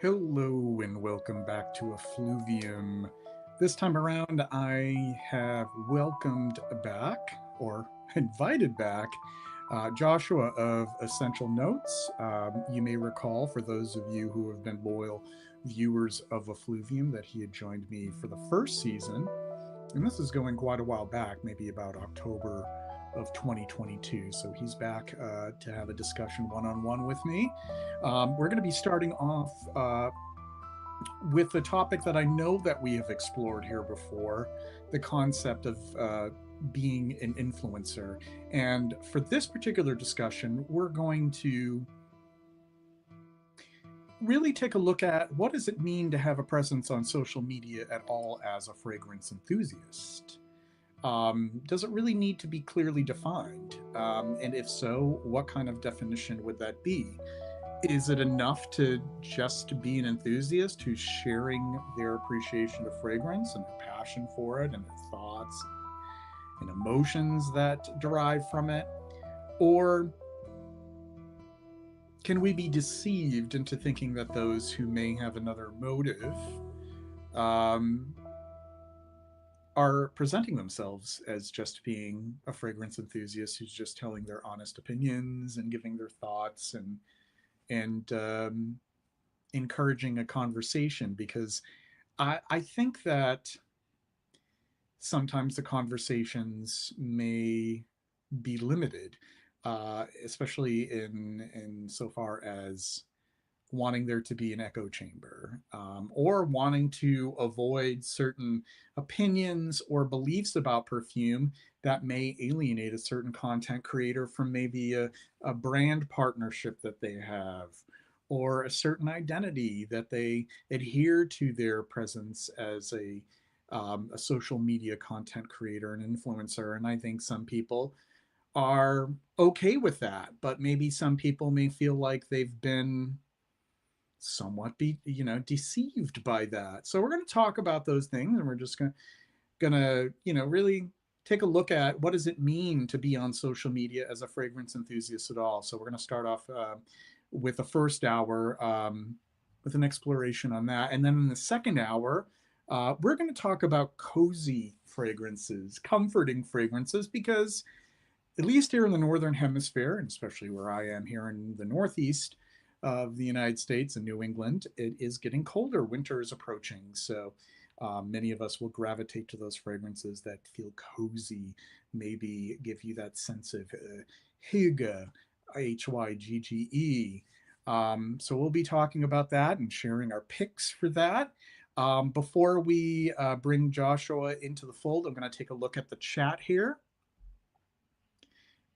Hello and welcome back to Effluvium. This time around, I have welcomed back, or invited back, Joshua of Essential Notes. You may recall, for those of you who have been loyal viewers of Effluvium, that he had joined me for the first season. And this is going quite a while back, maybe about October of 2022. So he's back to have a discussion one-on-one with me. We're going to be starting off with a topic that I know that we have explored here before, the concept of being an influencer. And for this particular discussion, we're going to really take a look at what does it mean to have a presence on social media at all as a fragrance enthusiast. Does it really need to be clearly defined? And if so, what kind of definition would that be? Is it enough to just be an enthusiast who's sharing their appreciation of fragrance and their passion for it and their thoughts and emotions that derive from it? Or can we be deceived into thinking that those who may have another motive um, are presenting themselves as just being a fragrance enthusiast who's just telling their honest opinions and giving their thoughts and encouraging a conversation? Because I think that sometimes the conversations may be limited, especially in so far as wanting there to be an echo chamber, or wanting to avoid certain opinions or beliefs about perfume that may alienate a certain content creator from maybe a brand partnership that they have, or a certain identity that they adhere to their presence as a social media content creator and influencer. And I think some people are okay with that, but maybe some people may feel like they've been somewhat deceived by that. So we're going to talk about those things, and we're just gonna really take a look at what does it mean to be on social media as a fragrance enthusiast at all. So we're going to start off with the first hour with an exploration on that, and then in the second hour we're going to talk about cozy fragrances, comforting fragrances, because at least here in the northern hemisphere, and especially where I am here in the northeast of the United States and New England, it is getting colder. Winter is approaching. So many of us will gravitate to those fragrances that feel cozy, maybe give you that sense of hygge, Hygge. So we'll be talking about that and sharing our picks for that. Before we bring Joshua into the fold, I'm going to take a look at the chat here.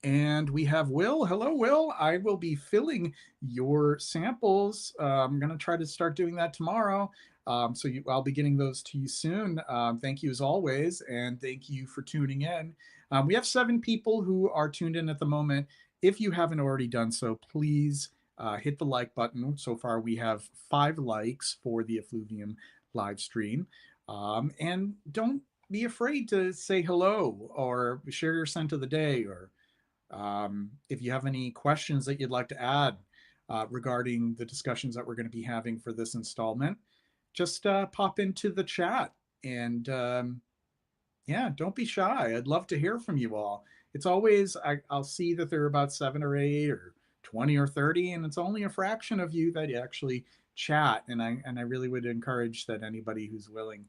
And we have Will. Hello, Will. I will be filling your samples. I'm going to try to start doing that tomorrow. I'll be getting those to you soon. Thank you as always, and thank you for tuning in. We have 7 people who are tuned in at the moment. If you haven't already done so, please hit the like button. So far, we have 5 likes for the Effluvium live stream. And don't be afraid to say hello or share your scent of the day, or if you have any questions that you'd like to add regarding the discussions that we're going to be having for this installment, just pop into the chat. And yeah, don't be shy. I'd love to hear from you all. It's always, I'll see that there are about 7 or 8 or 20 or 30, and it's only a fraction of you that actually chat. And I really would encourage that anybody who's willing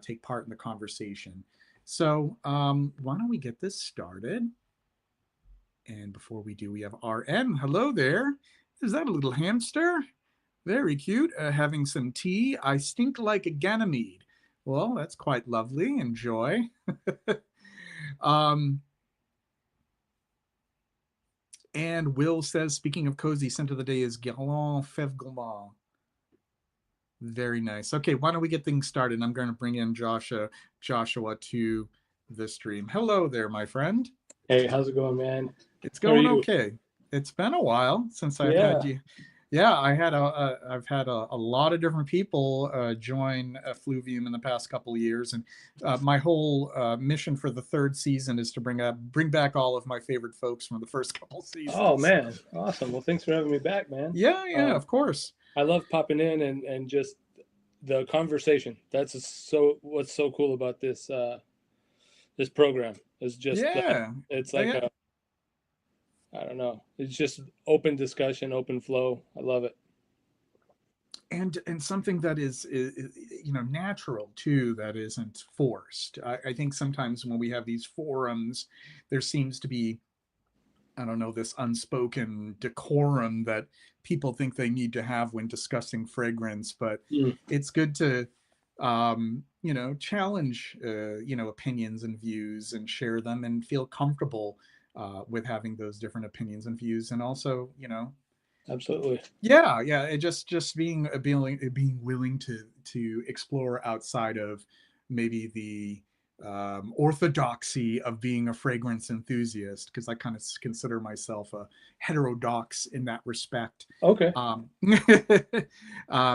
take part in the conversation. So why don't we get this started? And before we do, we have RN. Hello there. Is that a little hamster? Very cute. Having some tea. I stink like a Ganymede. Well, that's quite lovely. Enjoy. And Will says, speaking of cozy, scent of the day is Guerlain Fève Gourmand. Very nice. Okay, why don't we get things started? I'm going to bring in Joshua to the stream. Hello there, my friend. Hey, how's it going, man? It's going okay. It's been a while since I've had you. Yeah, I've had a lot of different people join Effluvium in the past couple of years, and my whole mission for the 3rd season is to bring back all of my favorite folks from the first couple seasons. Oh man, awesome! Well, thanks for having me back, man. Yeah, of course. I love popping in and just the conversation. That's so what's so cool about this program is just that Yeah. it's Oh, like yeah. a I don't know. It's just open discussion, open flow. I love it. And something that is natural too, that isn't forced. I think sometimes when we have these forums, there seems to be, I don't know, this unspoken decorum that people think they need to have when discussing fragrance. But Mm, it's good to challenge opinions and views and share them and feel comfortable with having those different opinions and views. And also, absolutely. yeah, it just being willing to explore outside of maybe the orthodoxy of being a fragrance enthusiast, because I kind of consider myself a heterodox in that respect. Okay. um,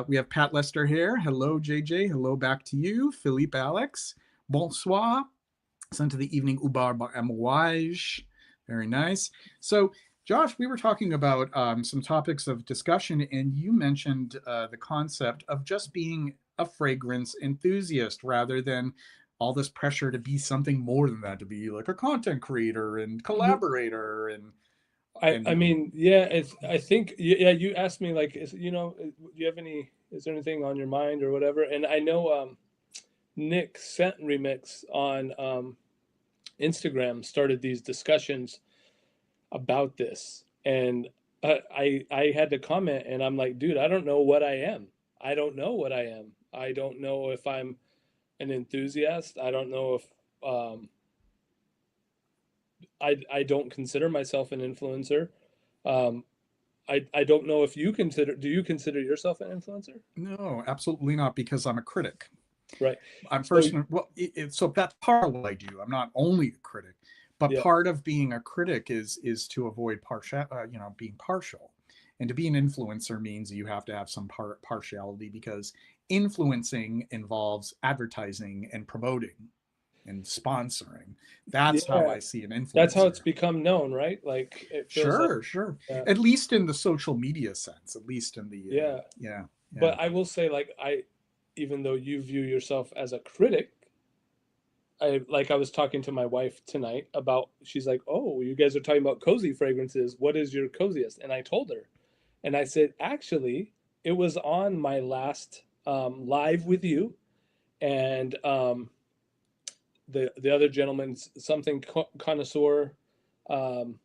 we have Pat Lester here. Hello, JJ. Hello back to you. Philippe Alex. Bonsoir. Sent to the evening Ubar Amouage. Very nice. So, Josh, we were talking about some topics of discussion, and you mentioned the concept of just being a fragrance enthusiast rather than all this pressure to be something more than that, to be like a content creator and collaborator I and mean, yeah, I think yeah, you asked me like do you have any is there anything on your mind or whatever? And I know Nick Scent Remix on Instagram started these discussions about this. And I had to comment and I'm like, dude, I don't know what I am. I don't know what I am. I don't know if I'm an enthusiast. I don't know if um, I don't consider myself an influencer. Um, I don't know if you consider, do you consider yourself an influencer? no, absolutely not, because I'm a critic. Right. I'm So, first. Well, so that's part of what I do. I'm not only a critic, but yeah. part of being a critic is to avoid being partial. And to be an influencer means you have to have some partiality, because influencing involves advertising and promoting and sponsoring. That's how Yeah. I see an That's how it's influencer. become known, right? Like it feels like, Sure, sure. yeah. At least in the social media sense. At least in the Yeah. yeah, yeah. But I will say, like, even though you view yourself as a critic, I was talking to my wife tonight about she's like, "Oh, you guys are talking about cozy fragrances. What is your coziest?" And I told her. And I said, "Actually, it was on my last live with you and the other gentleman's something connoisseur um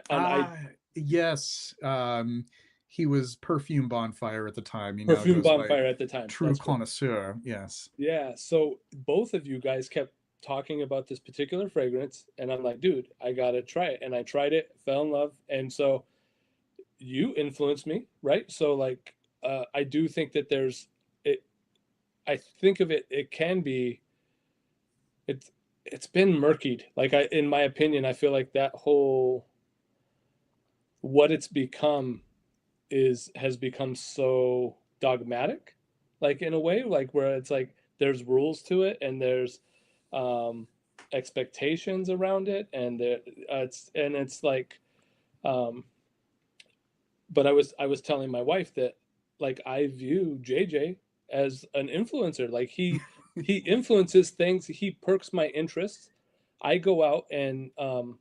on I Ah, yes. He was Perfume Bonfire at the time. He now perfume goes by bonfire at the time. True That's correct. Connoisseur. Yes. Yeah, so both of you guys kept talking about this particular fragrance, and I'm like, dude, I gotta try it. And I tried it, fell in love, and so you influenced me, right? So like, I do think that there's it. I think of it. It can be. It's it's been murkied. Like in my opinion, I feel like that whole what it's become is has become so dogmatic, like in a way, like where it's like there's rules to it and there's um, expectations around it, and it's like, um, but I was telling my wife that like I view JJ as an influencer. Like he influences things. He perks my interests. I go out and I've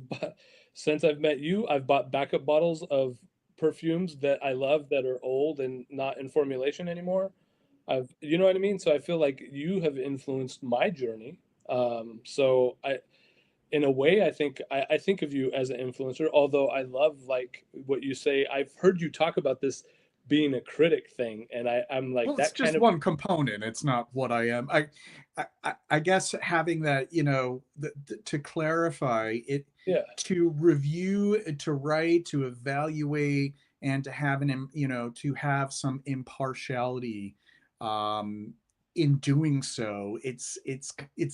bought, since I've met you, I've bought backup bottles of perfumes that I love that are old and not in formulation anymore. You know what I mean? So I feel like you have influenced my journey. So in a way, I think of you as an influencer, although I love like what you say. I've heard you talk about this being a critic thing, and I'm like Well, it's that kind just of, one component. It's not what I am. I guess having that, to clarify it, yeah. to review, to write, to evaluate, and to have to have some impartiality. Um, in doing so, it's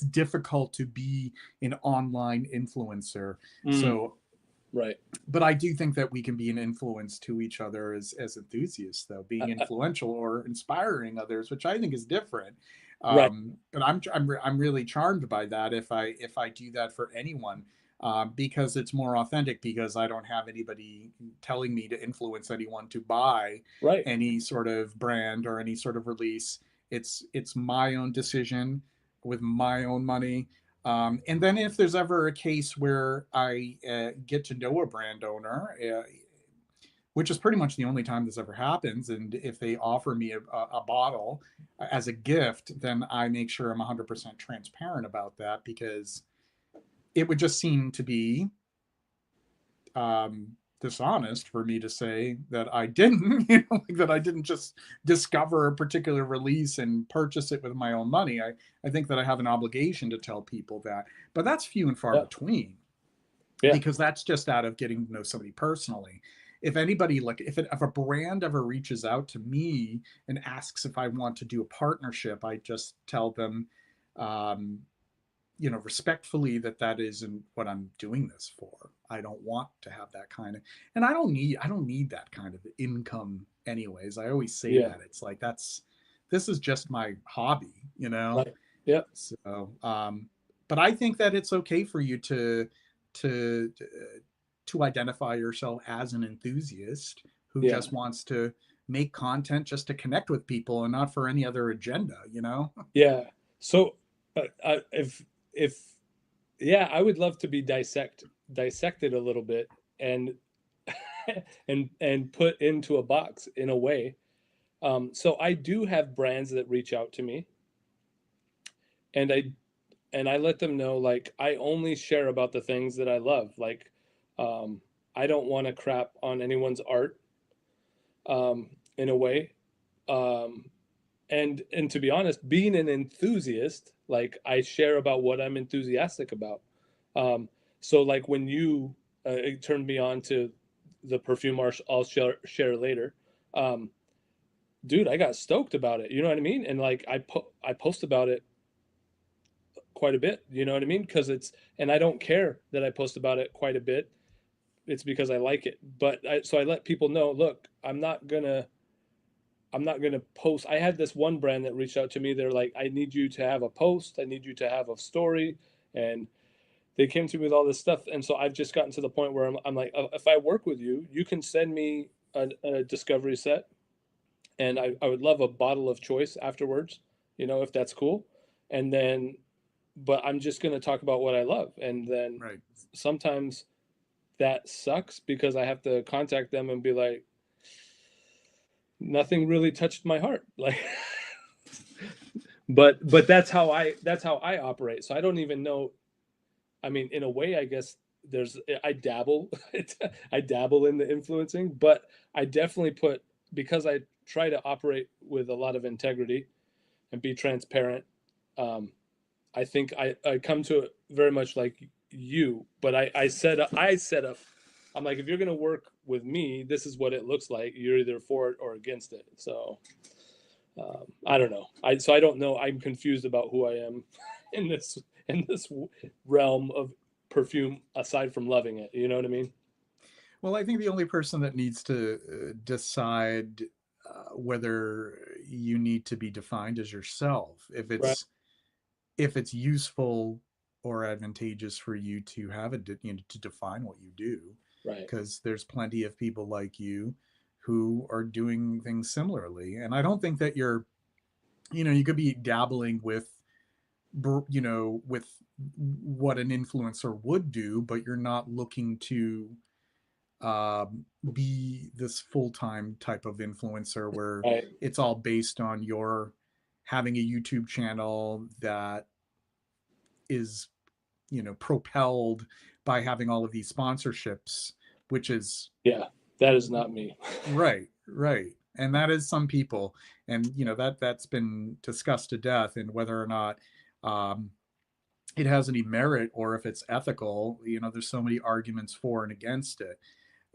difficult to be an online influencer. Mm, So, right. but I do think that we can be an influence to each other as enthusiasts, though being influential or inspiring others, which I think is different. Right. But I'm really charmed by that. If I do that for anyone, because it's more authentic, because I don't have anybody telling me to influence anyone to buy Right. any sort of brand or any sort of release. It's my own decision with my own money. And then if there's ever a case where I get to know a brand owner, which is pretty much the only time this ever happens, and if they offer me a bottle as a gift, then I make sure I'm 100% transparent about that, because it would just seem to be dishonest for me to say that I didn't, like that I didn't just discover a particular release and purchase it with my own money. I think that I have an obligation to tell people that, but that's few and far Yeah. between, Yeah. because that's just out of getting to know somebody personally. If anybody, like if a brand ever reaches out to me and asks if I want to do a partnership, I just tell them, um, respectfully, that isn't what I'm doing this for. I don't want to have that kind of, and I don't need that kind of income anyways. I always say Yeah. that. It's like, this is just my hobby. Right. Yeah. So, but I think that it's okay for you to to identify yourself as an enthusiast who Yeah. just wants to make content just to connect with people and not for any other agenda. Yeah. So, if yeah, I would love to be dissected a little bit and and put into a box in a way. So I do have brands that reach out to me, and I let them know, like, I only share about the things that I love. Like, I don't want to crap on anyone's art, in a way. Um, and to be honest, being an enthusiast, like, I share about what I'm enthusiastic about. Um, so like when you it turned me on to the perfume I'll share later. Um, dude, I got stoked about it. You know what I mean? And like I post about it quite a bit. You know what I mean? Because and I don't care that I post about it quite a bit. It's because I like it. But so I let people know, look, I'm not gonna post. I had this one brand that reached out to me. They're like, I need you to have a post. I need you to have a story, and they came to me with all this stuff. And so I've just gotten to the point where I'm like, if I work with you, you can send me a discovery set, and I would love a bottle of choice afterwards. If that's cool. And then, but I'm just gonna talk about what I love, and then Right. sometimes that sucks because I have to contact them and be like, nothing really touched my heart, like. But that's how I operate. So I don't even know. I mean, in a way, I guess I dabble. I dabble in the influencing, but I definitely because I try to operate with a lot of integrity and be transparent. Um, I think I come to it very much like you, but I set up. I'm like, if you're gonna work with me, this is what it looks like. You're either for it or against it. So I don't know. I don't know. I'm confused about who I am in this realm of perfume, aside from loving it. You know what I mean? Well, I think the only person that needs to decide whether you need to be defined is yourself. If Right. it's useful or advantageous for you to have to define what you do, Right. because there's plenty of people like you who are doing things similarly. And I don't think that you could be dabbling with what an influencer would do, but you're not looking to be this full-time type of influencer where Right. it's all based on your having a YouTube channel that is propelled by having all of these sponsorships, which is Yeah. That is not me. right, and that is some people. And that's been discussed to death, and whether or not um, it has any merit or if it's ethical. There's so many arguments for and against it.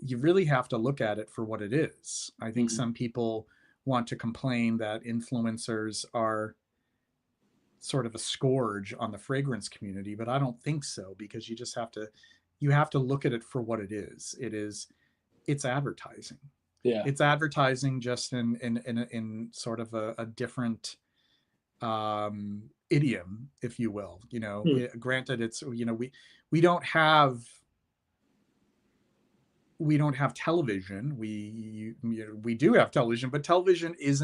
You really have to look at it for what it is. I think Mm. some people want to complain that influencers are sort of a scourge on the fragrance community, but I don't think so, because you have to look at it for what it is. It's advertising. Yeah. It's advertising, just in sort of a different idiom, if you will. Hmm. Granted, it's we don't have we don't have television. We do have television, but television is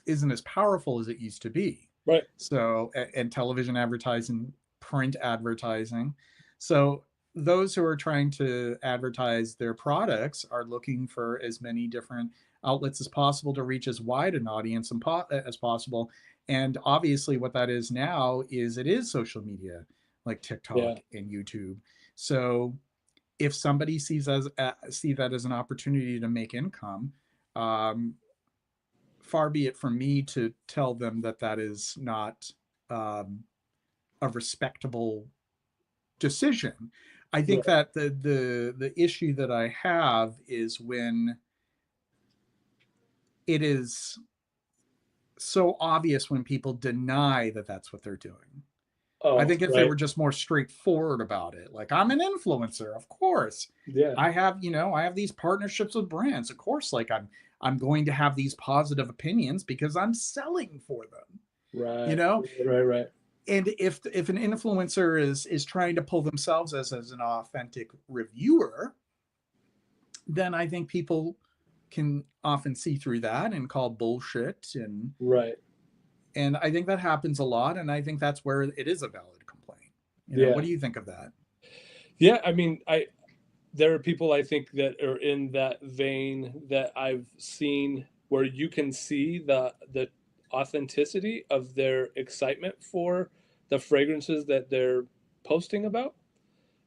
isn't as powerful as it used to be. Right. So, and television advertising, print advertising. So, those who are trying to advertise their products are looking for as many different outlets as possible to reach as wide an audience as possible. And obviously, what that is now is it is social media like Yeah. TikTok and YouTube. So, if somebody see that as an opportunity to make income, um, far be it from me to tell them that that is not um, a respectable decision. I think Right. that the issue that I have is when it is so obvious when people deny that that's what they're doing. I Oh, think if they right. were just more straightforward about it, like I'm an influencer, of course. Yeah. I have these partnerships with brands. Of course, like I'm going to have these positive opinions because I'm selling for them. You Right. know, Right. Right. and if an influencer is trying to pull themselves as an authentic reviewer, then I think people can often see through that and call bullshit, Right. and I think that happens a lot, and I think that's where it is a valid complaint. Yeah. What do you think of that? Yeah. I mean, I there are people I think that are in that vein that I've seen where you can see the authenticity of their excitement for the fragrances that they're posting about.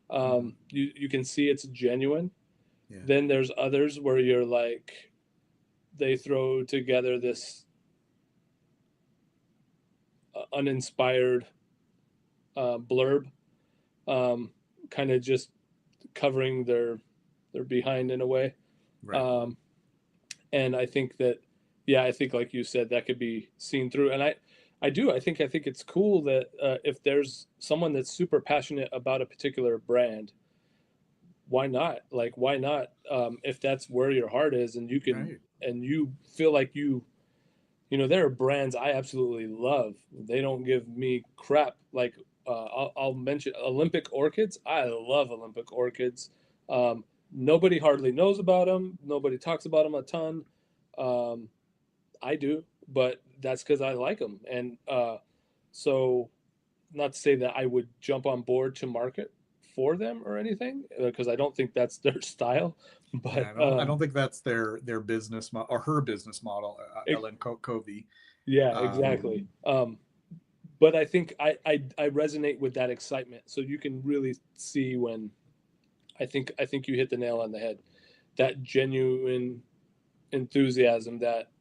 Mm-hmm. You can see it's genuine. Yeah. Then there's others where you're like they throw together this uninspired blurb, um, kind of just covering their behind in a way. Right. Um, and I think that, yeah, I think like you said, that could be seen through. And I think it's cool that if there's someone that's super passionate about a particular brand, why not? Like, why not? If that's where your heart is, and you can, Right. and you feel like you know, there are brands I absolutely love. They don't give me crap. Like, I'll mention Olympic orchids. I love Olympic orchids. Nobody hardly knows about them. Nobody talks about them a ton. Um, I do, but that's because I like them. And so, not to say that I would jump on board to market for them or anything, because I don't think that's their style. Yeah, But I don't think that's their business or her business model, it, Ellen Covey. yeah, Um, exactly. But I think I resonate with that excitement. So you can really see when I think you hit the nail on the head. That genuine enthusiasm, that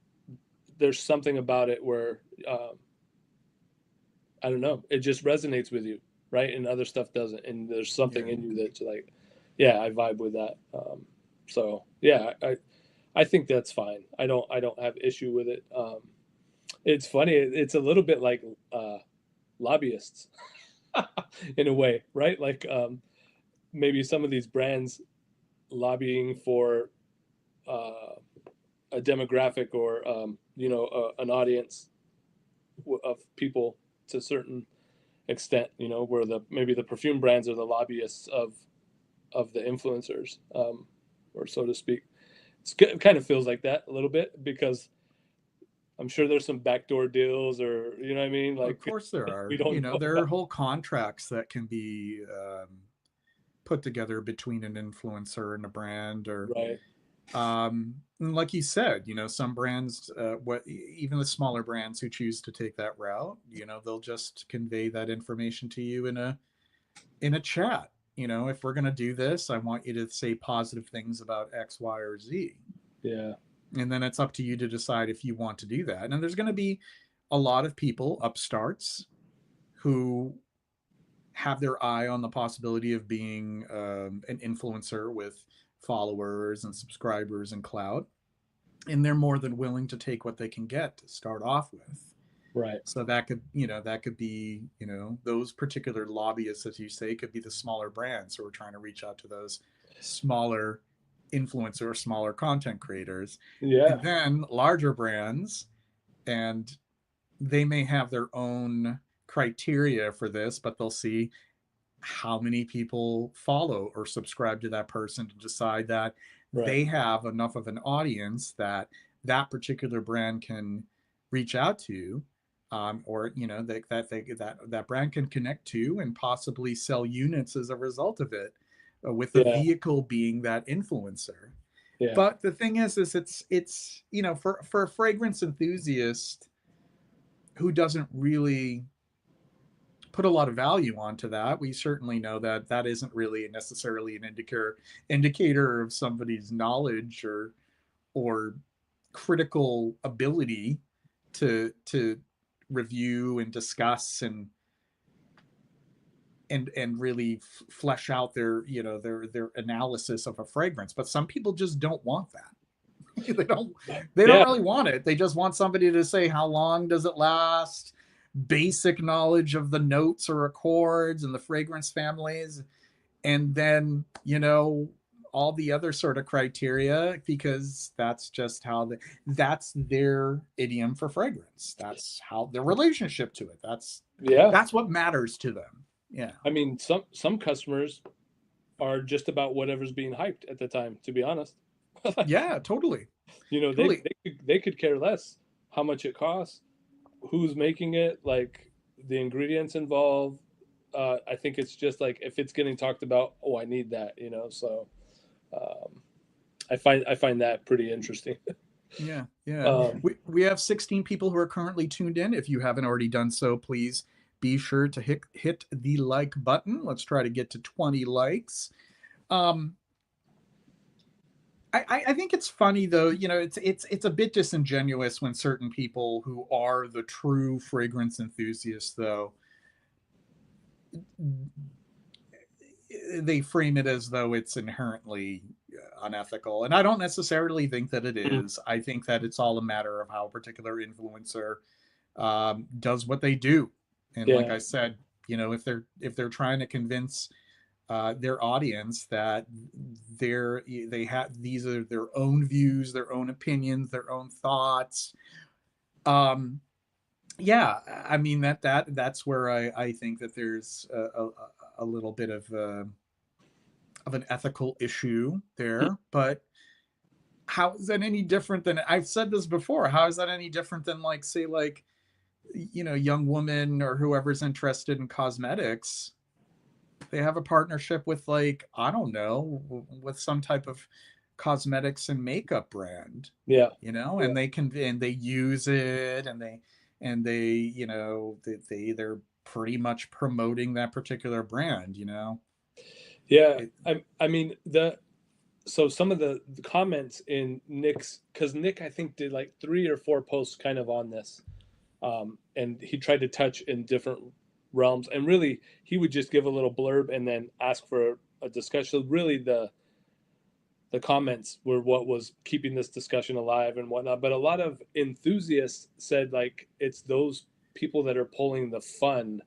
there's something about it where I don't know, it just resonates with you, right? And other stuff doesn't. And there's something yeah, in you that's like, yeah, I vibe with that. So yeah, I think that's fine. I don't have issue with it. It's funny. It's a little bit like lobbyists in a way, right? Like maybe some of these brands lobbying for uh, a demographic or you know an audience of people to a certain extent. You know, where the maybe the perfume brands are the lobbyists of the influencers, or so to speak. It kind of feels like that a little bit because I'm sure there's some backdoor deals or you know what I mean. of Like course there we are. don't know There are about. whole contracts that can be put together between an influencer and a brand, or Right. and like you said, some brands, what even the smaller brands who choose to take that route, they'll just convey that information to you in a chat. If we're going to do this, I want you to say positive things about X, Y, or Z. Yeah. And then it's up to you to decide if you want to do that. And there's going to be a lot of people, upstarts, who have their eye on the possibility of being an influencer with followers and subscribers and clout. And they're more than willing to take what they can get to start off with. Right. So that could be, those particular lobbyists, as you say, could be the smaller brands who are trying to reach out to those smaller influencer, smaller content creators. Yeah. And then larger brands and they may have their own criteria for this, but they'll see how many people follow or subscribe to that person to decide that Right. they have enough of an audience that that particular brand can reach out to, or that brand can connect to and possibly sell units as a result of it, with the Yeah. vehicle being that influencer. Yeah. But the thing is it's for a fragrance enthusiast who doesn't really put a lot of value onto that, we certainly know that that isn't really necessarily an indicator of somebody's knowledge or critical ability to review and discuss and really flesh out their analysis of a fragrance. But some people just don't want that. They don't Yeah. really want it. They just want somebody to say how long does it last, basic knowledge of the notes or accords and the fragrance families, and then all the other sort of criteria, because that's just how that's their idiom for fragrance. That's how their relationship to it. that's Yeah. that's what matters to them. Yeah. I mean, some customers are just about whatever's being hyped at the time, to be honest. Yeah, totally. You know, Totally. they could care less how much it costs, who's making it, like the ingredients involved. I think it's just like if it's getting talked about, oh, I need that, you know. So um, I find that pretty interesting. Yeah, yeah. um, We have 16 people who are currently tuned in. If you haven't already done so, please be sure to hit the like button. Let's try to get to 20 likes. Um, I think it's funny though. It's a bit disingenuous when certain people who are the true fragrance enthusiasts, though, they frame it as though it's inherently unethical. And I don't necessarily think that it is. I think that it's all a matter of how a particular influencer does what they do. And like yeah, I said, if they're trying to convince their audience that they have these are their own views, their own opinions, their own thoughts. Um, yeah, I mean that's where I think that there's a little bit of an ethical issue there. But how is that any different than, I've said this before, how is that any different than, like, say, like, young woman or whoever's interested in cosmetics, they have a partnership with, like, I don't know, with some type of cosmetics and makeup brand, yeah, yeah, and they use it, and they they're pretty much promoting that particular brand. yeah. It, I mean the so some of the comments in Nick's, because Nick I think did like 3 or 4 posts kind of on this, and he tried to touch in different realms, and really he would just give a little blurb and then ask for a discussion. So really the comments were what was keeping this discussion alive and whatnot. But a lot of enthusiasts said like it's those people that are pulling the fun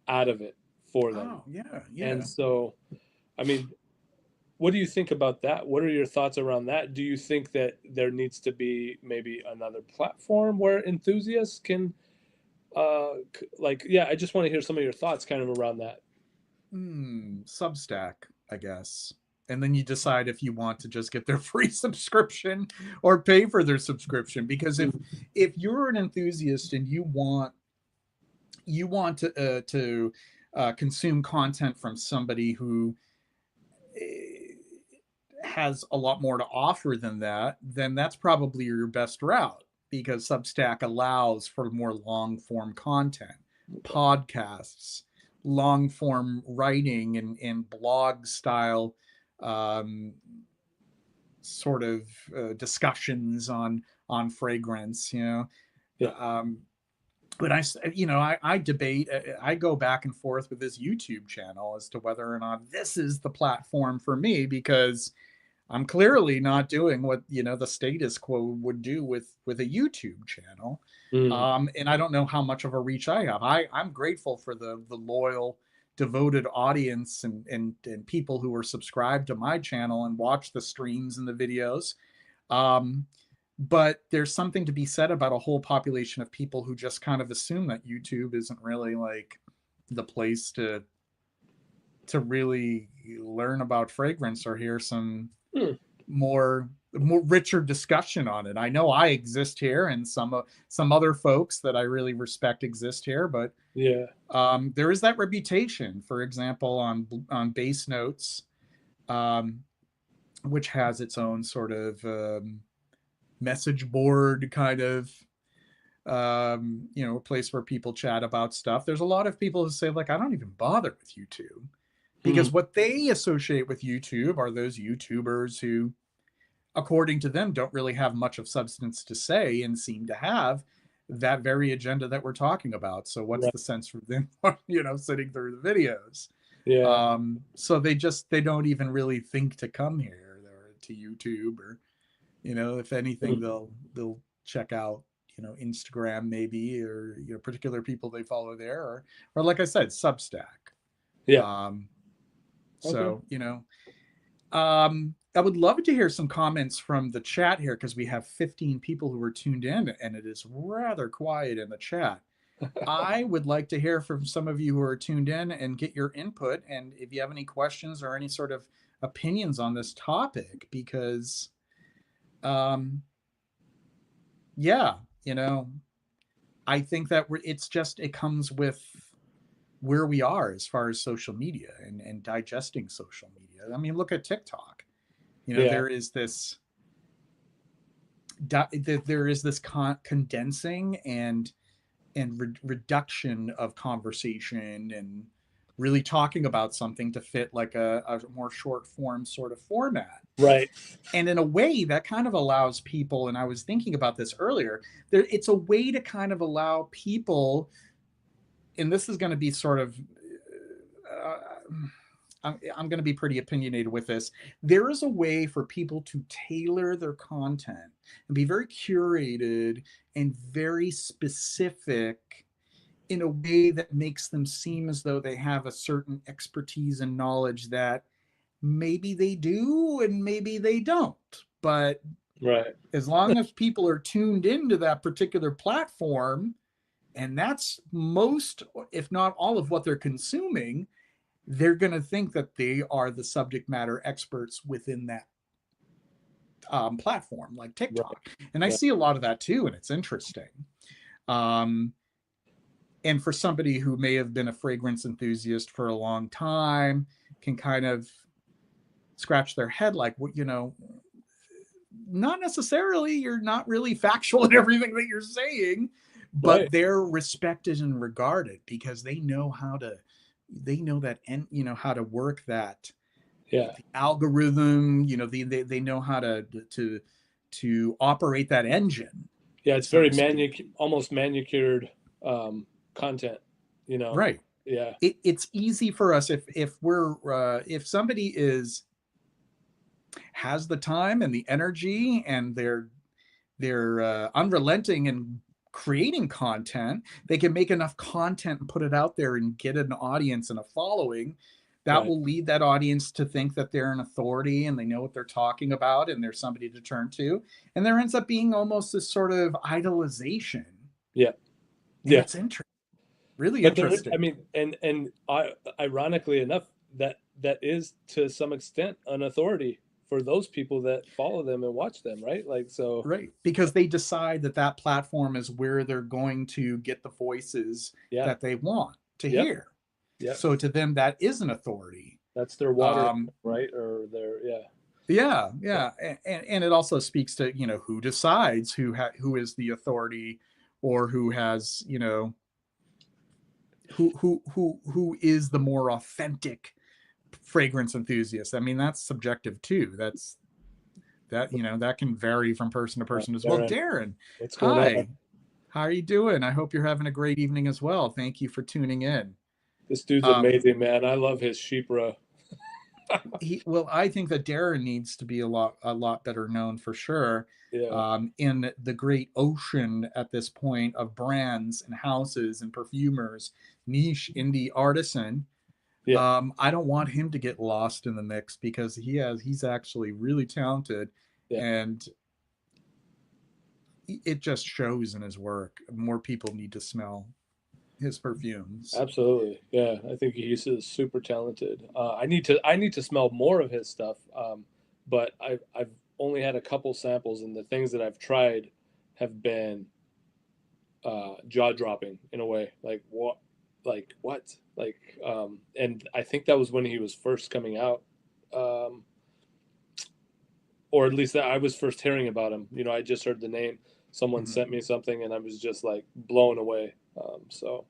out of it for them. oh yeah, And yeah. so, I mean, what do you think about that? What are your thoughts around that? Do you think that there needs to be maybe another platform where enthusiasts can, like, yeah, I just want to hear some of your thoughts kind of around that. Substack, I guess. And then you decide if you want to just get their free subscription or pay for their subscription. Because if you're an enthusiast and you want to consume content from somebody who has a lot more to offer than that, then that's probably your best route, because Substack allows for more long form content, Okay. podcasts, long form writing, and blog style, um, sort of discussions on fragrance. Yeah. Um, but I debate, I go back and forth with this YouTube channel as to whether or not this is the platform for me, because I'm clearly not doing what the status quo would do with a YouTube channel. Mm. And I don't know how much of a reach I have. I'm grateful for the loyal, devoted audience and people who are subscribed to my channel and watch the streams and the videos. Um, but there's something to be said about a whole population of people who just kind of assume that YouTube isn't really like the place to really learn about fragrance or hear some Hmm. more richer discussion on it. I know I exist here, and some other folks that I really respect exist here, but Yeah. there is that reputation. For example, on Bass Notes, um, which has its own sort of message board kind of a place where people chat about stuff. There's a lot of people who say like, I don't even bother with YouTube Hmm. because what they associate with YouTube are those YouTubers who, according to them, don't really have much of substance to say and seem to have that very agenda that we're talking about. So what's Right. the sense for them, sitting through the videos? Yeah. So they don't even really think to come here or to YouTube, or if anything, Hmm. they'll check out Instagram maybe, or particular people they follow there, or like I said, Substack. Yeah. Um, Okay. so I would love to hear some comments from the chat here because we have 15 people who are tuned in and it is rather quiet in the chat. I would like to hear from some of you who are tuned in and get your input. And if you have any questions or any sort of opinions on this topic, because, um, yeah, you know, I think that it comes with where we are as far as social media and digesting social media. I mean, look at TikTok. Yeah. There is this condensing and reduction of conversation and really talking about something to fit like a more short form sort of format. Right. And in a way that kind of allows people, and I was thinking about this earlier, it's a way to kind of allow people, and this is going to be sort of uh, I'm going to be pretty opinionated with this. There is a way for people to tailor their content and be very curated and very specific in a way that makes them seem as though they have a certain expertise and knowledge that maybe they do and maybe they don't. But Right. as long as people are tuned into that particular platform, and that's most, if not all, of what they're consuming, they're going to think that they are the subject matter experts within that platform, like Right. TikTok. And I Right. see a lot of that too, and it's interesting. Um, and for somebody who may have been a fragrance enthusiast for a long time, can kind of scratch their head like, what, not necessarily, you're not really factual in everything that you're saying, but Right. they're respected and regarded because they know that, and how to work that Yeah. the algorithm, they know how to operate that engine, Yeah. It's so very to speak. almost manicured content. You know. Right. Yeah. It's easy for us if somebody has the time and the energy, and they're unrelenting in creating content. They can make enough content and put it out there and get an audience and a following that Right. will lead that audience to think that they're an authority and they know what they're talking about and there's somebody to turn to. And there ends up being almost this sort of idolization. Yeah. And Yeah. it's interesting, really But there, I interesting. mean, ironically enough, that is to some extent an authority for those people that follow them and watch them, right? Like, so, Right. Because they decide that that platform is where they're going to get the voices yeah, that they want to yep, hear. yep. So to them, that is an authority. That's their water, Um, right? Or their, yeah, yeah, yeah, yeah, and it also speaks to who decides who is the authority, or who has who is the more authentic fragrance enthusiast. I mean, that's subjective too. That can vary from person to person as well. Darren, Darren, what's going on? hi, how are you doing? I hope you're having a great evening as well. Thank you for tuning in. This dude's Um, amazing, man. I love his sheep row. well, I think that Darren needs to be a lot better known for sure, Yeah, in the great ocean at this point of brands and houses and perfumers, niche indie artisan. yeah, I don't want him to get lost in the mix because he's actually really talented, yeah. and it just shows in his work. More people need to smell his perfumes. Absolutely, yeah. I think he's super talented. I need to smell more of his stuff. But I've only had a couple samples, and the things that I've tried have been jaw dropping in a way. Like what? And I think that was when he was first coming out, um, or at least that I was first hearing about him. You know, I just heard the name. Someone Mhm. sent me something, and I was just like blown away. So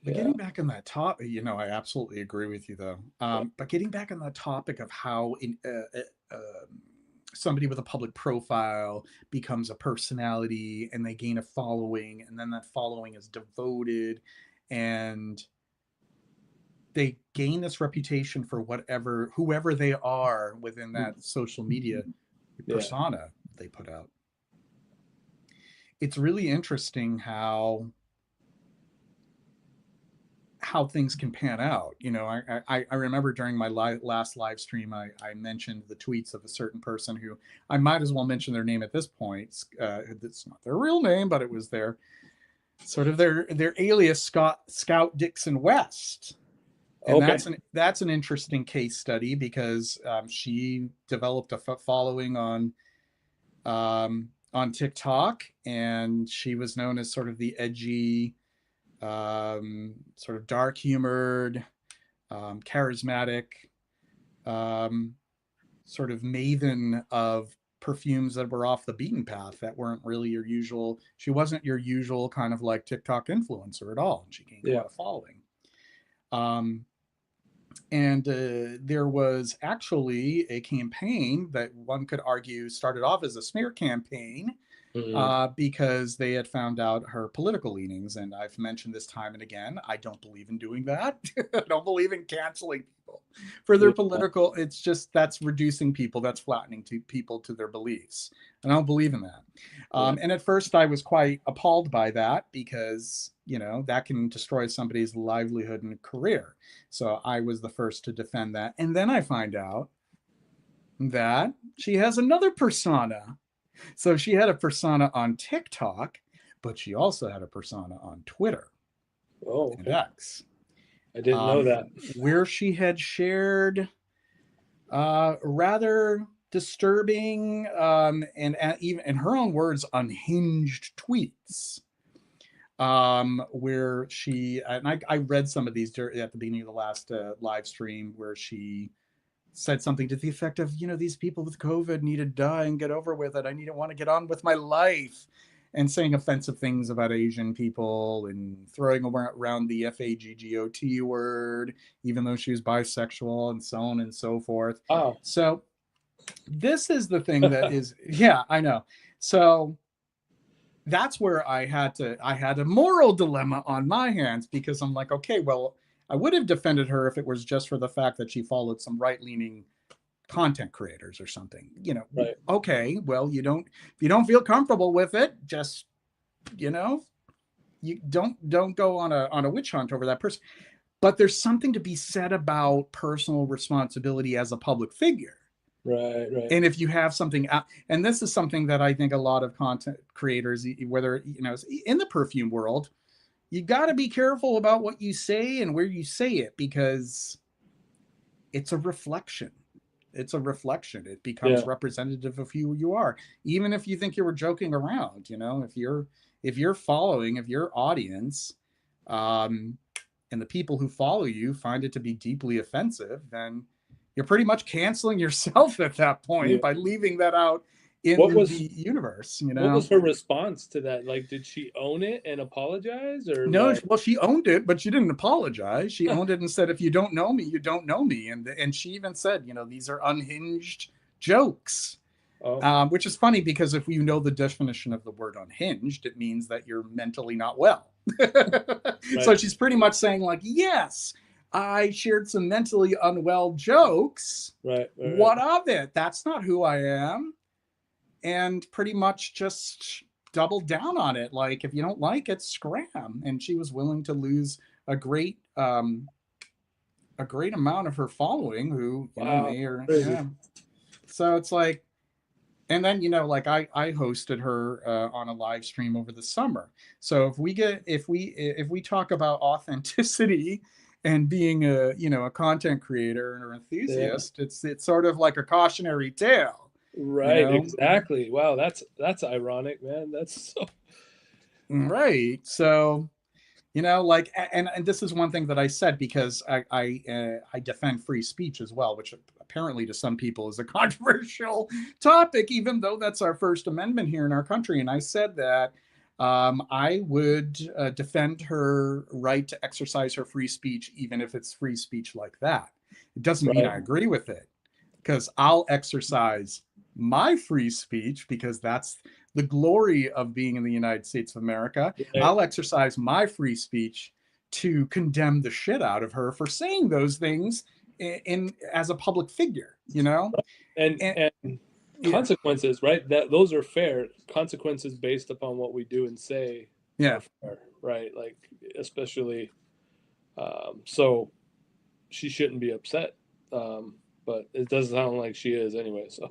But yeah, getting back on that topic, I absolutely agree with you, though. yeah, But getting back on the topic of how somebody with a public profile becomes a personality and they gain a following, and then that following is devoted, and they gain this reputation for whoever they are within that social media yeah, persona they put out. It's really interesting how things can pan out. I remember during my last live stream, I mentioned the tweets of a certain person who I might as well mention their name at this point. It's not their real name, but it was their sort of their alias, Scout Dixon West. And okay, that's an interesting case study because she developed a following on TikTok, and she was known as sort of the edgy, sort of dark humored, charismatic, um, sort of maven of perfumes that were off the beaten path, that weren't really your usual. She wasn't your usual kind of like TikTok influencer at all. And she gained a yeah, lot of following. Um, and there was actually a campaign that one could argue started off as a smear campaign, hmm, because they had found out her political leanings. And I've mentioned this time and again, I don't believe in doing that. I don't believe in canceling people for their yeah, political. It's just that's reducing people, that's flattening people to their beliefs. And I don't believe in that. yeah, And at first, I was quite appalled by that because, that can destroy somebody's livelihood and career. So I was the first to defend that. And then I find out that she has another persona. So she had a persona on TikTok, but she also had a persona on Twitter oh, and okay. X, I didn't know that. where she had shared rather disturbing, and even in her own words, unhinged tweets. Where she and I read some of these at the beginning of the last live stream, where she said something to the effect of, these people with COVID need to die and get over with it. I need to want to get on with my life. And saying offensive things about Asian people and throwing around the FAGGOT word, even though she was bisexual, and so on and so forth. Wow. So, this is the thing that is, yeah, I know. So, that's where I had a moral dilemma on my hands, because I'm like, okay, well, I would have defended her if it was just for the fact that she followed some right-leaning content creators or something. Right. Okay, well, if you don't feel comfortable with it, just, you know, you don't go on a witch hunt over that person. But there's something to be said about personal responsibility as a public figure. Right. Right. And if you have something, and this is something that I think a lot of content creators, whether in the perfume world, you got to be careful about what you say and where you say it, because it's a reflection. It's a reflection. It becomes Yeah. representative of who you are. Even if you think you were joking around, if you're following, if your audience, um, and the people who follow you find it to be deeply offensive, then you're pretty much canceling yourself at that point Yeah. by leaving that out What in the was universe. what was her response to that? Like, did she own it and apologize, or No, like? well, she owned it, but she didn't apologize. She owned it and said, "If you don't know me, you don't know me." And she even said, these are unhinged jokes, Oh, which is funny because if you know the definition of the word unhinged, it means that you're mentally not well. So right. she's pretty much saying, like, yes, I shared some mentally unwell jokes. Right. Right. Right. What of it? That's not who I am. And pretty much just doubled down on it. Like, if you don't like it, scram. And she was willing to lose a great a great amount of her following, who Wow. may or Crazy. yeah. So it's like, And then, you know, like I hosted her on a live stream over the summer. So if we talk about authenticity and being a, you know, a content creator or Yeah. enthusiast, it's sort of like a cautionary tale, you Right, know. exactly. Wow, that's ironic, man. That's so Right. So, you know, like, and this is one thing that I said because I defend free speech as well, which apparently to some people is a controversial topic, even though that's our First Amendment here in our country. And I said that I would defend her right to exercise her free speech, even if it's free speech like that. It doesn't mean right. I agree with it, because I'll exercise my free speech because that's the glory of being in the United States of America. Right. I'll exercise my free speech to condemn the shit out of her for saying those things in as a public figure, you know? And And yeah, consequences, right? That those are fair. Consequences based upon what we do and say yeah. are fair, right? Like especially so she shouldn't be upset. But it doesn't sound like she is anyway, so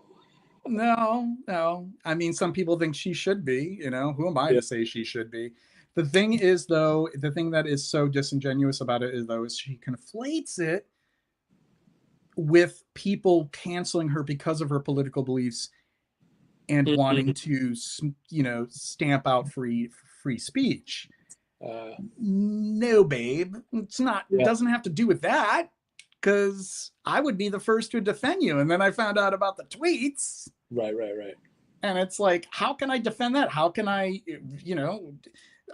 No, no. I mean, some people think she should be, you know, who am I yeah. to say she should be? The thing is, though, the thing that is so disingenuous about it is, though, is she conflates it with people canceling her because of her political beliefs and wanting Mhm. to, you know, stamp out free speech. Uh, No, babe, it's not. It yeah, doesn't have to do with that. Because I would be the first to defend you, and then I found out about the tweets, right. and it's like, how can I defend that? How can I, you know,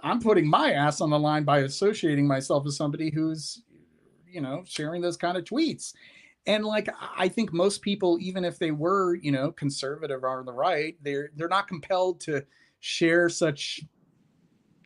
I'm putting my ass on the line by associating myself with somebody who's, you know, sharing those kind of tweets. And like, I think most people, even if they were, you know, conservative or on the right, they're not compelled to share such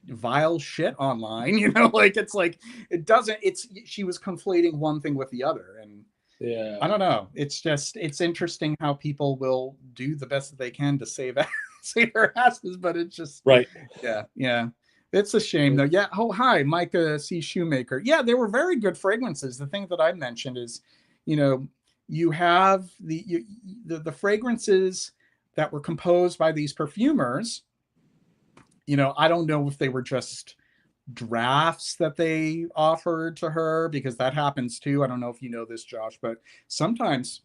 vile shit online. You know, like it's like it doesn't. It's she was conflating one thing with the other, and Yeah. I don't know. It's just it's interesting how people will do the best that they can to save save their asses, but it's just Right. yeah, yeah. It's a shame though. Yeah. Oh, hi, Micah C. Shoemaker. Yeah, they were very good fragrances. The thing that I mentioned is, you know, you have the fragrances that were composed by these perfumers. You know, I don't know if they were just drafts that they offered to her because that happens too. I don't know if you know this, Josh, but sometimes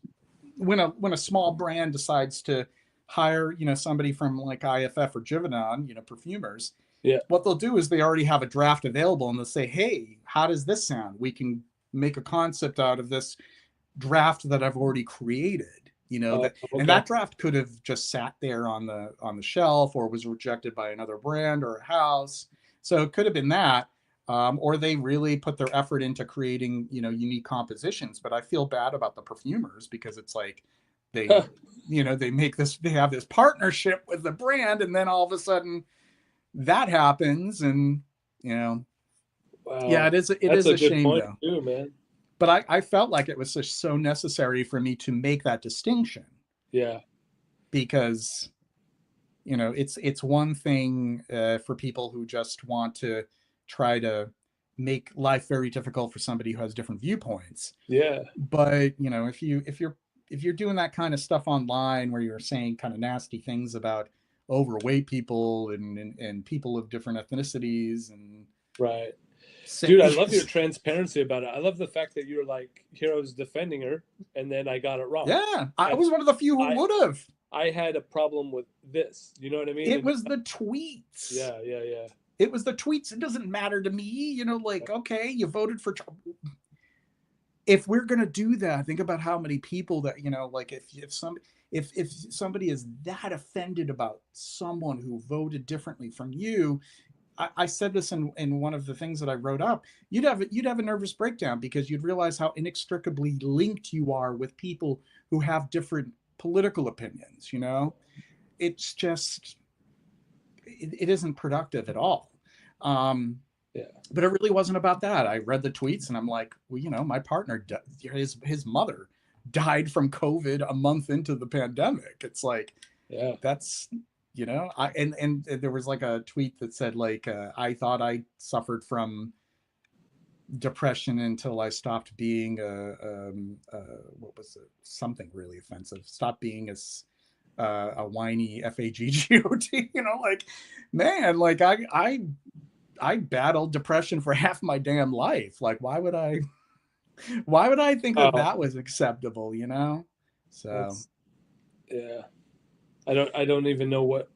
when a small brand decides to hire, you know, somebody from like IFF or Givaudan, you know, perfumers, Yeah. what they'll do is they already have a draft available and they'll say, hey, how does this sound? We can make a concept out of this draft that I've already created. You know, that and Okay. that draft could have just sat there on the shelf or was rejected by another brand or a house. So it could have been that. Or they really put their effort into creating, you know, unique compositions. But I feel bad about the perfumers because it's like they, you know, they have this partnership with the brand, and then all of a sudden that happens, and you know, yeah, Wow. it That's is a a good shame point though. too, man. But I felt like it was just so necessary for me to make that distinction Yeah. because you know it's one thing for people who just want to try to make life very difficult for somebody who has different viewpoints. Yeah. But you know, if you're doing that kind of stuff online where you're saying kind of nasty things about overweight people and people of different ethnicities and Right. say Dude, I love your transparency about it. I love the fact that you're like, here I was defending her and then I got it wrong. yeah, I And was one of the few who I would have. I had a problem with this. You know what I mean? It And was the tweets. yeah. It was the tweets. It doesn't matter to me, you know, like, okay, you voted for Trump. If we're going to do that, think about how many people that, you know, like if somebody is that offended about someone who voted differently from you, I said this in one of the things that I wrote up. You'd have a nervous breakdown because you'd realize how inextricably linked you are with people who have different political opinions. You know, it's just it isn't productive at all. Um, Yeah. but it really wasn't about that. I read the tweets and I'm like, well, you know, my partner, his mother died from COVID a month into the pandemic. It's like Yeah. that's you know, and there was like a tweet that said like I thought I suffered from depression until I stopped being what was it, something really offensive. Stop being a whiny FAGGOT. Like, man, like I battled depression for half my damn life. Like, why would I think that Oh, that was acceptable? So that's yeah. I don't even know what.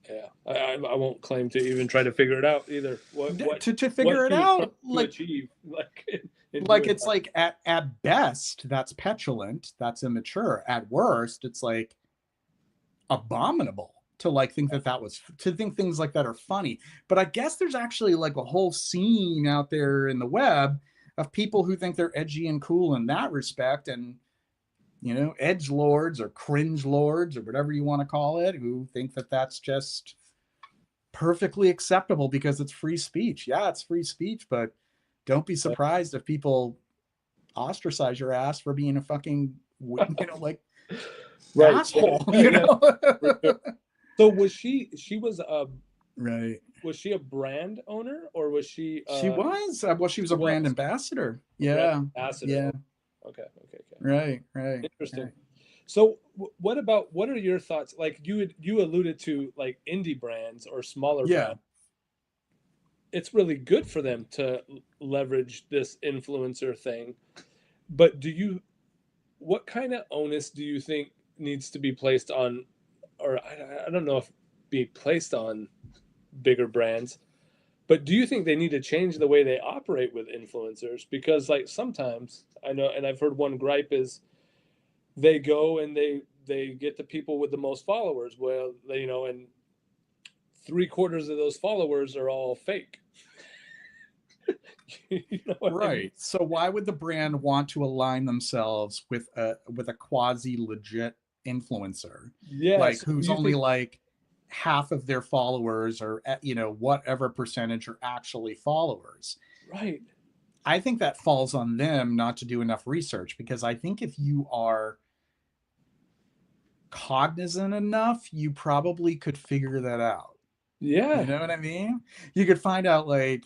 Yeah, I won't claim to even try to figure it out either. to What figure it she was trying out, to like achieve, like in like doing it's that. like at best that's petulant, that's immature. At worst, it's like abominable to like think that that was to think things like that are funny. But I guess there's actually like a whole scene out there in the web of people who think they're edgy and cool in that respect, and edge lords or cringe lords or whatever you want to call it, who think that that's just perfectly acceptable because it's free speech. Yeah, it's free speech, but don't be surprised if people ostracize your ass for being a fucking like Right, right, asshole. yeah, for sure. So Right. was she a brand owner, or was she She was. Well, she was she a brand was ambassador. a brand Yeah. ambassador? Yeah. Okay, okay, okay, okay. Right. Right. Interesting. Right. So what are your thoughts? Like you alluded to like indie brands or smaller Yeah. brands. It's really good for them to leverage this influencer thing. But what kind of onus do you think needs to be placed on, or I don't know if be placed on bigger brands, but do you think they need to change the way they operate with influencers? Because like sometimes I know, and I've heard one gripe is they go and they get the people with the most followers. Well, and three-quarters of those followers are all fake. You know what I mean? Right. So why would the brand want to align themselves with a quasi legit influencer, Yeah. like So do who's you only think? like half of their followers, or whatever percentage are actually followers? Right. I think that falls on them not to do enough research, because I think if you are cognizant enough, you probably could figure that out. You Yeah. know what I mean? You could find out like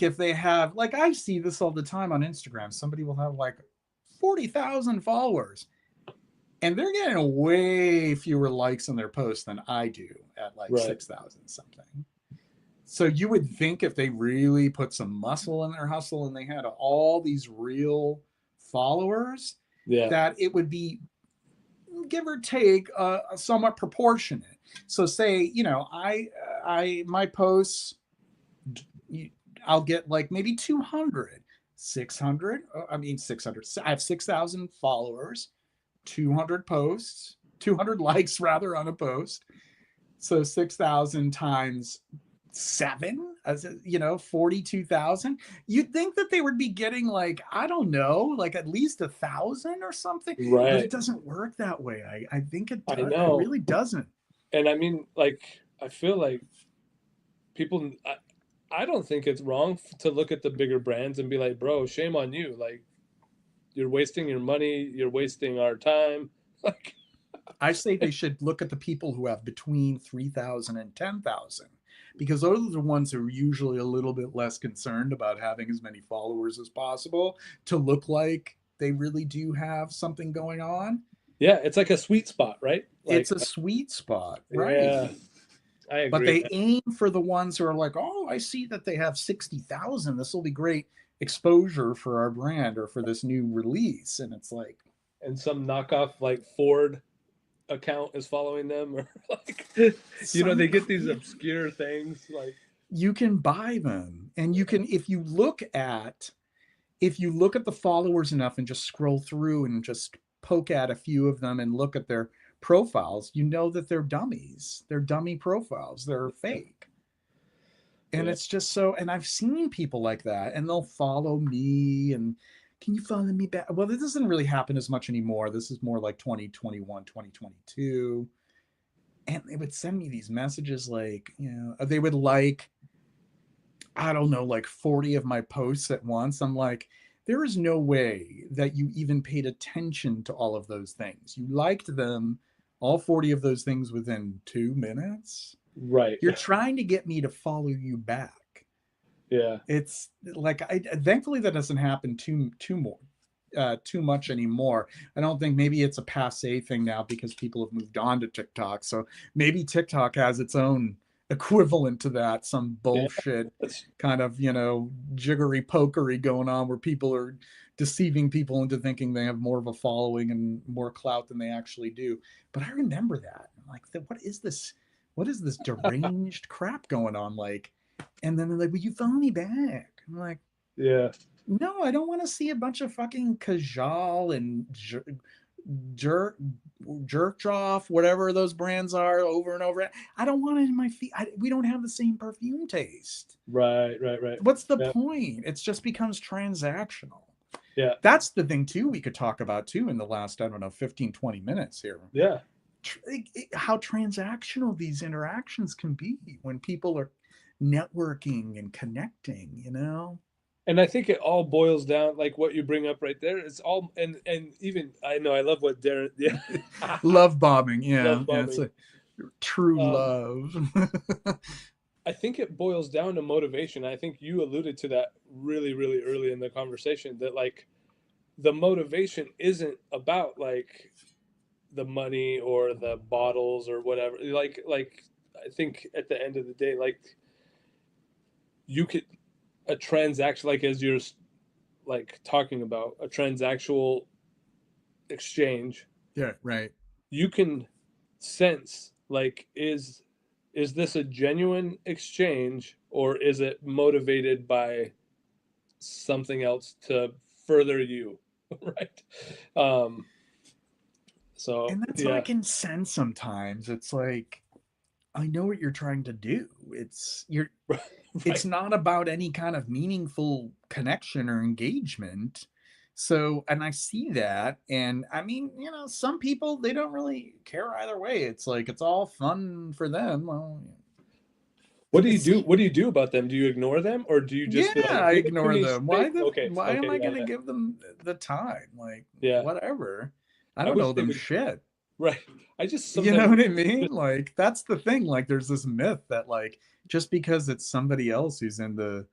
if they have, like, I see this all the time on Instagram. Somebody will have like 40,000 followers and they're getting way fewer likes on their posts than I do at like Right. 6,000 something. So you would think if they really put some muscle in their hustle and they had all these real followers, Yeah. that it would be, give or take, somewhat proportionate. So say, I my posts, I'll get like maybe 200, 600. I mean, 600. I have 6,000 followers, 200 posts, 200 likes rather on a post. So 6,000 times seven, 42,000. You'd think that they would be getting like, I don't know, like at least 1,000 or something, but it Right. doesn't work that way. I think I it know. really doesn't. And I mean, like, I feel like people, I don't think it's wrong to look at the bigger brands and be like, bro, shame on you. Like, you're wasting your money, you're wasting our time. Like, I say they should look at the people who have between 3,000 and 10,000, because those are the ones who are usually a little bit less concerned about having as many followers as possible to look like they really do have something going on. yeah, it's like a sweet spot, right? It's Like, a sweet spot, right? yeah, I But agree, they man. aim for the ones who are like, oh, I see that they have 60,000. This will be great exposure for our brand or for this new release. And it's like, And some knockoff like Ford account is following them, or like, they some, get these yeah, obscure things. Like, you can buy them. And you yeah, can, if you look at the followers enough and just scroll through and just poke at a few of them and look at their profiles, you know that they're dummies. They're dummy profiles. They're fake. And yeah, it's just so, and I've seen people like that, and they'll follow me and, can you follow me back? Well, this doesn't really happen as much anymore. This is more like 2021, 2022. And they would send me these messages like, they would like, I don't know, like 40 of my posts at once. I'm like, there is no way that you even paid attention to all of those things. You liked them, all 40 of those things, within 2 minutes. right, You're trying to get me to follow you back. yeah, It's like, thankfully that doesn't happen too more. too much anymore. I don't think, maybe it's a passe thing now because people have moved on to TikTok. So maybe TikTok has its own equivalent to that, some Yeah, bullshit that's kind of, jiggery pokery going on where people are deceiving people into thinking they have more of a following and more clout than they actually do. But I remember that. I'm like, what is this? What is this deranged crap going on? Like, and then they're like, "Will you follow me back?" I'm like, yeah, "No, I don't want to see a bunch of fucking Kajal and jerk jerk off, whatever those brands are, over and over. I don't want it in my feet. We don't have the same perfume taste. right. What's the Yeah, point? It just becomes transactional. yeah, That's the thing too we could talk about too in the last, I don't know, 15, 20 minutes here. yeah. How transactional these interactions can be when people are networking and connecting. And I think it all boils down, like what you bring up right there. It's all, and even I know I love what Darren. Yeah, Love bombing, yeah, love yeah, it's bombing. a true Um, love. I think it boils down to motivation. I think you alluded to that really, really early in the conversation, that like the motivation isn't about like the money or the bottles or whatever. Like I think at the end of the day, like you could, a transaction, like as you're like talking about a transactional exchange, Yeah, right. you can sense like, is this a genuine exchange or is it motivated by something else to further you, right? um so And that's what I yeah. can sense sometimes. It's like, I know what you're trying to do. It's Right, not about any kind of meaningful connection or engagement. So, and I see that, and I mean, some people, they don't really care either way. It's like it's all fun for them. Well, what do you it's do, like, what do you do about them? Do you ignore them or do you yeah, just be like, I give it to ignore me them. Why straight? the Okay, why am okay, I yeah, going to yeah, give them the time? Like, yeah. whatever. I I don't wish know they them would. shit. Right, I just You know sometimes what I just, mean? Like, that's the thing. Like, there's this myth that, like, just because it's somebody else who's in the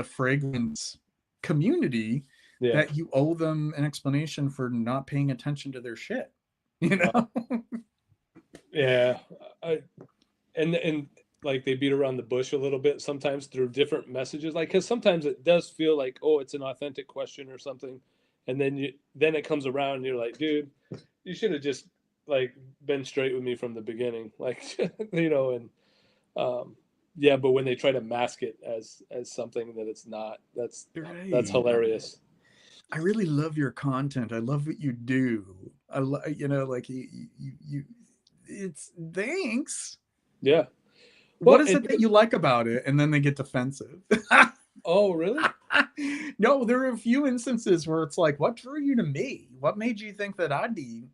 fragrance community, yeah. that you owe them an explanation for not paying attention to their shit. You uh, know? yeah, I, and like they beat around the bush a little bit sometimes through different messages, like because sometimes it does feel like, oh, it's an authentic question or something, and then it comes around and you're like, dude, you should have just like been straight with me from the beginning, like and um yeah, but when they try to mask it as something that it's not, that's Right. hilarious. I really love your content. I love what you do. Like, you it's thanks. Yeah, What well, is it that you like about it? And then they get defensive. oh really? No, there are a few instances where it's like, what drew you to me? What made you think that I'd be,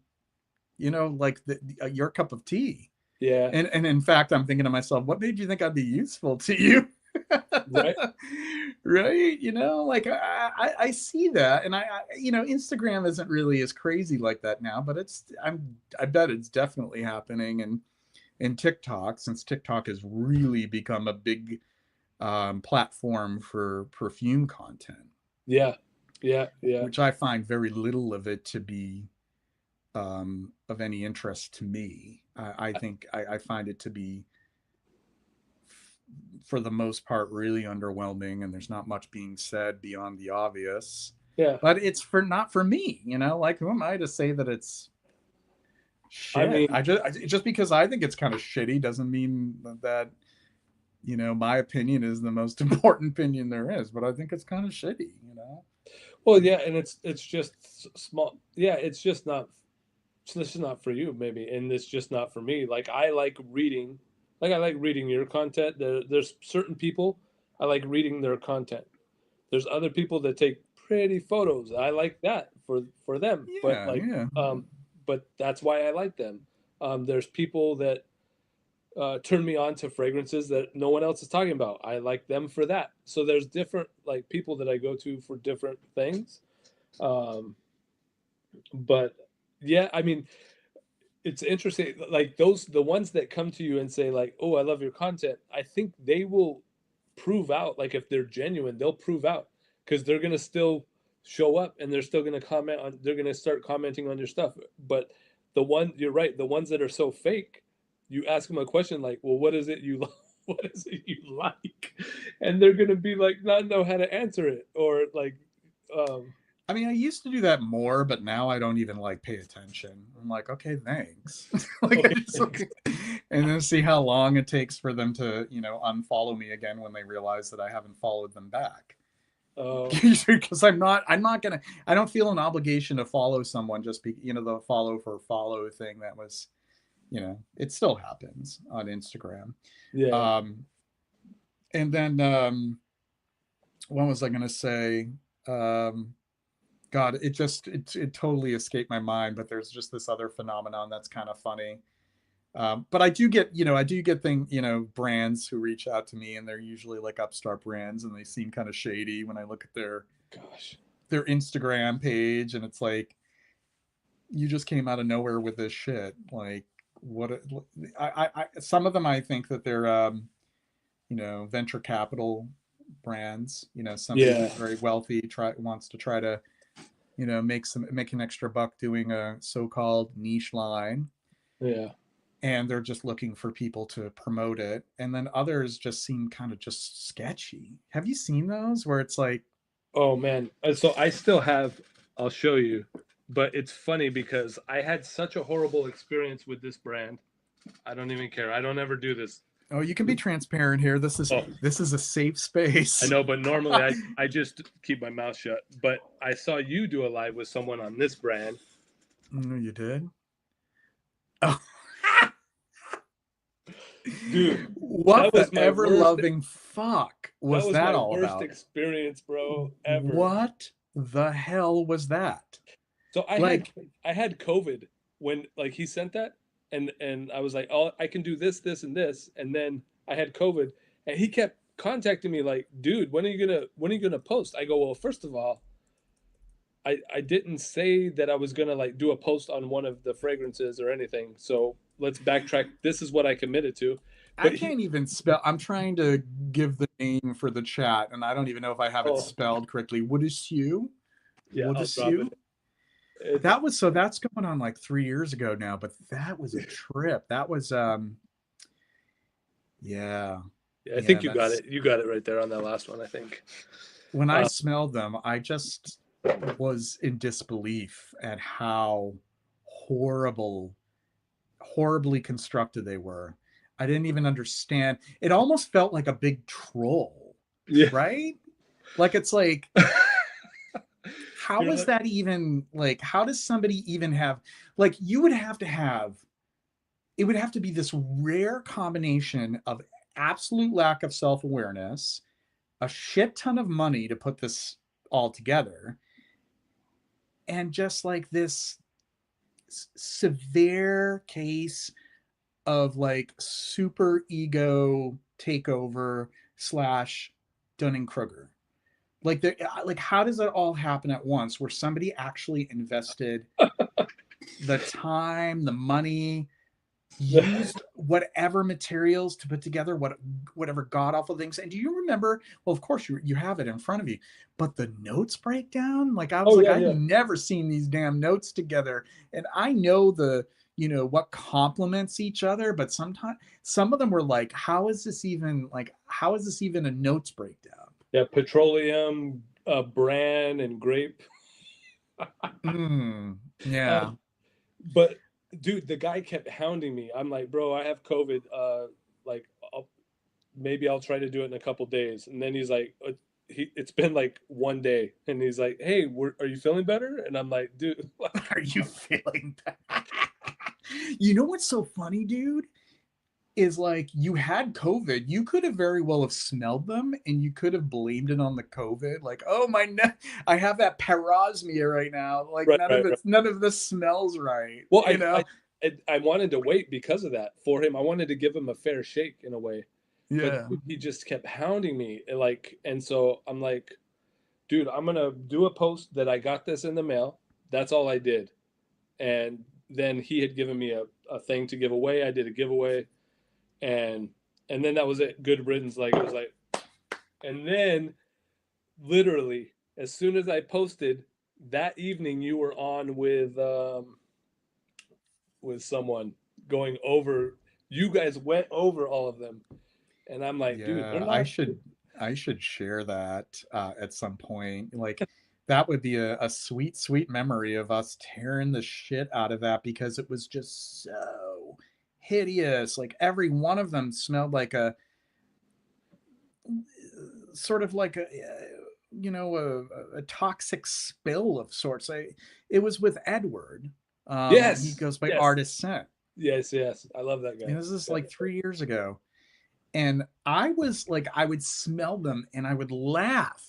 like your cup of tea? Yeah, And in fact, I'm thinking to myself, what made you think I'd be useful to you? right. Right? Like, I see that, and Instagram isn't really as crazy like that now, but I bet it's definitely happening, and TikTok, since TikTok has really become a big platform for perfume content, Yeah, yeah. which I find very little of it to be of any interest to me. I think I find it to be, for the most part, really underwhelming, and there's not much being said beyond the obvious. Yeah, But it's for not for me. Like, who am I to say that it's I shit? mean, Just because I think it's kind of shitty doesn't mean that my opinion is the most important opinion there is. But I think it's kind of shitty. well, yeah, and it's just small. Yeah, it's just not for you, maybe, and it's just not for me. Like I like reading your content. There's certain people I like reading their content. There's other people that take pretty photos. I like that for them, Yeah, yeah. but that's why I like them. There's people that turn me on to fragrances that no one else is talking about. I like them for that. So there's different like people that I go to for different things. Um, but yeah, I mean, it's interesting. Like the ones that come to you and say like, "Oh, I love your content." I think they will prove out. Like if they're genuine, they'll prove out because they're gonna still show up and they're still going to comment on, they're going to start commenting on your stuff. But the one, you're right, the ones that are so fake, you ask them a question like, well, what is it you what is it you like? And they're going to be like, not know how to answer it. Or like, um, I mean, I used to do that more, but now I don't even like pay attention. I'm like, okay, thanks. Like, I okay, just thanks. like, and then see how long it takes for them to, unfollow me again when they realize that I haven't followed them back. Oh, Because I'm not gonna, I don't feel an obligation to follow someone just the follow for follow thing that was, it still happens on Instagram. yeah. Um, and then, what was I gonna say? Um, God, it totally escaped my mind. But there's just this other phenomenon that's kind of funny. But I do get brands who reach out to me, and they're usually like upstart brands, and they seem kind of shady when I look at Gosh. their Instagram page, and it's like, you just came out of nowhere with this shit. Like, what? Some of them, I think that they're venture capital brands. Somebody Yeah. who's very wealthy wants to try to make an extra buck doing a so-called niche line, Yeah. and they're just looking for people to promote it. And then others just seem kind of just sketchy. Have you seen those where it's like, Oh man. So I still have, I'll show you, but it's funny because I had such a horrible experience with this brand. I don't even care. I don't ever do this. oh, you can be transparent here. This is Oh, this is a safe I space. know, but normally I just keep my mouth shut. But I saw you do a live with someone on this brand. No, you did. Oh. Dude, What that the was my ever worst loving fuck that was was that my all worst about? experience, bro, ever. What the hell was that? So Like, I had COVID when like he sent that, and I was like, oh, I can do this, this, and this, and then I had COVID, and he kept contacting me like, dude, when are you gonna post? I go, well, first of all, I didn't say that I was gonna like do a post on one of the fragrances or anything. So let's backtrack. This is what I committed to. I But he, can't even spell. I'm trying to give the name for the chat, and I don't even know if I have it oh spelled correctly. Woodisue? yeah, I'll drop it. Woodisue? It's That's going on like 3 years ago now, but that was a trip. That was yeah. yeah, I Yeah, think you got that's it. You got it right there on that last one, I think. when I Uh, smelled them, I just was in disbelief at how horrible, horribly constructed they were. I didn't even understand. It almost felt like a big troll, yeah. right? Like, it's like, how You're is like, that even, like, how does somebody even have, like, you would have to have, it would have to be this rare combination of absolute lack of self-awareness, a shit ton of money to put this all together, and just like this severe case of like super ego takeover slash Dunning-Kruger. Like, how does that all happen at once where somebody actually invested the time, the money, used whatever materials to put together whatever god awful things? And do you remember? Well, of course you have it in front of you, but the notes breakdown. Like, I was oh like, yeah, I've yeah. never seen these damn notes together, and I know what complements each other, but sometimes some of them were like, how is this even a notes breakdown? Yeah, petroleum, bran, and grape. Yeah. Um, but dude, the guy kept hounding me. I'm like, bro, I have COVID. Like, maybe I'll try to do it in a couple days. And then he's like, it's been like 1 day, and he's like, hey, are you feeling better? And I'm like, dude, Are you feeling that? You know what's so funny, dude? Is like, you had COVID. You could have very well have smelled them, and you could have blamed it on the COVID. Like, oh my I have that parosmia right now. Like, right, right, right. none of this smells right. Well, You know? I wanted to wait because of that for him. I wanted to give him a fair shake in a way, but Yeah. he just kept hounding me, like, and so I'm like, dude, I'm gonna do a post that I got this in the mail. That's all I did. And then he had given me a thing to give away. I did a giveaway, and then that was it. Good riddance. Like, it was like, and then literally as soon as I posted that evening, you were on with someone going over. You guys went over all of them, and I'm like, dude, they're Yeah, not. I should share that at some point. Like that would be a sweet, sweet memory of us tearing the shit out of that because it was just so hideous. Like every one of them smelled like a sort of like a you know a toxic spill of sorts. It was with Edward. He Yes, goes by yes, Artist Scent. yes, yes. I love that And guy. this is Yeah, like 3 years ago. And I was like, I would smell them and I would laugh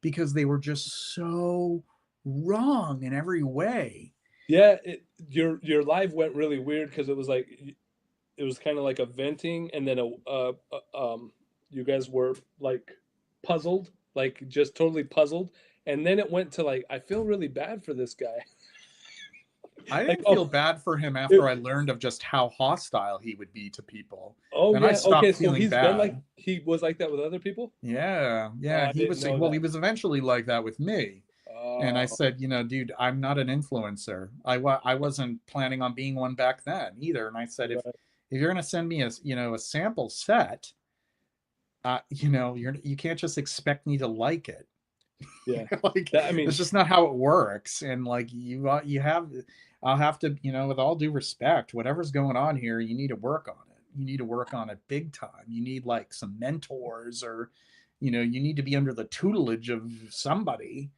because they were just so wrong in every way. yeah. Your live went really weird because it was like it was kind of like a venting, and then you guys were like puzzled, like just totally puzzled, and then it went to like I feel really bad for this guy. I Like, didn't feel oh, bad for him after it, I learned of just how hostile he would be to people. oh Then I yeah, okay. stopped So feeling he's been like bad. he was like that with other people. Yeah, Oh, yeah. I He didn't was, know well, he that. was eventually like that with me. And I Oh, said, dude, I'm not an influencer. I wasn't planning on being one back then either. And I said, right. if you're gonna send me a sample set, you can't just expect me to like it. Yeah. Like That I it's mean, just not how it works. And like I'll have to, with all due respect, whatever's going on here, you need to work on it. You need to work on it big time. You need like some mentors, or you need to be under the tutelage of somebody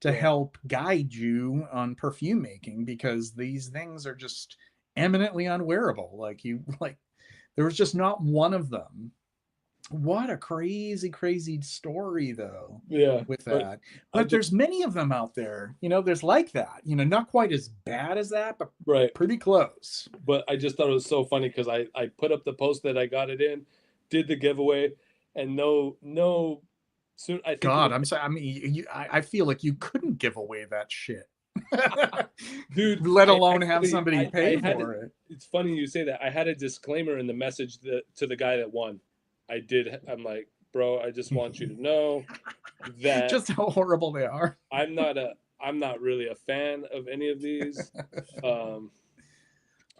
to yeah. help guide you on perfume making, because these things are just eminently unwearable. Like there was just not one of them. What a crazy, crazy story, though, Yeah, with but that. I But just there's many of them out there. There's like that. Not quite as bad as that, but right. pretty close. But I just thought it was so funny because I put up the post that I got it in, did the giveaway, and no soon I think it God, was I'm sorry. I mean, I feel like you couldn't give away that shit, dude. let I alone have actually somebody I pay had for it. it's funny you say that. I had a disclaimer in the message to the guy that won. I did. I'm like, bro, I just want you to know that Just how horrible they are. I'm not really a fan of any of these. Um,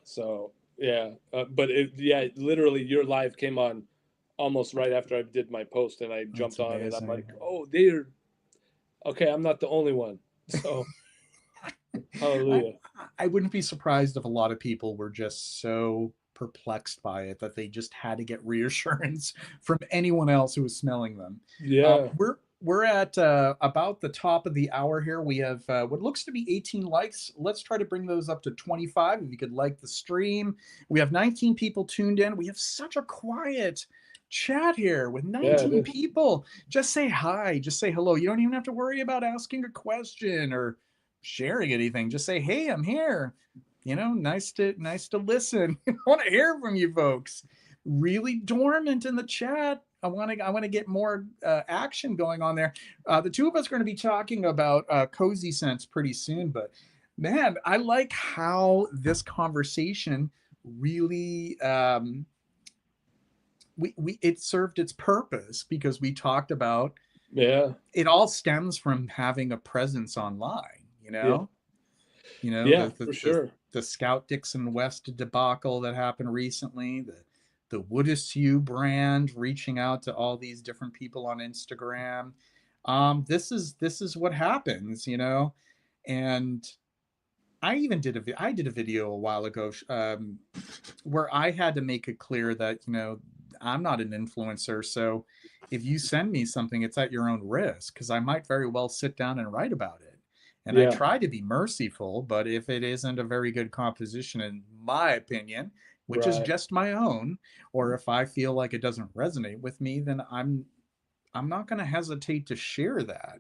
so yeah, but yeah, literally your live came on almost right after I did my post, and I That's jumped on, and I'm like, amazing. oh, they're okay. I'm not the only one. So I hallelujah. I wouldn't be surprised if a lot of people were just so perplexed by it that they just had to get reassurance from anyone else who was smelling them. Yeah, We're at about the top of the hour here. We have what looks to be 18 likes. Let's try to bring those up to 25. If you could like the stream, we have 19 people tuned in. We have such a quiet chat here with yeah, it 19 is. people. Just say hi, just say hello. You don't even have to worry about asking a question or sharing anything. Just say, "Hey, I'm here." Nice to listen. I want to hear from you folks. Really dormant in the chat. I want to get more action going on there. The two of us are going to be talking about cozy scents pretty soon, but man, I like how this conversation really we it served its purpose, because we talked about Yeah, it all stems from having a presence online. yeah, yeah, The for sure. the Scout Dixon West debacle that happened recently, the Woodisue brand reaching out to all these different people on Instagram. This is what happens. And I did a video a while ago, where I had to make it clear that I'm not an influencer, so if you send me something, it's at your own risk, because I might very well sit down and write about it. And I Yeah, try to be merciful, but if it isn't a very good composition, in my opinion, which is right. just my own, or if I feel like it doesn't resonate with me, then I'm not going to hesitate to share that.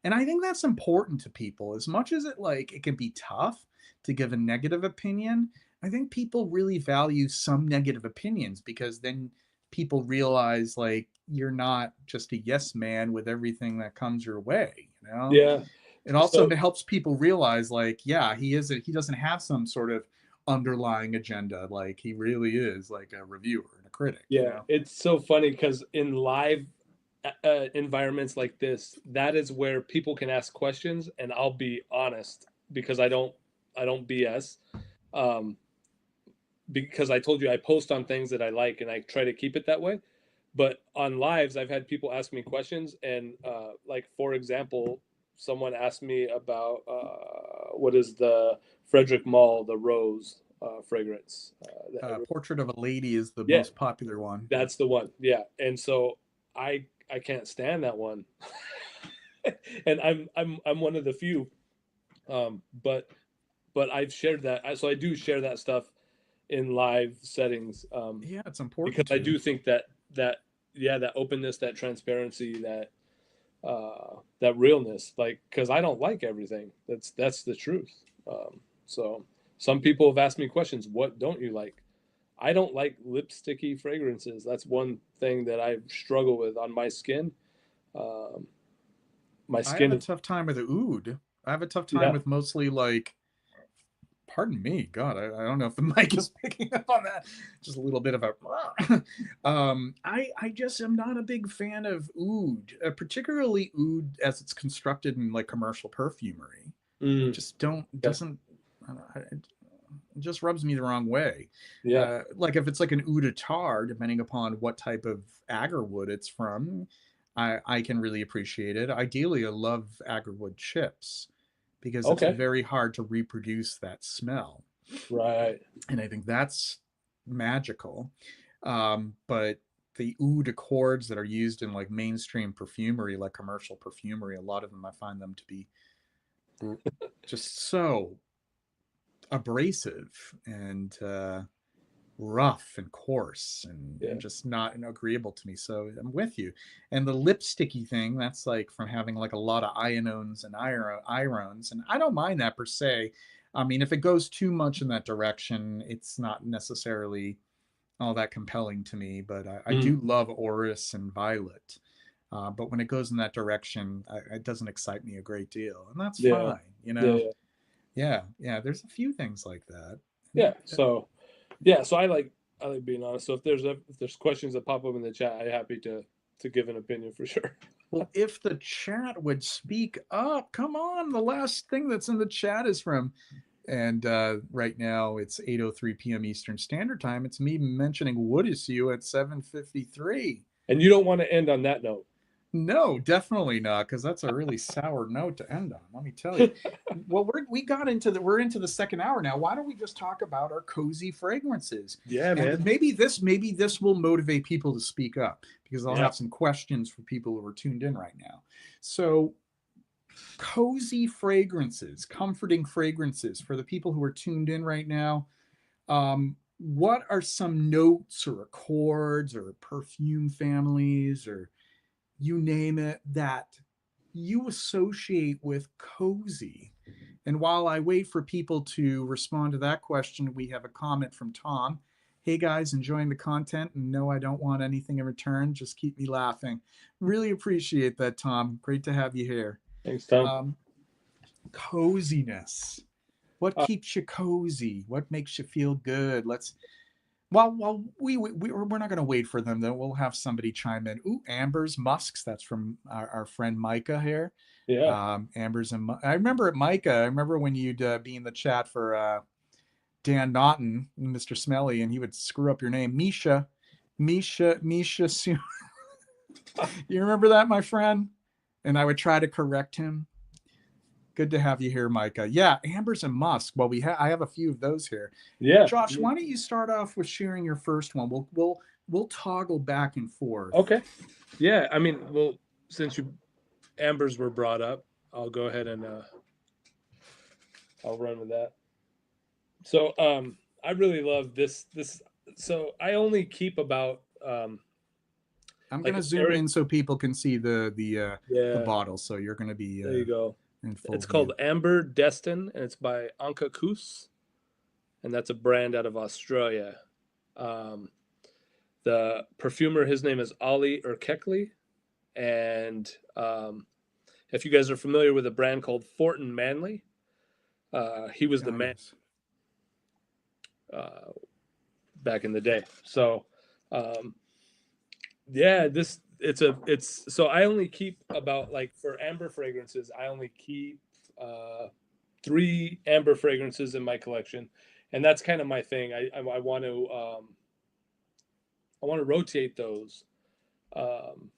And I think that's important to people. As much as it can be tough to give a negative opinion, I think people really value some negative opinions, because then people realize like you're not just a yes man with everything that comes your way. Yeah. It also So helps people realize like, yeah, he doesn't have some sort of underlying agenda. Like he really is like a reviewer and a critic. yeah, it's so funny because in live. environments like this, that is where people can ask questions, and I'll be honest because I don't BS. Um, because I told you I post on things that I like, and I try to keep it that way. But on lives, I've had people ask me questions, and like for example, someone asked me about what is the Frederick Mall, the Rose fragrance. Portrait of a Lady is the Yeah, most popular one. that's the one. Yeah, and so I can't stand that one, and I'm one of the few. But I've shared that, so I do share that stuff in live settings, Yeah, it's because important I to. do think that yeah, that openness, that transparency, that realness, like, because I don't like everything. That's the truth. So some people have asked me questions. What don't you like? I don't like lipsticky fragrances. That's one thing that I struggle with on my skin. Um, my I have skin a is tough time with oud. I have a tough time yeah. with mostly like, pardon me, God, I don't know if the mic is picking up on that. Just a little bit of a. I just am not a big fan of oud, particularly oud as it's constructed in like commercial perfumery. I Mm, just don't yeah, doesn't. It just rubs me the wrong way. yeah. Like if it's like an oud tar, depending upon what type of agarwood it's from, I can really appreciate it. Ideally, I love agarwood chips because it's Okay, very hard to reproduce that smell. right. And I think that's magical. But the oud accords that are used in like mainstream perfumery, like commercial perfumery, a lot of them I find them to be just so abrasive and rough and coarse Yeah. and just not agreeable to me. So I'm with you. And the lipsticky thing, that's like from having like a lot of ionones and irones. And I don't mind that per se. I mean, if it goes too much in that direction, it's not necessarily all that compelling to me. But I Mm, do love Orris and Violet. But when it goes in that direction, it doesn't excite me a great deal. And that's yeah. fine, you Yeah. know? Yeah. Yeah, yeah, there's a few things like that. Yeah. So yeah. So I like being honest. So if there's questions that pop up in the chat, I'm happy to give an opinion for sure. Well, if the chat would speak up, come on. The last thing that's in the chat is from, and right now it's 8:03 p.m. Eastern Standard Time. It's me mentioning Wood issue at 7:53. And you don't want to end on that note. No, definitely not, because that's a really sour note to end on. Let me tell you. Well, we're into the second hour now. Why don't we just talk about our cozy fragrances? Yeah, And man. maybe this will motivate people to speak up because I'll Yeah. have some questions for people who are tuned in right now. So, cozy fragrances, comforting fragrances for the people who are tuned in right now. What are some notes or accords or perfume families or you name it, that you associate with cozy? And while I wait for people to respond to that question, we have a comment from Tom. Hey guys, enjoying the content, and no, I don't want anything in return. Just keep me laughing. Really appreciate that, Tom. Great to have you here. Thanks, Tom. Um, Coziness. What Uh, keeps you cozy? What makes you feel good? Well, we're not going to wait for them though. We'll have somebody chime in. Ooh, Amber's Musks. That's from our friend Micah here. yeah. Amber's and I remember at Micah. I remember when you'd be in the chat for Dan Naughton, Mr. Smelly, and he would screw up your name, Misha. You remember that, my friend? And I would try to correct him. Good to have you here, Micah. Yeah, Ambers and Musk. Well, I have a few of those here. Yeah. Josh, why don't you start off with sharing your first one? We'll toggle back and forth. Okay. Yeah. I mean, well, since you ambers were brought up, I'll go ahead and I'll run with that. So I really love this. So I only keep about I'm like gonna a zoom very in so people can see the yeah. bottle. So you're gonna be There you go. in full It's called view. Amber Destin, and it's by Anka Kus, and that's a brand out of Australia. Um, the perfumer, his name is Ali Erkekli, and if you guys are familiar with a brand called Fortin Manley, he was the Oh man yes. uh, back in the day. So um, Yeah, this it's so I only keep about like for amber fragrances, I only keep uh 3 amber fragrances in my collection, and that's kind of my thing. I want to rotate those, um,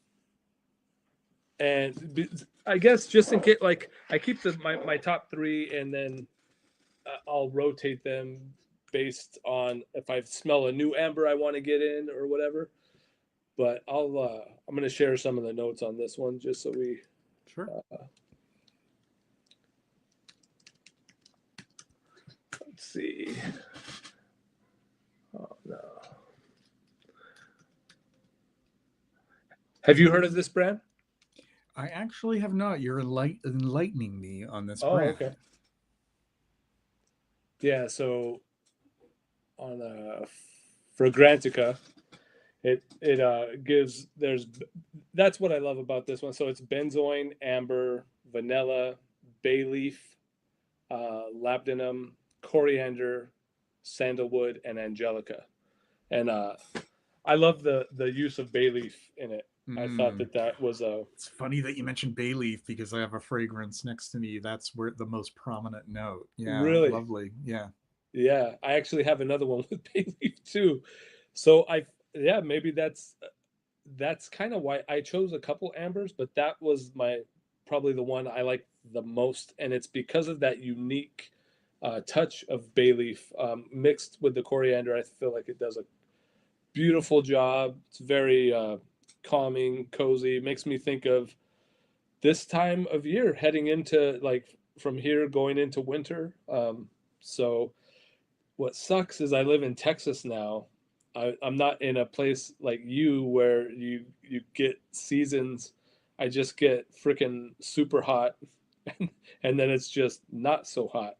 and I guess just in case, like I keep my top 3, and then I'll rotate them based on if I smell a new amber I want to get in or whatever. But I'm going to share some of the notes on this one just so we Sure. let's see. Oh no. Have you heard of this brand? I actually have not. You're enlightening me on this Oh, okay. brand. Yeah, so on Fragrantica, it gives there's that's what I love about this one. So it's benzoin, amber, vanilla, bay leaf, labdanum, coriander, sandalwood, and angelica. And I love the use of bay leaf in it. I thought Mm. that was a It's funny that you mentioned bay leaf because I have a fragrance next to me. That's where the most prominent note. Yeah, really, lovely. Yeah. yeah. I actually have another one with bay leaf too. So yeah, maybe that's kind of why I chose a couple ambers, but that was my probably the one I like the most, and it's because of that unique touch of bay leaf mixed with the coriander. I feel like it does a beautiful job. It's very calming, cozy. It makes me think of this time of year, heading into like from here going into winter. So what sucks is I live in Texas now. I'm not in a place like you where you get seasons. I just get freaking super hot, and then it's just not so hot.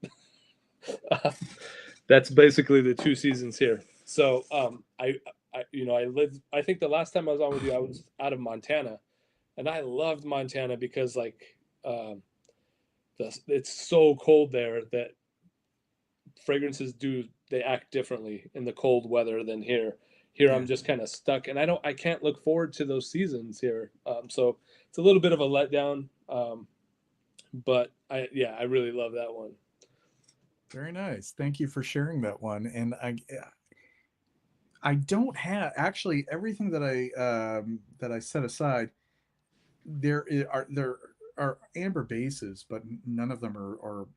That's basically the 2 seasons here. So I lived. I think the last time I was on with you, I was out of Montana, and I loved Montana because like um, it's so cold there that fragrances do they act differently in the cold weather than here. Here I'm Yeah. just kind of stuck, and I can't look forward to those seasons here. So it's a little bit of a letdown. But I really love that one. Very nice. Thank you for sharing that one. And I don't have actually everything that I set aside. There are amber bases, but none of them are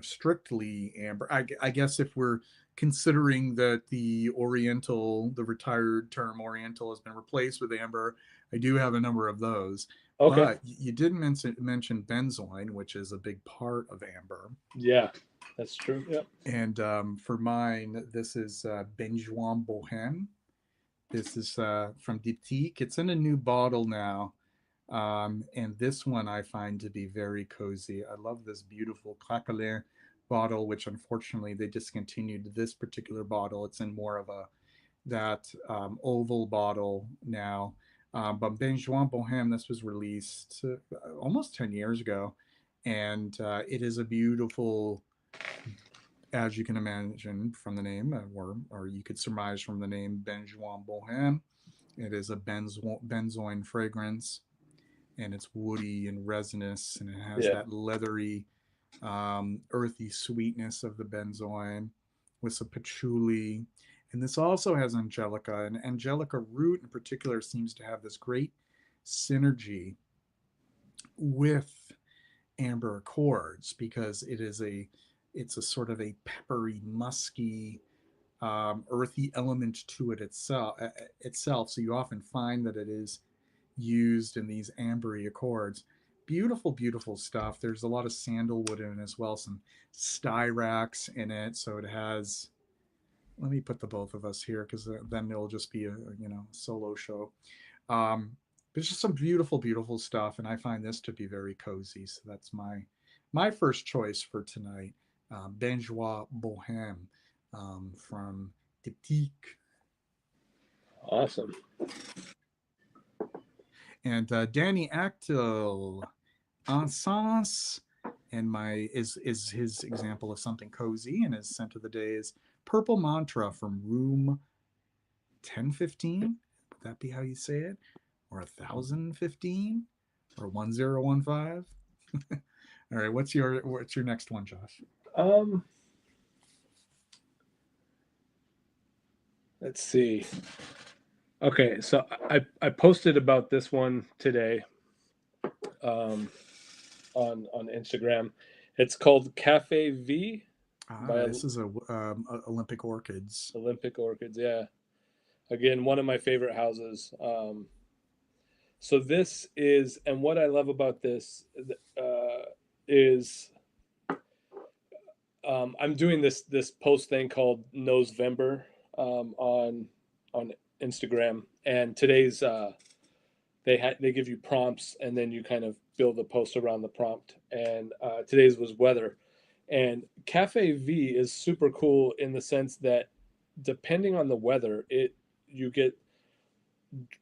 strictly amber. I guess if we're considering that the retired term Oriental has been replaced with amber, I do have a number of those. Okay. But you did mention benzoin, which is a big part of amber. Yeah, that's true. Yep. And for mine, this is Benjoin Bohème. This is from Diptyque. It's in a new bottle now. And this one I find to be very cozy. I love this beautiful Claquelin bottle, which unfortunately they discontinued this particular bottle. It's in more of a that oval bottle now. But Benjoin Bohème, this was released almost 10 years ago. And it is a beautiful, as you can imagine from the name, or you could surmise from the name Benjoin Bohème. It is a benzoin fragrance, and it's woody and resinous, and it has Yeah. that leathery, earthy sweetness of the benzoin with some patchouli. And this also has angelica, and angelica root in particular seems to have this great synergy with amber accords because it's a sort of a peppery, musky, earthy element to it itself. So you often find that it is used in these ambery accords. Beautiful, beautiful stuff. There's a lot of sandalwood in it as well, some styrax in it. So it has. Let me put the both of us here because then it'll just be a solo show. Um, there's just some beautiful, beautiful stuff, and I find this to be very cozy. So that's my first choice for tonight. Benjois Bohème from Diptyque. Awesome. And Danny Actil, Encens, and my is his example of something cozy, and his scent of the day is Purple Mantra from Room 1015. Would that be how you say it? or 1015 or 1015? All right, what's your next one, Josh? Um, let's see. Okay, so I posted about this one today um, on Instagram. It's called Cafe V Ah, by this is Olympic orchids. Olympic Orchids. Yeah, again, one of my favorite houses. So this is, and what I love about this is I'm doing this post thing called Nosevember on Instagram, and today's they give you prompts, and then you kind of build a post around the prompt. And today's was weather, and Cafe V is super cool in the sense that depending on the weather, it you get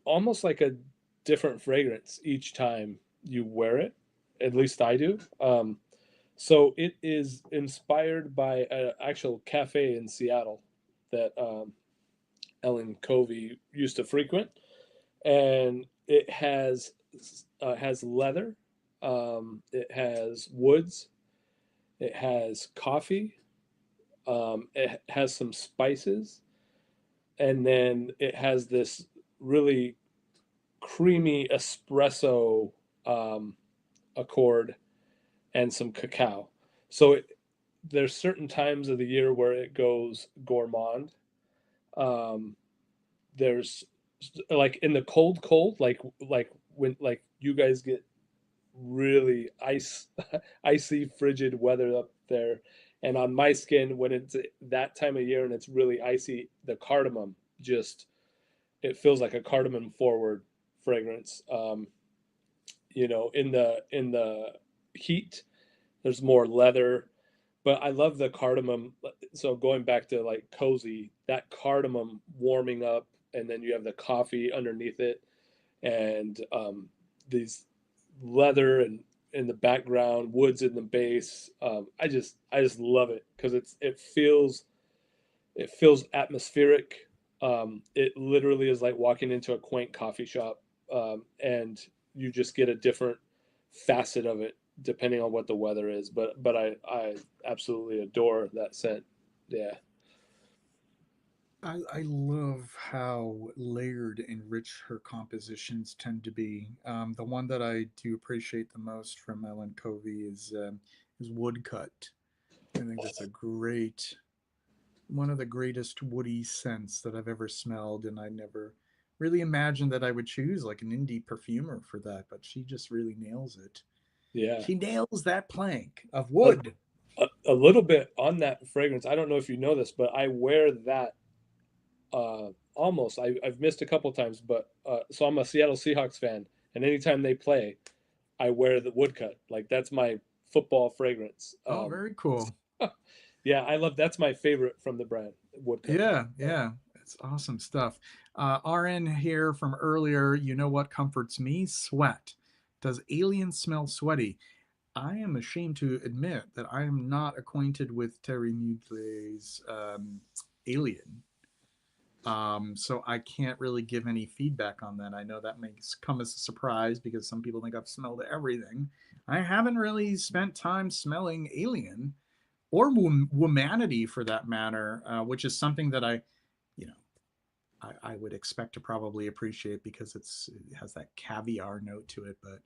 almost like a different fragrance each time you wear it. At least I do. So it is inspired by an actual cafe in Seattle that Ellen Covey used to frequent, and it has leather, it has woods, it has coffee, it has some spices, and then it has this really creamy espresso um, accord and some cacao. So there's certain times of the year where it goes gourmand. Um, there's like in the cold, like when like you guys get really icy, frigid weather up there, and on my skin when it's that time of year and it's really icy, the cardamom just it feels like a cardamom forward fragrance. In the heat, there's more leather, but I love the cardamom. So going back to like cozy, that cardamom warming up, and then you have the coffee underneath it, and these leather and in the background, woods in the base. I just love it because it feels atmospheric. It literally is like walking into a quaint coffee shop, and you just get a different facet of it depending on what the weather is. But I absolutely adore that scent. Yeah, I love how layered and rich her compositions tend to be. The one that I do appreciate the most from Ellen Covey is Woodcut. I think that's a great one of the greatest woody scents that I've ever smelled, and I never really imagined that I would choose like an indie perfumer for that, but she just really nails it. yeah. She nails that plank of A, wood. a little bit on that fragrance. I don't know if you know this, but I wear that almost. I've missed a couple times, but so I'm a Seattle Seahawks fan, and anytime they play, I wear the woodcut. Like that's my football fragrance. Oh, very cool. Yeah, I love that's my favorite from the brand woodcut. Yeah, yeah, it's awesome stuff. RN here from earlier. You know what comforts me? Sweat. Does Alien smell sweaty? I am ashamed to admit that I am not acquainted with Terry Mugler's Alien. So I can't really give any feedback on that. I know that may come as a surprise because some people think I've smelled everything. I haven't really spent time smelling Alien or Womanity for that matter, which is something that you know, I would expect to probably appreciate because it has that caviar note to it. But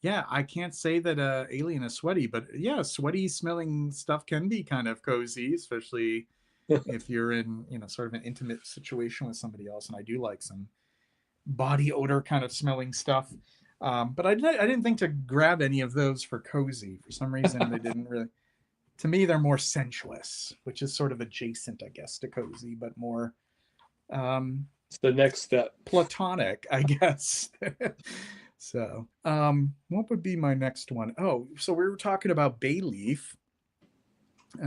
yeah, I can't say that Alien is sweaty, but yeah, sweaty smelling stuff can be kind of cozy, especially if you're in sort of an intimate situation with somebody else. And I do like some body odor kind of smelling stuff. But I didn't think to grab any of those for cozy. For some reason, they didn't really. To me, they're more sensuous, which is sort of adjacent, I guess, to cozy, but more It's the next step. platonic, I guess. So, what would be my next one? Oh, so we were talking about bay leaf.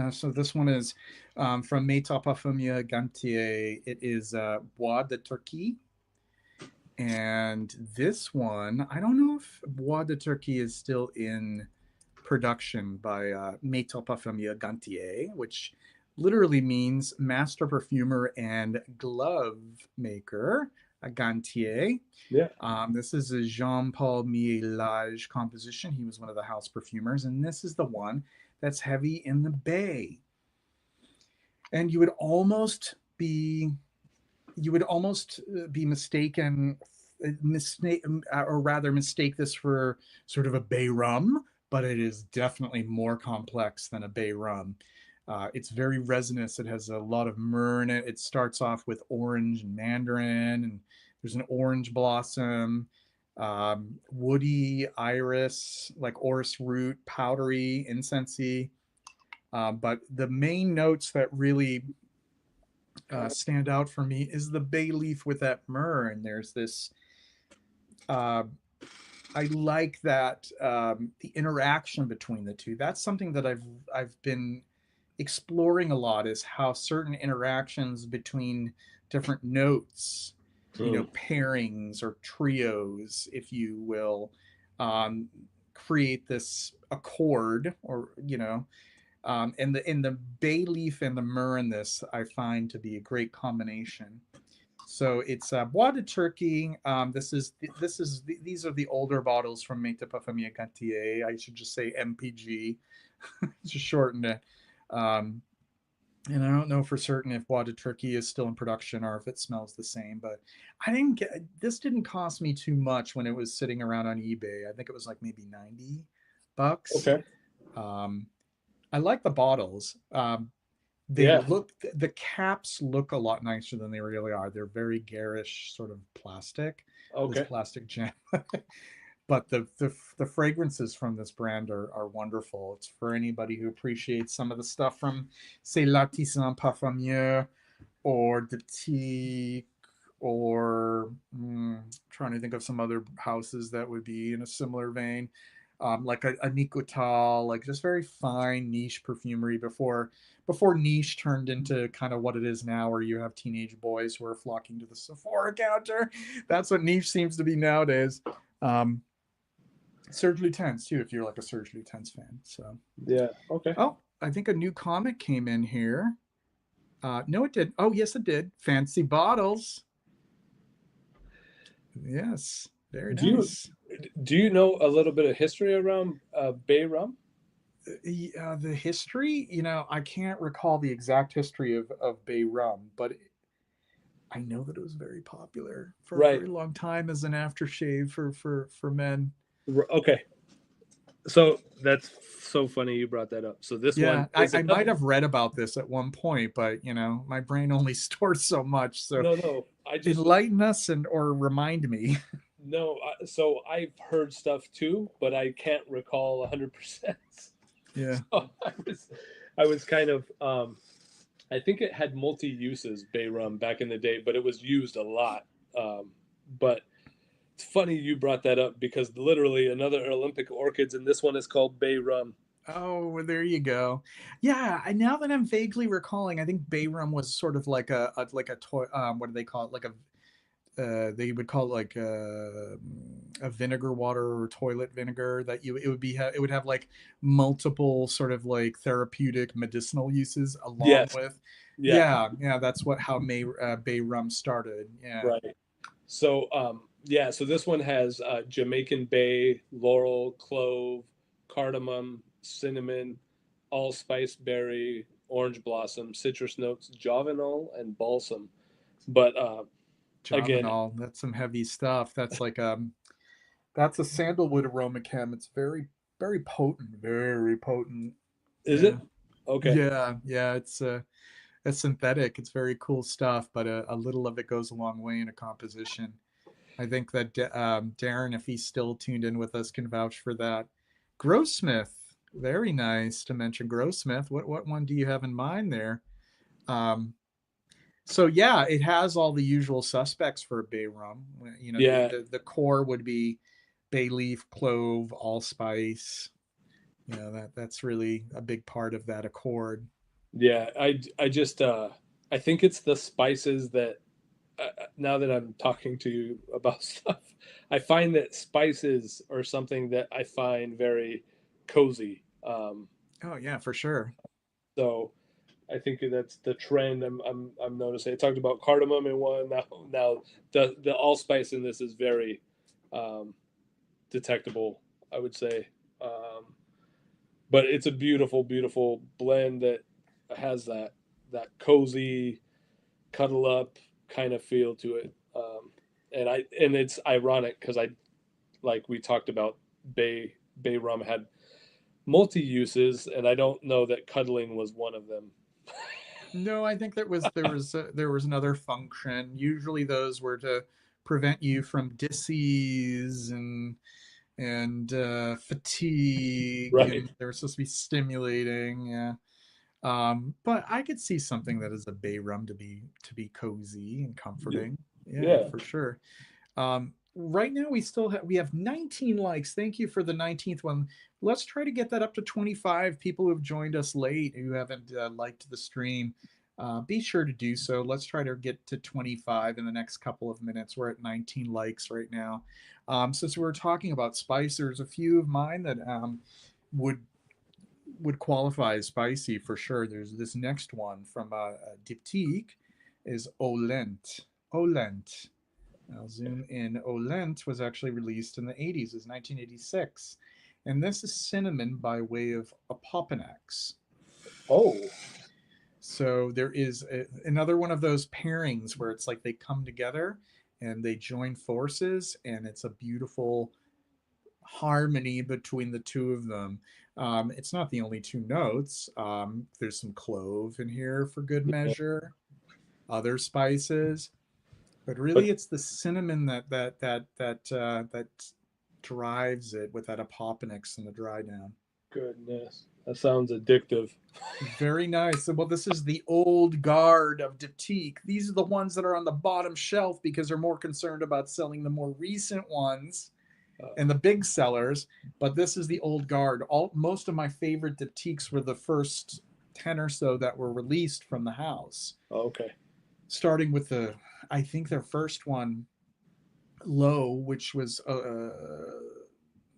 So this one is from Méta Parfumia Gantier. It is Bois de Turquie. And this one, I don't know if Bois de Turquie is still in production by Méta Parfumia Gantier, which literally means master perfumer and glove maker. Gantier. Yeah. This is a Jean-Paul Miellage composition. He was one of the house perfumers, and this is the one that's heavy in the bay. And you would almost be mistaken, mistake, or rather mistake this for sort of a bay rum, but it is definitely more complex than a bay rum. It's very resinous. It has a lot of myrrh in it. It starts off with orange and mandarin, and there's an orange blossom, woody iris, like orris root, powdery, incensey. But the main notes that really stand out for me is the bay leaf with that myrrh, and there's this. Uh, I like that the interaction between the two. That's something that I've been exploring a lot, is how certain interactions between different notes, Mm. pairings or trios, if you will, um, create this accord, or and the bay leaf and the myrrh in this I find to be a great combination. So it's Bois de Turkey. These are the older bottles from Meta Parfumerie Gantier. I should just say MPG, just shorten it. Um, and I don't know for certain if Bois de Turkey is still in production or if it smells the same. But I didn't get this. Didn't cost me too much when it was sitting around on eBay. I think it was like maybe $90. Okay. Um, I like the bottles. They Yeah. look the caps look a lot nicer than they really are. They're very garish, sort of plastic, this Okay. plastic gem. But the fragrances from this brand are wonderful. It's for anybody who appreciates some of the stuff from, say, L'Artisan Parfumier or the Tea, or trying to think of some other houses that would be in a similar vein, like a Nicotal, like just very fine niche perfumery before niche turned into kind of what it is now, where you have teenage boys who are flocking to the Sephora counter. That's what niche seems to be nowadays. Um, Serge Lutens too, if you're like a Serge Lutens fan. So, Yeah. Okay. oh, I think a new comic came in here. No, it did. Oh, yes, it did. Fancy bottles. Yes, very Do you nice. do you know a little bit of history around bay rum? The history, I can't recall the exact history of Bay Rum, but I know that it was very popular for a Right. very long time as an aftershave for men. Okay. So that's so funny you brought that up. So this one Yeah, is a I might couple. have read about this at one point, but my brain only stores so much. So No, no. I just was enlighten us and or remind me. no. So I've heard stuff too, but I can't recall 100%. Yeah. So I was kind of I think it had multi uses bay rum back in the day, but it was used a lot. Um, but it's funny you brought that up because literally another Olympic orchids, and this one is called bay rum. Oh, well, there you go. Yeah, now that I'm vaguely recalling, I think Bayrum was sort of like a toy. What do they call it? Like they would call it like a vinegar water or toilet vinegar that it would have like multiple sort of like therapeutic medicinal uses along Yes. with. Yeah. Yeah, that's how Bay Rum started. Yeah. Right. So yeah. So this one has Jamaican bay, laurel, clove, cardamom, cinnamon, allspice berry, orange blossom, citrus notes, javanol, and balsam. But again, Javanol, that's some heavy stuff. That's a sandalwood aroma chem. It's very, very potent, very potent. is Yeah. it okay? Yeah, it's synthetic. It's very cool stuff, but a little of it goes a long way in a composition. I think that Darren, if he's still tuned in with us, can vouch for that. Grossmith, very nice to mention Grossmith. What one do you have in mind there? Um, so yeah, it has all the usual suspects for a bay rum. Yeah, The core would be bay leaf, clove, allspice. That's really a big part of that accord. yeah. I just I think it's the spices that now that I'm talking to you about stuff, I find that spices are something that I find very cozy. Oh yeah, for sure. So I think that's the trend I'm noticing. I talked about cardamom in one. Now the allspice in this is very um, detectable, I would say. But it's a beautiful, beautiful blend that has that cozy, cuddle up kind of feel to it. And it's ironic because I like we talked about bay rum had multi uses, and I don't know that cuddling was one of them. No, I think there was another function. Usually those were to prevent you from disease and fatigue, Right. and they were supposed to be stimulating. Yeah. But I could see something that is a bay rum to be cozy and comforting. Yeah, Yeah. for sure. Right now we have 19 likes. Thank you for the 19th one. Let's try to get that up to 25 people who have joined us late who haven't liked the stream. Be sure to do so. Let's try to get to 25 in the next couple of minutes. We're at 19 likes right now. Since we're talking about spice, there's a few of mine that would would qualify as spicy for sure. There's this next one from Diptyque is Olent. Olent. I'll zoom in. Olent was actually released in the 80s, is 1986. And this is cinnamon by way of Apoponax. Oh, So there is another one of those pairings where it's like they come together and they join forces, and it's a beautiful harmony between the two of them. It's not the only two notes. There's some clove in here for good yeah. measure, other spices, but really But it's the cinnamon that drives it with that apoponix and the dry down. goodness, that sounds addictive. Very nice. Well, this is the old guard of Diptyque. These are the ones that are on the bottom shelf because they're more concerned about selling the more recent ones and the big sellers. But this is the old guard. Most of my favorite Diptyques were the first 10 or so that were released from the house. Okay. Starting with I think their first one, Low, which was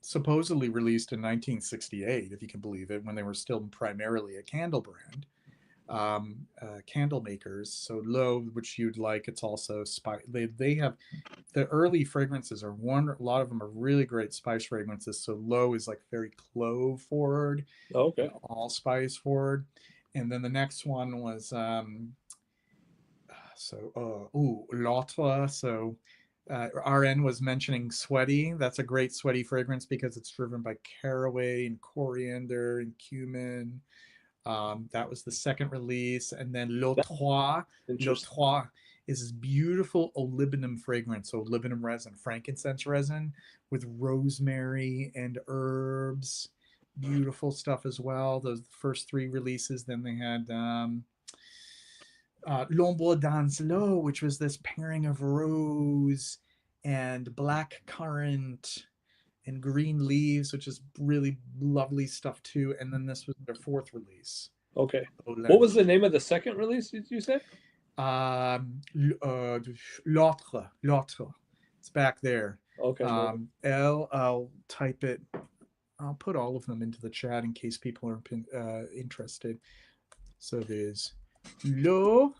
supposedly released in 1968, if you can believe it, when they were still primarily a candle brand, candle makers. So Low, which you'd like, it's also spice. They have the early fragrances are one. A lot of them are really great spice fragrances. So Low is like very clove forward and Okay. allspice forward. And then the next one was L'Autre. So RN was mentioning sweaty. That's a great sweaty fragrance because it's driven by caraway and coriander and cumin. That was the second release. And then That's L'Autre. interesting. L'Autre is this beautiful olivinum fragrance. So olivinum resin, frankincense resin with rosemary and herbs. Beautiful stuff as well. Those first three releases. Then they had L'Ombre d'Ancelot, which was this pairing of rose and black currant and green leaves, which is really lovely stuff too. And then this was their fourth release, Okay. What was Olent. the name of the second release? Did you say? Um, L'autre, l'autre. It's back there. Okay. Maybe. I'll type it. I'll put all of them into the chat in case people are interested. So there's l'autre,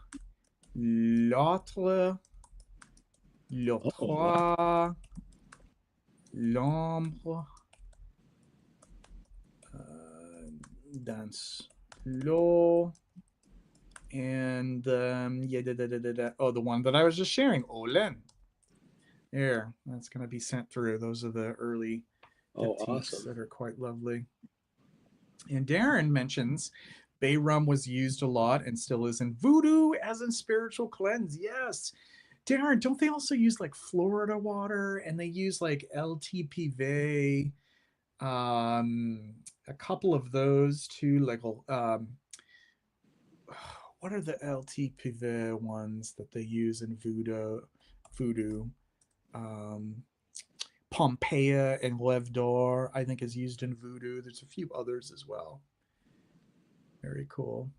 Oh, l'autre, l'ombre, dans l'eau, and yeah, oh, the one that I was just sharing, Olen. There, that's going to be sent through. Those are the early oh, diptyques awesome. that are quite lovely. And Darren mentions bay rum was used a lot and still is in voodoo as in spiritual cleanse. Yes. Darren, don't they also use like Florida water and they use like LTPV, a couple of those too, like what are the LTPV ones that they use in voodoo? Um, Pompeia and Lève d'Or, I think, is used in voodoo. There's a few others as well. Very cool.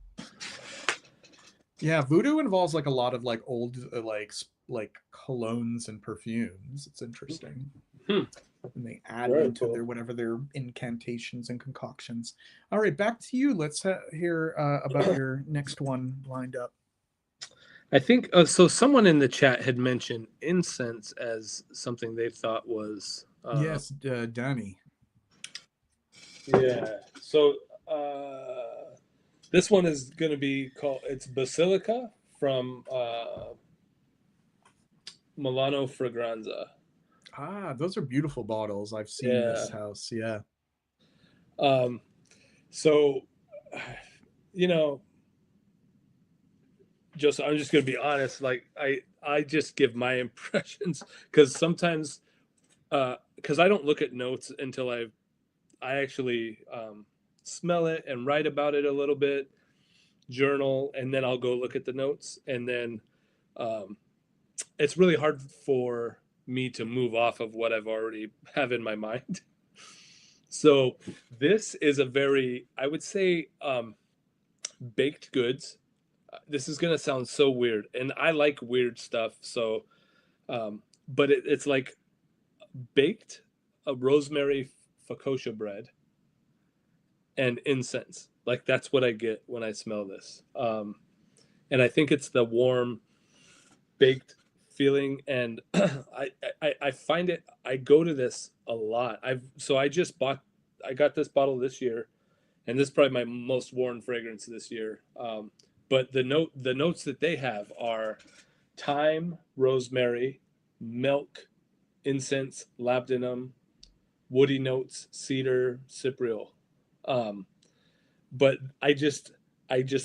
Yeah, voodoo involves like a lot of like old like colognes and perfumes. It's interesting. Hmm. and they add Very them to cool. their whatever their incantations and concoctions. All right, back to you. Let's hear about your next one lined up. I think so. Someone in the chat had mentioned incense as something they thought was Yes, Danny. yeah. So this one is going to be called it's Basilica from Milano Fragranza. Ah, those are beautiful bottles. I've seen Yeah. this house. Yeah. Um, so you know, just I'm just going to be honest. Like I just give my impressions because sometimes because I don't look at notes until I actually smell it and write about it a little bit, journal, and then I'll go look at the notes. And then um, it's really hard for me to move off of what I've already have in my mind. So this is a very, I would say, baked goods. This is gonna sound so weird, and I like weird stuff. So, but it's like baked a rosemary focaccia bread and incense. Like that's what I get when I smell this. And I think it's the warm baked feeling. And I find it. I go to this a lot. I just bought. I got this bottle this year, and this is probably my most worn fragrance this year. But the notes that they have are thyme, rosemary, milk, incense, labdanum, woody notes, cedar, cypriol. Um, but I just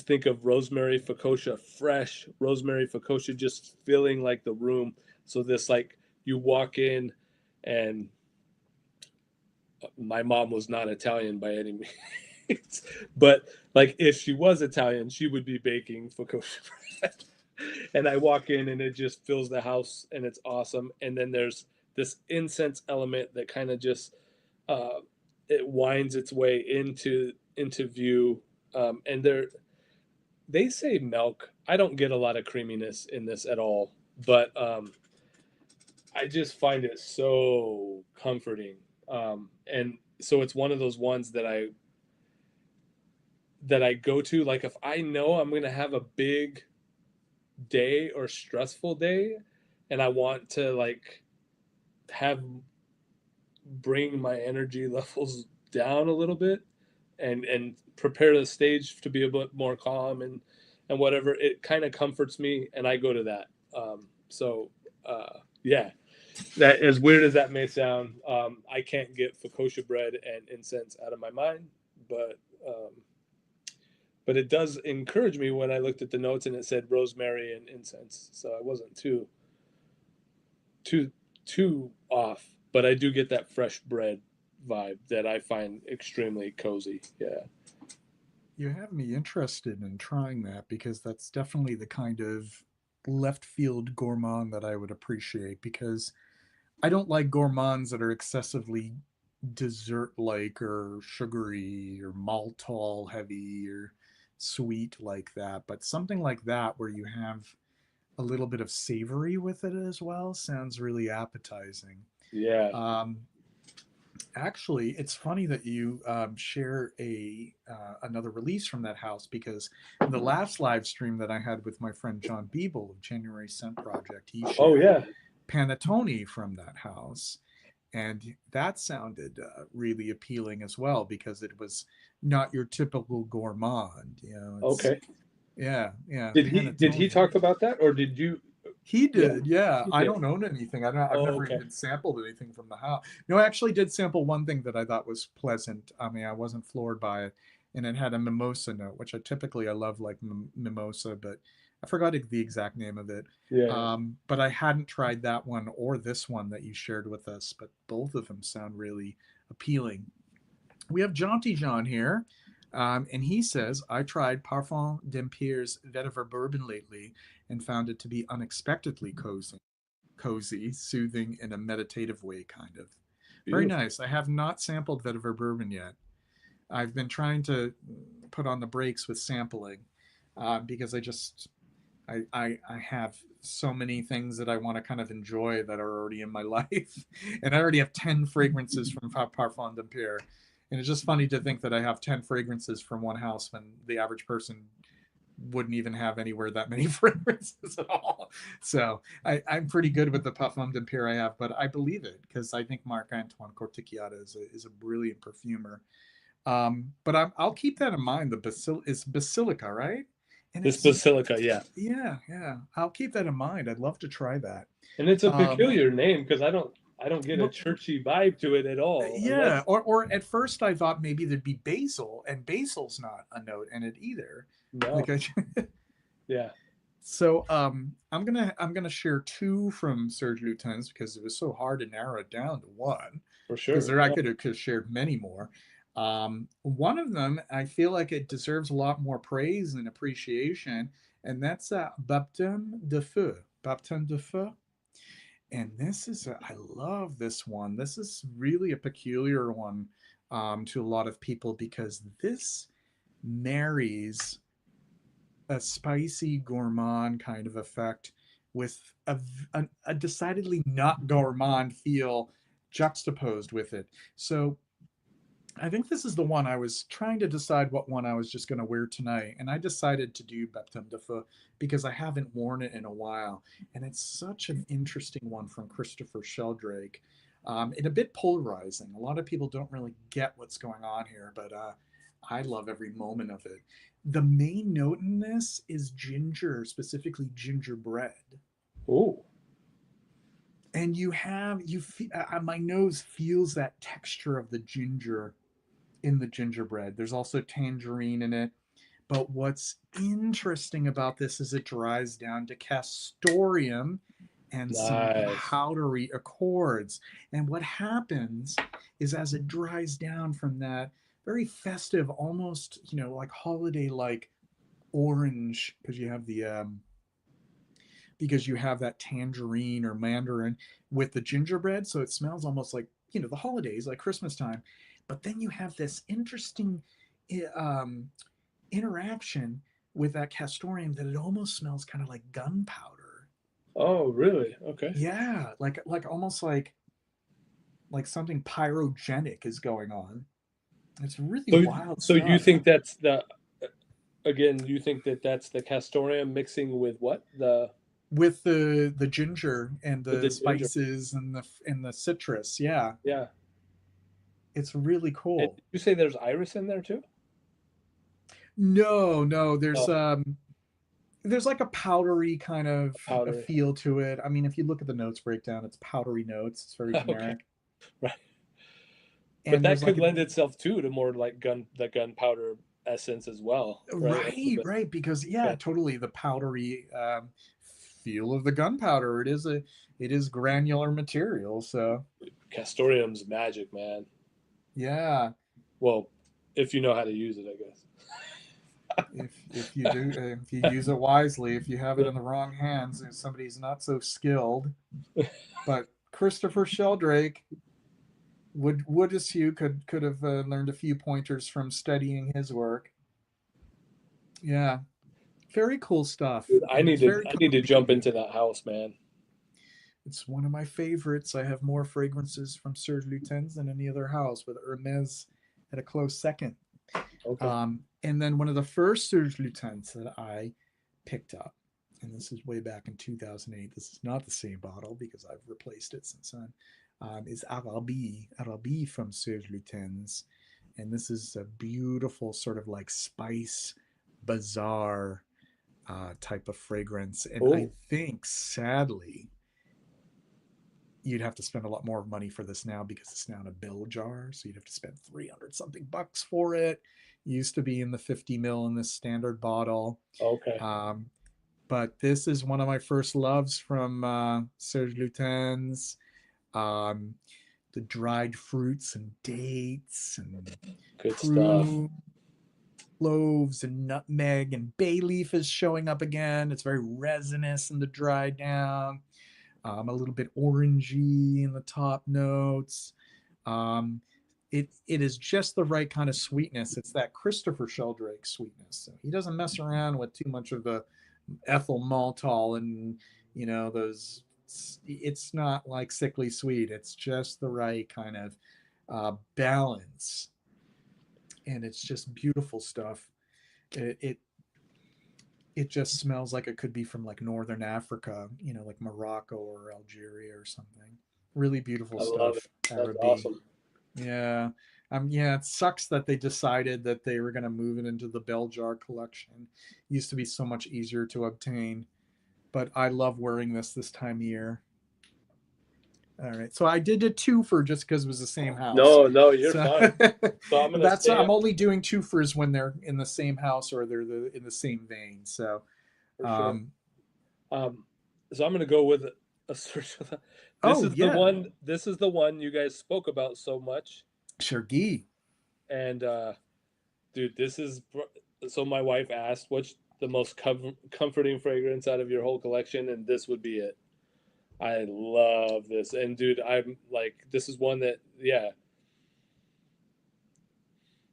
think of rosemary focaccia, fresh rosemary focaccia, just feeling like the room. So this like you walk in, and my mom was not Italian by any means, but like if she was Italian, she would be baking focaccia bread. And I walk in, and it just fills the house, and it's awesome. And then there's this incense element that kind of just uh, it winds its way into view. And they say milk. I don't get a lot of creaminess in this at all, but I just find it so comforting. And so it's one of those ones that I go to. Like if I know I'm gonna have a big day or stressful day, and I want to like have bring my energy levels down a little bit, and prepare the stage to be a bit more calm and whatever, it kind of comforts me, and I go to that. So yeah, that as weird as that may sound, I can't get focaccia bread and incense out of my mind, but um, but it does encourage me when I looked at the notes and it said rosemary and incense, so I wasn't too too off. But I do get that fresh bread vibe that I find extremely cozy. Yeah. You have me interested in trying that because that's definitely the kind of left field gourmand that I would appreciate because I don't like gourmands that are excessively dessert like or sugary or maltol heavy or sweet like that. But something like that where you have a little bit of savory with it as well sounds really appetizing. Yeah. Um, Actually, it's funny that you share a another release from that house because the last live stream that I had with my friend John Beeble of January Scent Project, he Oh shared yeah. Panettone from that house, and that sounded really appealing as well because it was not your typical gourmand. You know, it's Okay. yeah, Did he Panettone. talk about that, or did you? He Yeah, did, yeah. he I did. don't own anything. I've Oh, never okay. even sampled anything from the house. No, I actually did sample one thing that I thought was pleasant. I mean, I wasn't floored by it, and it had a mimosa note, which I love like mimosa, but I forgot the exact name of it. Yeah. But I hadn't tried that one or this one that you shared with us, but both of them sound really appealing. We have Jaunty John here. And he says, I tried Parfum d'Empierre's Vetiver Bourbon lately and found it to be unexpectedly cozy, soothing in a meditative way, kind of. Very Beautiful. nice. I have not sampled Vetiver Bourbon yet. I've been trying to put on the brakes with sampling because I just I have so many things that I want to kind of enjoy that are already in my life, and I already have 10 fragrances from Parfum d'Empire, and it's just funny to think that I have 10 fragrances from one house when the average person wouldn't even have anywhere that many fragrances at all. So I'm pretty good with the Parfum d'Empire I have, but I believe it because I think Marc Antoine Corticchiata is a brilliant perfumer. But I'll keep that in mind. The is Basilica, right? And This it's basilica, yeah. yeah, yeah. I'll keep that in mind. I'd love to try that. And it's a Um, peculiar name because I don't get a but churchy vibe to it at all. yeah, Unless or at first I thought maybe there'd be basil, and basil's not a note in it either. no. Like I, Yeah, so I'm gonna share two from Serge Lutens because it was so hard to narrow it down to one. for Because sure. there I Yeah. could have shared many more. One of them I feel like it deserves a lot more praise and appreciation, and that's Baptême de Feu. Baptême de Feu. And I love this one. This is really a peculiar one to a lot of people because this marries a spicy gourmand kind of effect with a decidedly not gourmand feel juxtaposed with it. So I think this is the one I was trying to decide what one I was just going to wear tonight. And I decided to do Baptême de Feu because I haven't worn it in a while. And it's such an interesting one from Christopher Sheldrake. And a bit polarizing. A lot of people don't really get what's going on here, but I love every moment of it. The main note in this is ginger, specifically gingerbread. Oh, And my nose feels that texture of the ginger in the gingerbread. There's also tangerine in it. But what's interesting about this is it dries down to castoreum and some nice. powdery accords. And what happens is as it dries down from that very festive, almost, like holiday like orange, because you have that tangerine or mandarin with the gingerbread, so it smells almost like the holidays, like Christmas time. But then you have this interesting um, interaction with that castoreum that it almost smells kind of like gunpowder. Oh, really? Okay. Yeah, like almost like something pyrogenic is going on. It's really So, wild so you stuff. think that's the again? You think that that's the castoreum mixing with what With the ginger and with the the ginger? spices and the citrus, yeah, Yeah. it's really And cool. did you say there's iris in there too? No, no, there's Oh, there's like a powdery kind of a powdery. feel to it. I mean, if you look at the notes breakdown, it's powdery notes. It's very Okay, generic. right. But And that there's could like a lend itself too to more like the gunpowder essence as well, right? A little right, bit. right, because yeah, Okay. totally the powdery feel of the gunpowder. It is granular material, so Castoreum's magic, man. yeah. Well, if you know how to use it, I guess. If you do if you use it wisely, if you have it Yeah. in the wrong hands, and somebody's not so skilled. But Christopher Sheldrake would assume could have learned a few pointers from studying his work. Yeah, very cool stuff, Dude, I and need it's to very I need to jump comfy. into that house, man. It's one of my favorites. I have more fragrances from Serge Lutens than any other house, with Hermes at a close second. Okay. And then one of the first Serge Lutens that I picked up, and this is way back in 2008. This is not the same bottle because I've replaced it since then. Is Arabi from Serge Lutens, and this is a beautiful sort of like spice bazaar type of fragrance. And I Oh, think, sadly, you'd have to spend a lot more money for this now because it's now in a bill jar. So you'd have to spend 300 something bucks for it. It used to be in the 50 mil in this standard bottle. okay. Um, but this is one of my first loves from Serge Lutens. Um, the dried fruits and dates and Good stuff. prune, cloves and nutmeg and bay leaf is showing up again. It's very resinous in the dry down, a little bit orangey in the top notes. Um, it is just the right kind of sweetness. It's that Christopher Sheldrake sweetness. So he doesn't mess around with too much of ethyl maltol and those. It's not like sickly sweet. It's just the right kind of balance, and it's just beautiful stuff. It just smells like it could be from like northern Africa, like Morocco or Algeria or something. Really beautiful I love it. stuff. That That's would be. awesome. Yeah. Yeah, it sucks that they decided that they were going to move it into the bell jar collection. It used to be so much easier to obtain, but I love wearing this time of year. All right. So I did a twofer just because it was the same house. No, no, you're So fine. So I'm gonna that's stay I'm up only doing twofers when they're in the same house or in the same vein. So for sure. um Um, so I'm gonna go with a search. This oh is the yeah, one. This is the one you guys spoke about so much, Chergi. and dude, this is so. My wife asked, "What's the most comforting fragrance out of your whole collection?" And this would be it. I love this, and dude, I'm like, this is one that, yeah,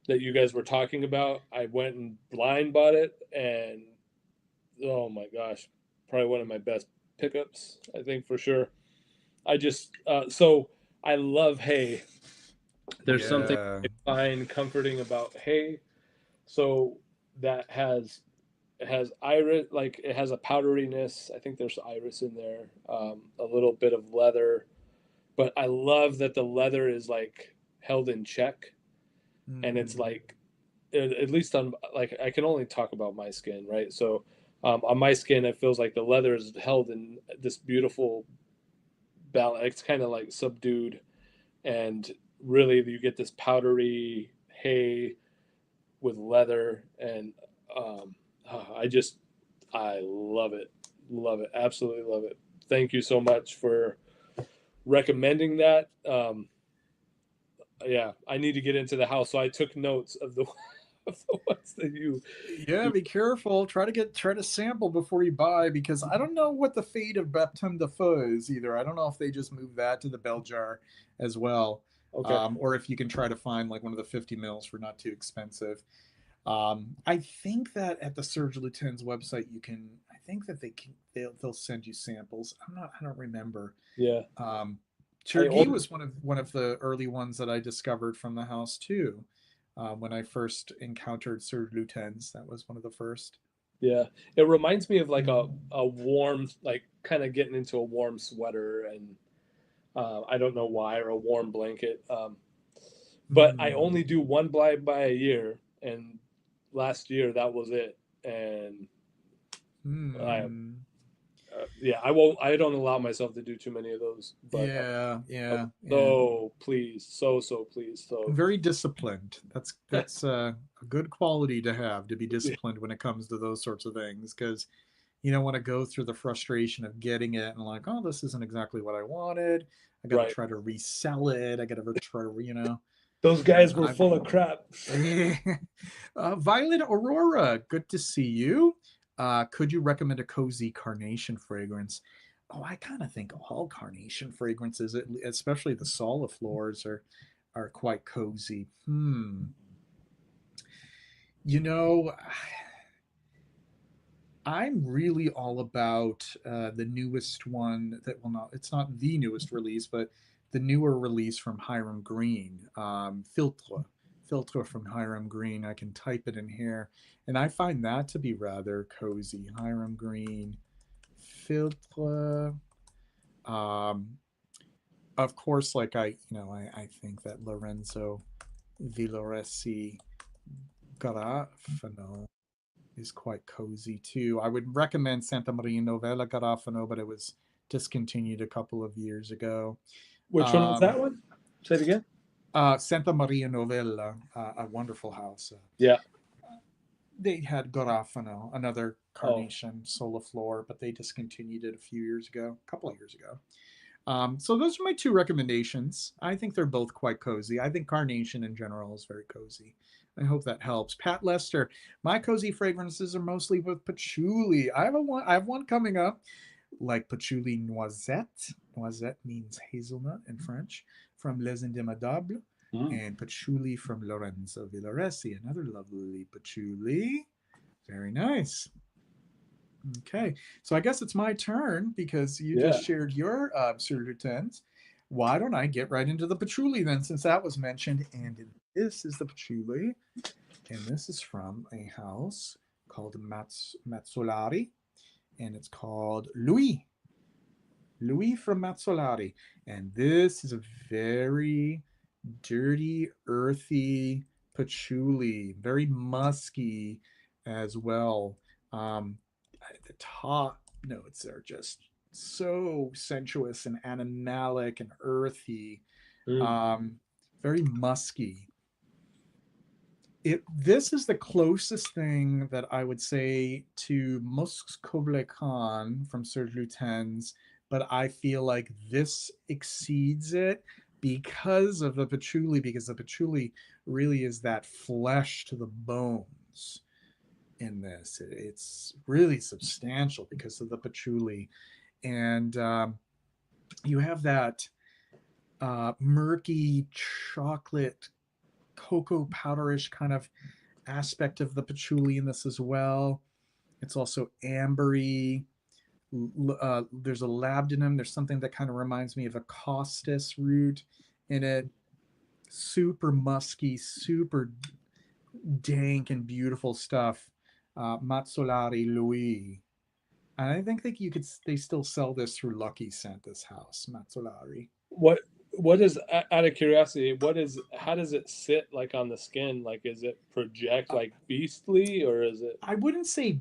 that you guys were talking about. I went and blind bought it, and oh my gosh, probably one of my best pickups, I think for sure. I just so I love hay. There's something Yeah. I find comforting about hay. So that has it has iris, like it has a powderiness. I think there's iris in there, a little bit of leather, but I love that the leather is like held in check, and it's Mm. like at least on, like, I can only talk about my skin, right? So on my skin, it feels like the leather is held in this beautiful balance. It's kind of like subdued, and really you get this powdery hay with leather, and um, I just I love it, absolutely love it. Thank you so much for recommending that. Yeah, I need to get into the house, so I took notes of the of the ones that Yeah, you be careful. Try to sample before you buy because I don't know what the fate of Baptême de Feu is either. I don't know if they just moved that to the bell jar as well, okay. or if you can try to find like one of the 50 mils for not too expensive. I think that at the Serge Lutens website you can. I think that they'll send you samples. I don't remember. Yeah, Um, I Chergi own. was one of the early ones that I discovered from the house too. When I first encountered Serge Lutens, that was one of the first. Yeah, it reminds me of like Mm. a warm, like kind of getting into a warm sweater, and I don't know why, or a warm blanket. But I Mm. only do one blind by a year, and last year that was it. And I, Mm. yeah, I won't. I don't allow myself to do too many of those. But Yeah, I'm yeah, yeah. so pleased, so pleased. So Very disciplined. That's a good quality to have to be yeah, disciplined when it comes to those sorts of things because you don't want to go through the frustration of getting it and like, oh, this isn't exactly what I wanted. I got to right. try to resell it. I got to try to, Those guys were I full of crap. Violet Aurora, good to see you. Could you recommend a cozy carnation fragrance? Oh, I kind of think all carnation fragrances, especially the soliflores, are quite cozy. You know, I'm really all about the newest one that well not it's not the newest release, but the newer release from Hiram Green, Filtre from Hiram Green. I can type it in here, and I find that to be rather cozy. Hiram Green Filtre. Um, of course, like I think that Lorenzo Villoresi Garafano is quite cozy too. I would recommend Santa Maria Novella Garofano, but it was discontinued a couple of years ago. Which one was Um, that one? Say it again. Santa Maria Novella, a wonderful house. Yeah. They had Garofano, another Oh, carnation soliflor, but they discontinued it a few years ago, a couple of years ago. So those are my two recommendations. I think they're both quite cozy. I think carnation in general is very cozy. I hope that helps. Pat Lester, my cozy fragrances are mostly with patchouli. I have one coming up, like patchouli noisette. Noisette means hazelnut in French, from Les Indémodables, mm. and patchouli from Lorenzo Villoresi, another lovely patchouli. Very nice. Okay, so I guess it's my turn because you just Yeah. shared your surgeons. Why don't I get right into the patchouli then, since that was mentioned? And this is the patchouli, and this is from a house called Mazzolari, and it's called Louis. Louis from Mazzolari. And this is a very dirty, earthy patchouli, very musky as well. Um, the top notes are just so sensuous and animalic and earthy, Mm. um, very musky. This is the closest thing that I would say to Muscovle Khan from Serge Lutens, but I feel like this exceeds it because of the patchouli, because the patchouli really is that flesh to the bones in this. It's really substantial because of the patchouli. And you have that murky chocolate cocoa powderish kind of aspect of the patchouli in this as well. It's also ambery. There's a labdanum. There's something that kind of reminds me of a costus root in it. Super musky, super dank and beautiful stuff. Mazzolari Louis. And I think that you could they still sell this through Lucky Scent, this house, Mazzolari. What is, out of curiosity, what is, how does it sit like on the skin? Like, is it project Uh, like beastly, or is it I wouldn't say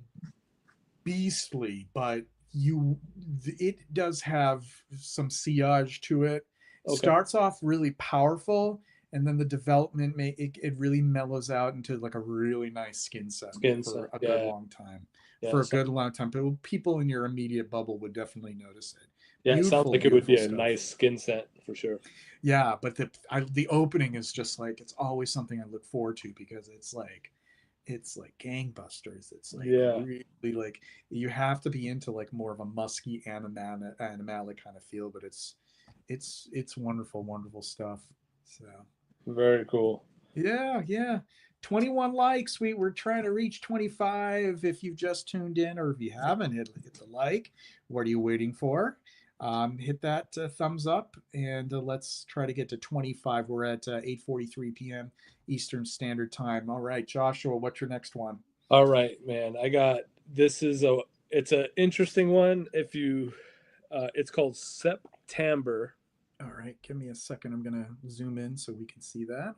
beastly, but you it does have some sillage to it. okay? Starts off really powerful, and then the development it really mellows out into like a really nice skin scent Skin for scent. a good Yeah. long time. Yeah. For a So, good long time, people in your immediate bubble would definitely notice it. yeah, it sounds Beautiful, like it would beautiful be a stuff. nice skin scent for sure. Yeah, but the opening is just like it's always something I look forward to because it's like gangbusters. It's like Yeah. really like you have to be into like more of a musky animalic kind of feel, but it's wonderful, wonderful stuff. So Very cool. yeah, yeah. 21 likes. We're trying to reach 25. If you've just tuned in, or if you haven't, hit the like. What are you waiting for? Hit that thumbs up, and let's try to get to 25. We're at 8:43 p.m. Eastern Standard Time. All right, Joshua, what's your next one? All right, man. I got, this is a, it's an interesting one. If you, it's called September. All right, give me a second. I'm gonna zoom in so we can see that.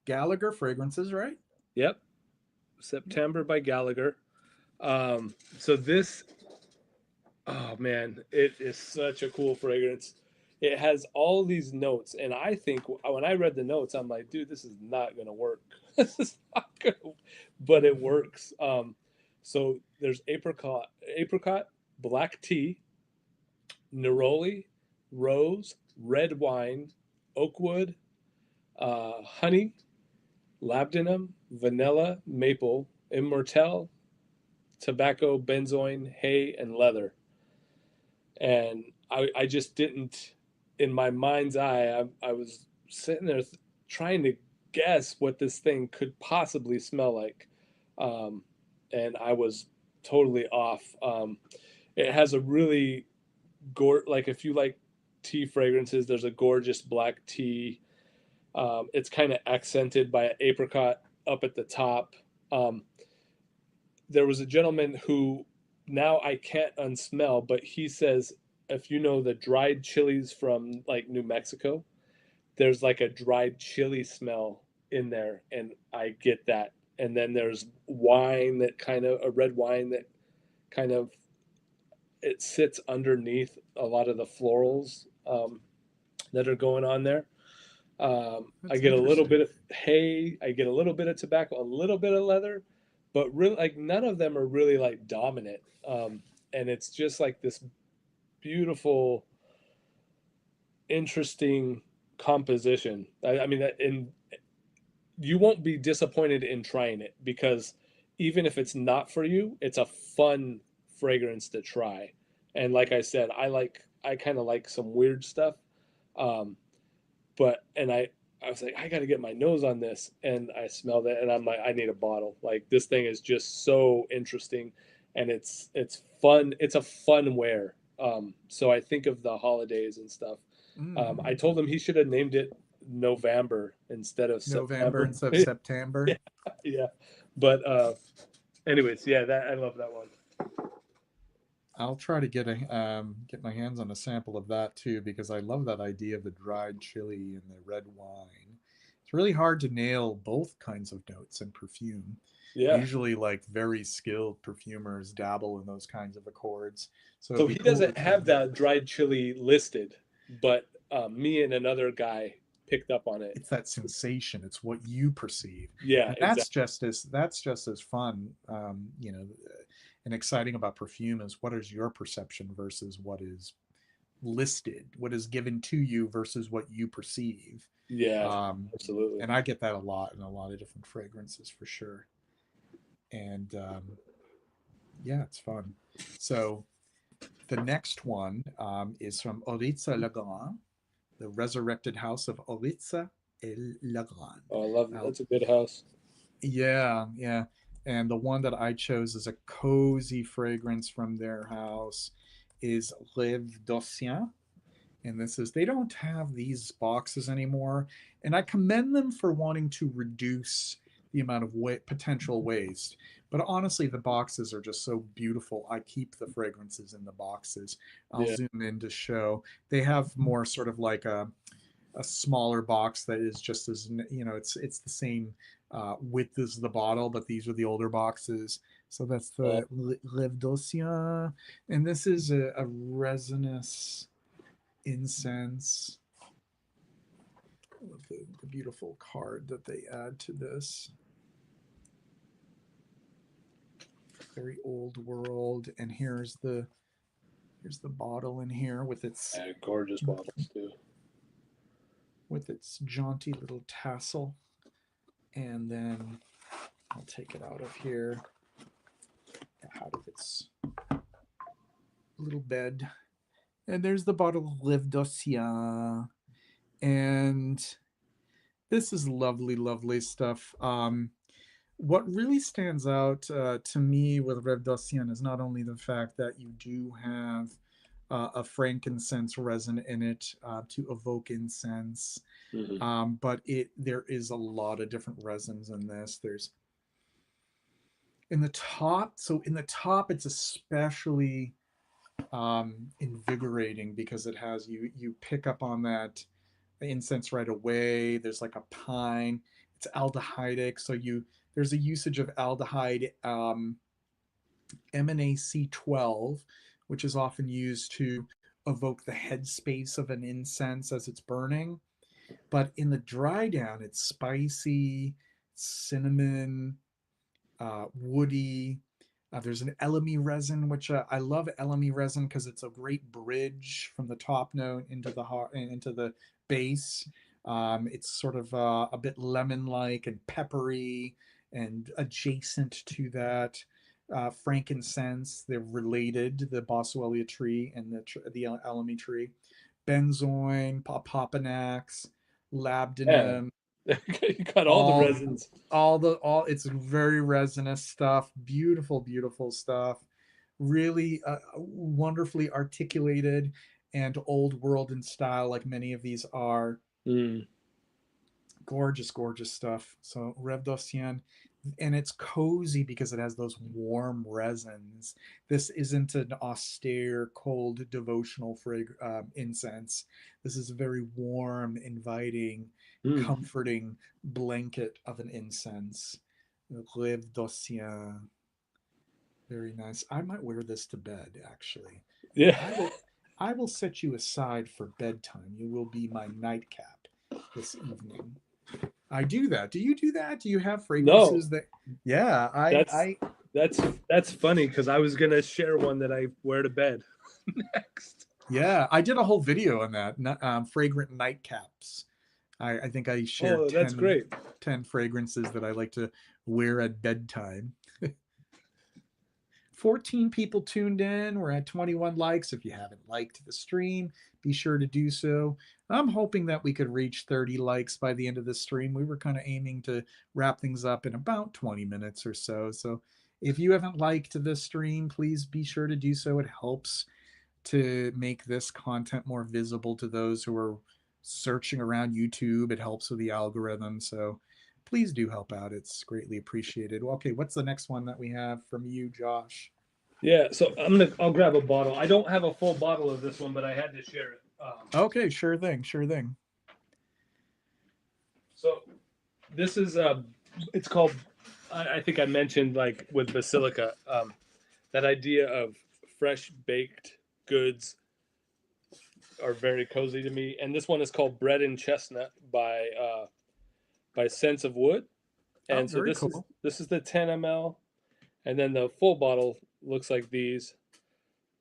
Gallagher Fragrances, right? Yep, Yep. September by Gallagher. So this, oh man, it is such a cool fragrance. It has all these notes, and I think when I read the notes, I'm like, dude, this is not gonna work. This is not gonna, but it works. So there's apricot, black tea, neroli, rose, red wine, oak wood, honey, labdanum, vanilla, maple, immortelle, tobacco, benzoin, hay, and leather. And I just didn't, in my mind's eye, I was sitting there trying to guess what this thing could possibly smell like. Um, and I was totally off. It has a really like, if you like tea fragrances, there's a gorgeous black tea. It's kind of accented by an apricot up at the top. Um, there was a gentleman who, now I can't unsmell, but he says, if you know the dried chilies from like New Mexico, there's like a dried chili smell in there, and I get that. And then there's wine, that kind of a red wine that kind of, it sits underneath a lot of the florals that are going on there. I That's get a little interesting. bit of hay, I get a little bit of tobacco, a little bit of leather, but really, like, none of them are really like dominant. And it's just like this beautiful, interesting composition. I mean, and you won't be disappointed in trying it, because even if it's not for you, it's a fun fragrance to try. And like I said, I kind of like some weird stuff. Um, but and I was like, I got to get my nose on this, and I smelled it, and I'm like, I need a bottle. Like, this thing is just so interesting, and it's fun. It's a fun wear. So I think of the holidays and stuff. I Mm. told him he should have named it November instead of November September. instead of September. Yeah, yeah. But anyways, yeah, that I love that one. I'll try to get my hands on a sample of that too because I love that idea of the dried chili and the red wine. It's really hard to nail both kinds of notes in perfume. Yeah. Usually, like very skilled perfumers dabble in those kinds of accords. So it'd So be he cool to doesn't try. have that dried chili listed, but me and another guy picked up on it. It's that sensation. It's what you perceive, Yeah, and exactly. that's just as fun. And exciting about perfume is what is your perception versus what is listed, what is given to you versus what you perceive. Yeah, Um, absolutely. and I get that a lot in a lot of different fragrances for sure. And yeah, it's fun. So the next one is from Oritza Legrand, the resurrected house of Oritza et Legrand. Oh, I love it. Now, That's a good house. yeah, yeah. And the one that I chose as a cozy fragrance from their house is Rêve d'Ossien. And this is, they don't have these boxes anymore. And I commend them for wanting to reduce the amount of potential waste. But honestly, the boxes are just so beautiful. I keep the fragrances in the boxes. I'll Yeah. zoom in to show. They have more sort of like a smaller box that is just as, it's the same width as the bottle, but these are the older boxes. So that's Uh, the Rêve d'Ossien. And this is a resinous incense. The beautiful card that they add to this. Very old world. And here's the bottle in here yeah, gorgeous bottles too. with its jaunty little tassel. And then I'll take it out of here, out of its little bed. And there's the bottle of Live Dossier. And this is lovely, lovely stuff. What really stands out to me with Rev Dossier is not only the fact that you do have a frankincense resin in it to evoke incense, Hmm. but there is a lot of different resins in this. There's in the top, so in the top, it's especially invigorating because it has you pick up on that incense right away. There's like a pine. It's aldehydic, so you there's a usage of aldehyde MNAC12, which is often used to evoke the headspace of an incense as it's burning. But in the dry down, it's spicy, cinnamon, woody. There's an elemi resin, which I love elemi resin because it's a great bridge from the top note into the into the base. It's sort of a bit lemon-like and peppery, and adjacent to that, frankincense. They're related, the boswellia tree and the elemi tree. Benzoin, papanax, Yeah, labdanum, you got all the all resins. all it's very resinous stuff, beautiful, beautiful stuff, really wonderfully articulated and old world in style, like many of these are. Mm. Gorgeous, gorgeous stuff. So Rev d'Ossien, and it's cozy because it has those warm resins. This isn't an austere, cold, devotional incense. This is a very warm, inviting, Mm. comforting blanket of an incense. Rev d'Ossien, very nice. I might wear this to bed, actually. Yeah. I will. I will set you aside for bedtime. You will be my nightcap this evening. I do that. Do you do that? Do you have No, fragrances that? Yeah, I, that's I, that's that's funny because I was gonna share one that I wear to bed next. yeah, I did a whole video on that. Fragrant nightcaps. I think I shared Oh, that's great. 10 fragrances that I like to wear at bedtime. 14 people tuned in. We're at 21 likes. If you haven't liked the stream, be sure to do so. I'm hoping that we could reach 30 likes by the end of the stream. We were kind of aiming to wrap things up in about 20 minutes or so. So If you haven't liked this stream, please be sure to do so. It helps to make this content more visible to those who are searching around YouTube. It helps with the algorithm. So please do help out. It's greatly appreciated. Well, okay, what's the next one that we have from you, Josh? Yeah, so I'll grab a bottle. I don't have a full bottle of this one, but I had to share it. Okay, sure thing, sure thing. So this is it's called. I think I mentioned like with basilica, that idea of fresh baked goods are very cozy to me. And this one is called Bread and Chestnut by Sense of Wood. Oh, And so very cool. this is the 10 ml, and then the full bottle looks like these.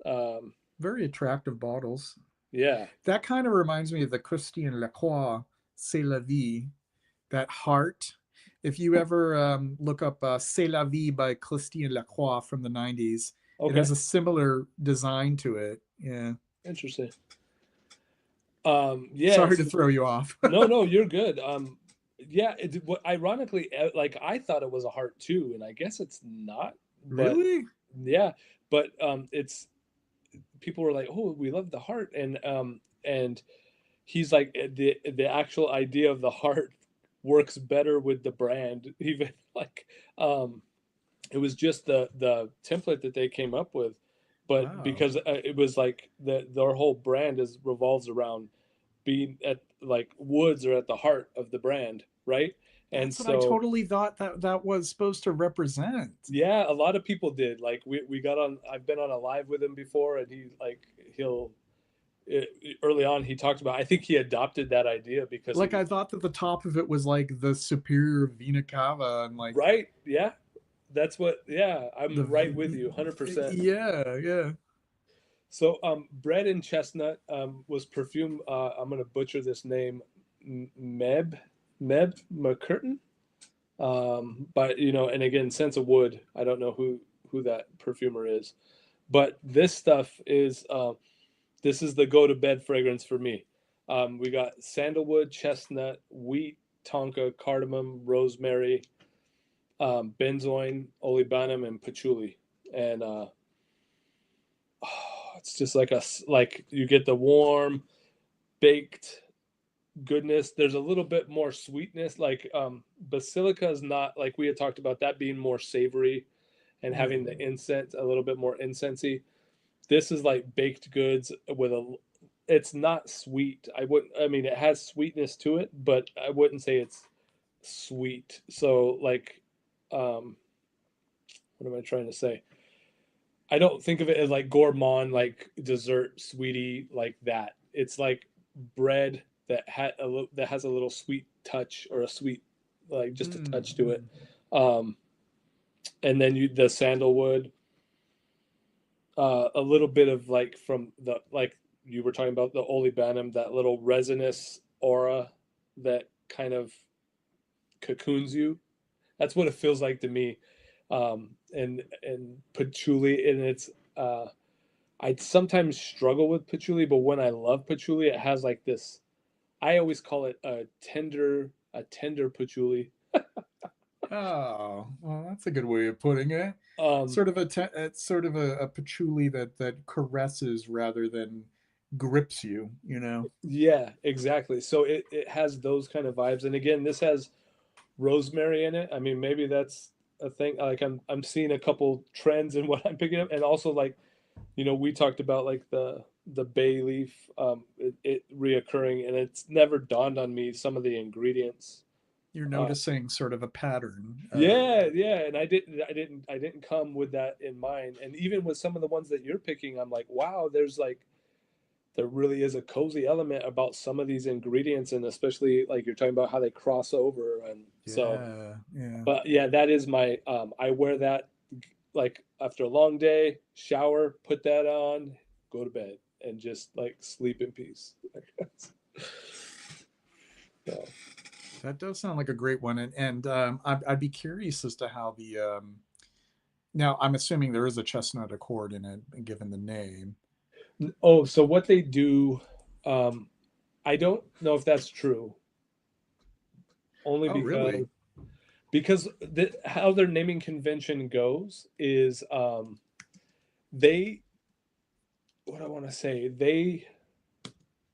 Um, Very attractive bottles. yeah. That kind of reminds me of the Christian Lacroix C'est la vie, that heart. If you ever look up C'est la vie by Christian Lacroix from the 90s, it has Okay. a similar design to it. Yeah. Interesting. Yeah. Sorry to So, throw you off. no, no, you're good. Yeah. Ironically, like I thought it was a heart too, and I guess it's not. But Really? yeah, but it's people were like, "Oh, we love the heart," and he's like, the actual idea of the heart works better with the brand, even like um, it was just the template that they came up with, but Wow. because it was like their whole brand is revolves around being at like woods are at the heart of the brand, right? And That's what I so totally thought that was supposed to represent. yeah, a lot of people did. Like we got on. I've been on a live with him before, and he'll early on he talked about. I think he adopted that idea because Like he I thought that the top of it was like the superior Vina Cava and like right. Yeah, that's what. Yeah, the I'm right with you, 100%. yeah, yeah. So bread and chestnut was perfume. I'm gonna butcher this name, Meb McCurtain. But and again, Sense of Wood. I don't know who that perfumer is, but this stuff is this is the go to bed fragrance for me. We got sandalwood, chestnut, wheat, tonka, cardamom, rosemary, benzoin, olibanum, and patchouli, and it's just like you get the warm baked goodness. There's a little bit more sweetness. Like basilica is not like we had talked about that being more savory and Yeah. having the incense a little bit more incensey. This is like baked goods with a. It's not sweet. I wouldn't. I mean, it has sweetness to it, but I wouldn't say it's sweet. So like, um, what am I trying to say? I don't think of it as like gourmand, like dessert, sweetie, like that. It's like bread that has a little sweet touch or a sweet, like just a touch to it. Mm. Um, and then the sandalwood, a little bit of like from the like you were talking about the olibanum, that little resinous aura that kind of cocoons you. That's what it feels like to me. And patchouli, and it's I sometimes struggle with patchouli, but when I love patchouli, it has like this. I always call it a tender patchouli. Oh, well, that's a good way of putting it. Um, Sort of it's sort of a patchouli that caresses rather than grips you. You know. yeah, exactly. So it has those kind of vibes, and again, this has rosemary in it. I mean, maybe that's a thing. Like I'm seeing a couple trends in what I'm picking up, and also like we talked about like the bay leaf, it reoccurring, and it's never dawned on me some of the ingredients. You're Uh, noticing sort of a pattern. yeah, yeah, and I didn't come with that in mind, and even with some of the ones that you're picking, I'm like, wow, there really is a cozy element about some of these ingredients, and especially like you're talking about how they cross over, and so. Yeah, yeah. But yeah, that is my. I wear that like after a long day, shower, put that on, go to bed, and just like sleep in peace. So, That does sound like a great one, and I'd be curious as to how the now I'm assuming there is a chestnut accord in it, given the name. oh, so what they do, um, I don't know if that's true. Only Oh, because really? because how their naming convention goes is they what I want to say they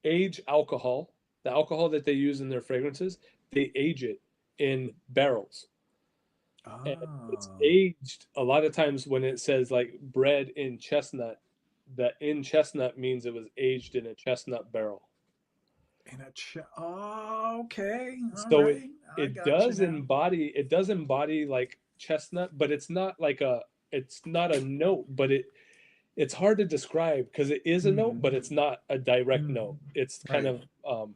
age alcohol, the alcohol that they use in their fragrances, they age it in barrels. And it's Oh, aged a lot of times when it says like bred in chestnut, that in chestnut means it was aged in a chestnut barrel. in a oh, okay, all So it right, I it got you does now. embody it does embody like chestnut, but it's not like a it's not a note, but it's hard to describe because it is a note, Hmm. but it's not a direct Hmm. note. It's kind Right. of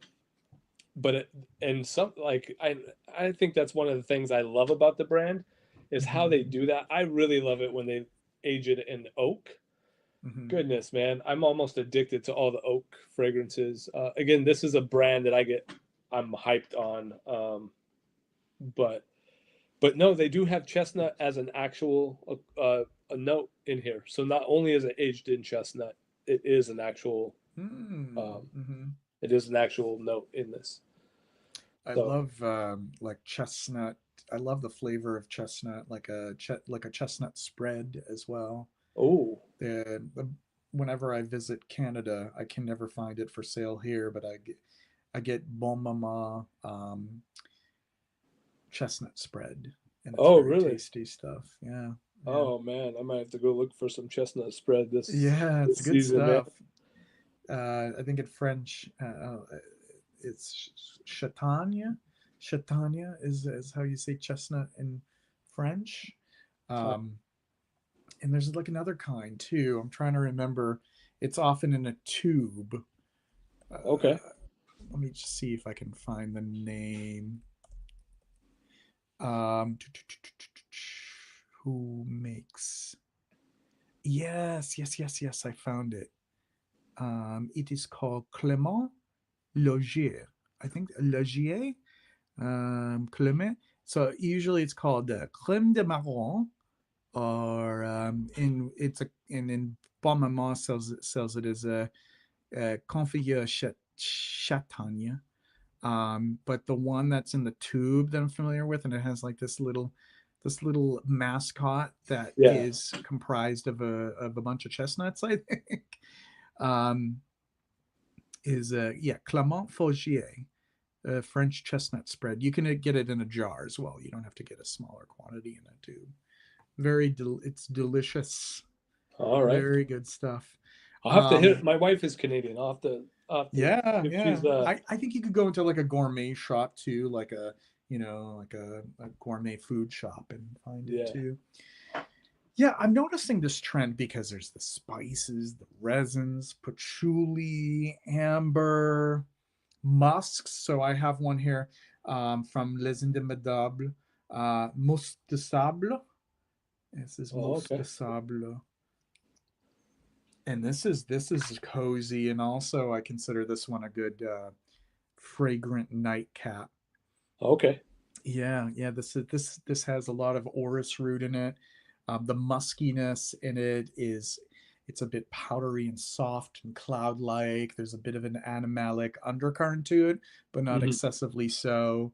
but it, and some like I think that's one of the things I love about the brand is how Hmm. they do that. I really love it when they age it in oak. Hmm. Goodness, man, I'm almost addicted to all the oak fragrances. Again, this is a brand that I'm hyped on. But but no, they do have chestnut as an actual a note in here. So not only is it aged in chestnut, it is an actual Hmm. um, Hmm. it is an actual note in this. I So love like chestnut. I love the flavor of chestnut, like a chestnut spread as well. oh The whenever I visit Canada, I can never find it for sale here, but I get Bon Mama chestnut spread, and it's oh very really? tasty stuff. Yeah, yeah, Oh man, I might have to go look for some chestnut spread yeah. It's this good season, man. stuff. I think in French, it's Champagne. Champagne is how you say chestnut in French. Oh, Um, and there's like another kind too. I'm trying to remember. It's often in a tube. okay. Let me just see if I can find the name. Who makes? Yes. I found it. It is called Clément Logier. I think Logier, Clément. So usually it's called crème de marron, or in it's a and in Bon Maman sells it as a configure chatagne. But the one that's in the tube that I'm familiar with, and it has like this little mascot that Yeah. is comprised of a bunch of chestnuts, I think. Um, is yeah, Clement Faugier, French chestnut spread. You can get it in a jar as well. You don't have to get a smaller quantity in a tube. It's delicious. All right. Very good stuff. I'll have to hit. Um, My wife is Canadian. I'll have to yeah, if yeah. she's I think you could go into like a gourmet shop too, like a gourmet food shop and find it yeah. too. Yeah, I'm noticing this trend because there's the spices, the resins, patchouli, amber, musks. So I have one here from Les Indomptables, Mousse de Sable. This is Oh, Mousse okay. de Sable, and this is cozy, and also I consider this one a good fragrant nightcap. Okay. Yeah. This has a lot of orris root in it. The muskiness in it is it's a bit powdery and soft and cloud-like. There's a bit of an animalic undercurrent to it, but not Hmm. excessively so.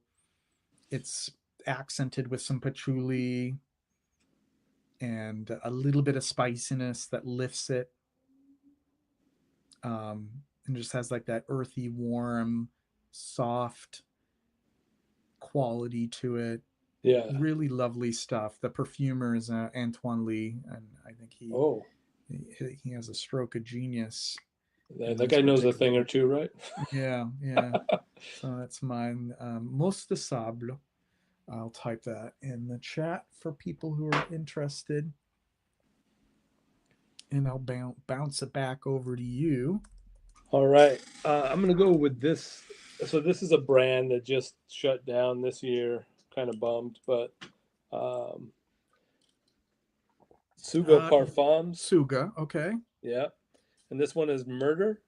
It's accented with some patchouli and a little bit of spiciness that lifts it, and just has like that earthy, warm, soft quality to it. Yeah. Really lovely stuff. The perfumer is Antoine Lee, and I think Oh, he has a stroke of genius in that this guy knows a thing particular. or two, right? Yeah. So that's mine. Mousse de Sable. I'll type that in the chat for people who are interested, and I'll bounce it back over to you. All right. I'm gonna go with this. So this is a brand that just shut down this year. Kind of bummed, but um, Sugo Uh, Parfums. Suga. Okay. Yeah, and this one is Murder.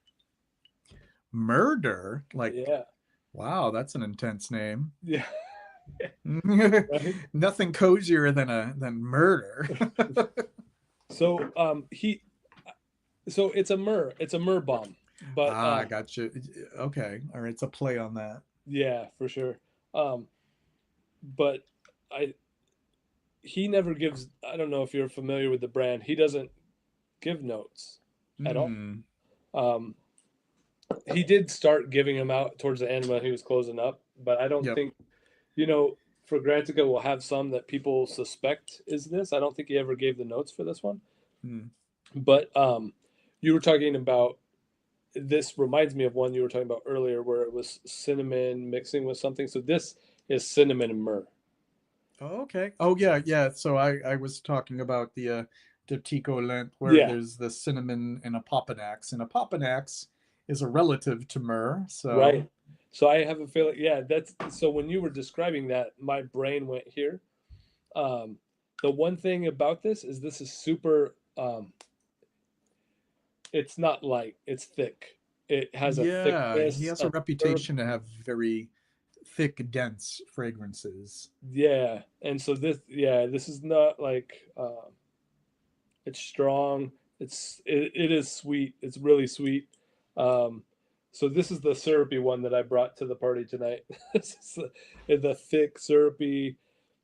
Murder. Like, Yeah. wow, that's an intense name. Yeah. Right. Nothing cozier than murder. So it's a myrrh bomb, but Ah, gotcha. Okay, all right. It's a play on that. yeah, for sure. Um, but I he never gives. I don't know if you're familiar with the brand. He doesn't give notes at all. Hmm. Um, he did start giving them out towards the end when he was closing up, but I don't Yep. think, you know, Fragrantica will have some that people suspect is this. I don't think he ever gave the notes for this one. Mm. But you were talking about, this reminds me of one you were talking about earlier where it was cinnamon mixing with something. So this is cinnamon and myrrh. Oh, okay. Oh, yeah, yeah. So I was talking about the Tico Lent where Yeah, there's the cinnamon and a popanax is a relative to myrrh. So, right. So I have a feeling, yeah, that's so when you were describing that, my brain went here. Um, the one thing about this is super. It's not light; it's thick. It has a yeah, he thickness, has a a herb. reputation to have very thick, dense fragrances. Yeah, and so this is not like it's strong. It is sweet. It's really sweet. Um, so this is the syrupy one that I brought to the party tonight. This is the thick, syrupy,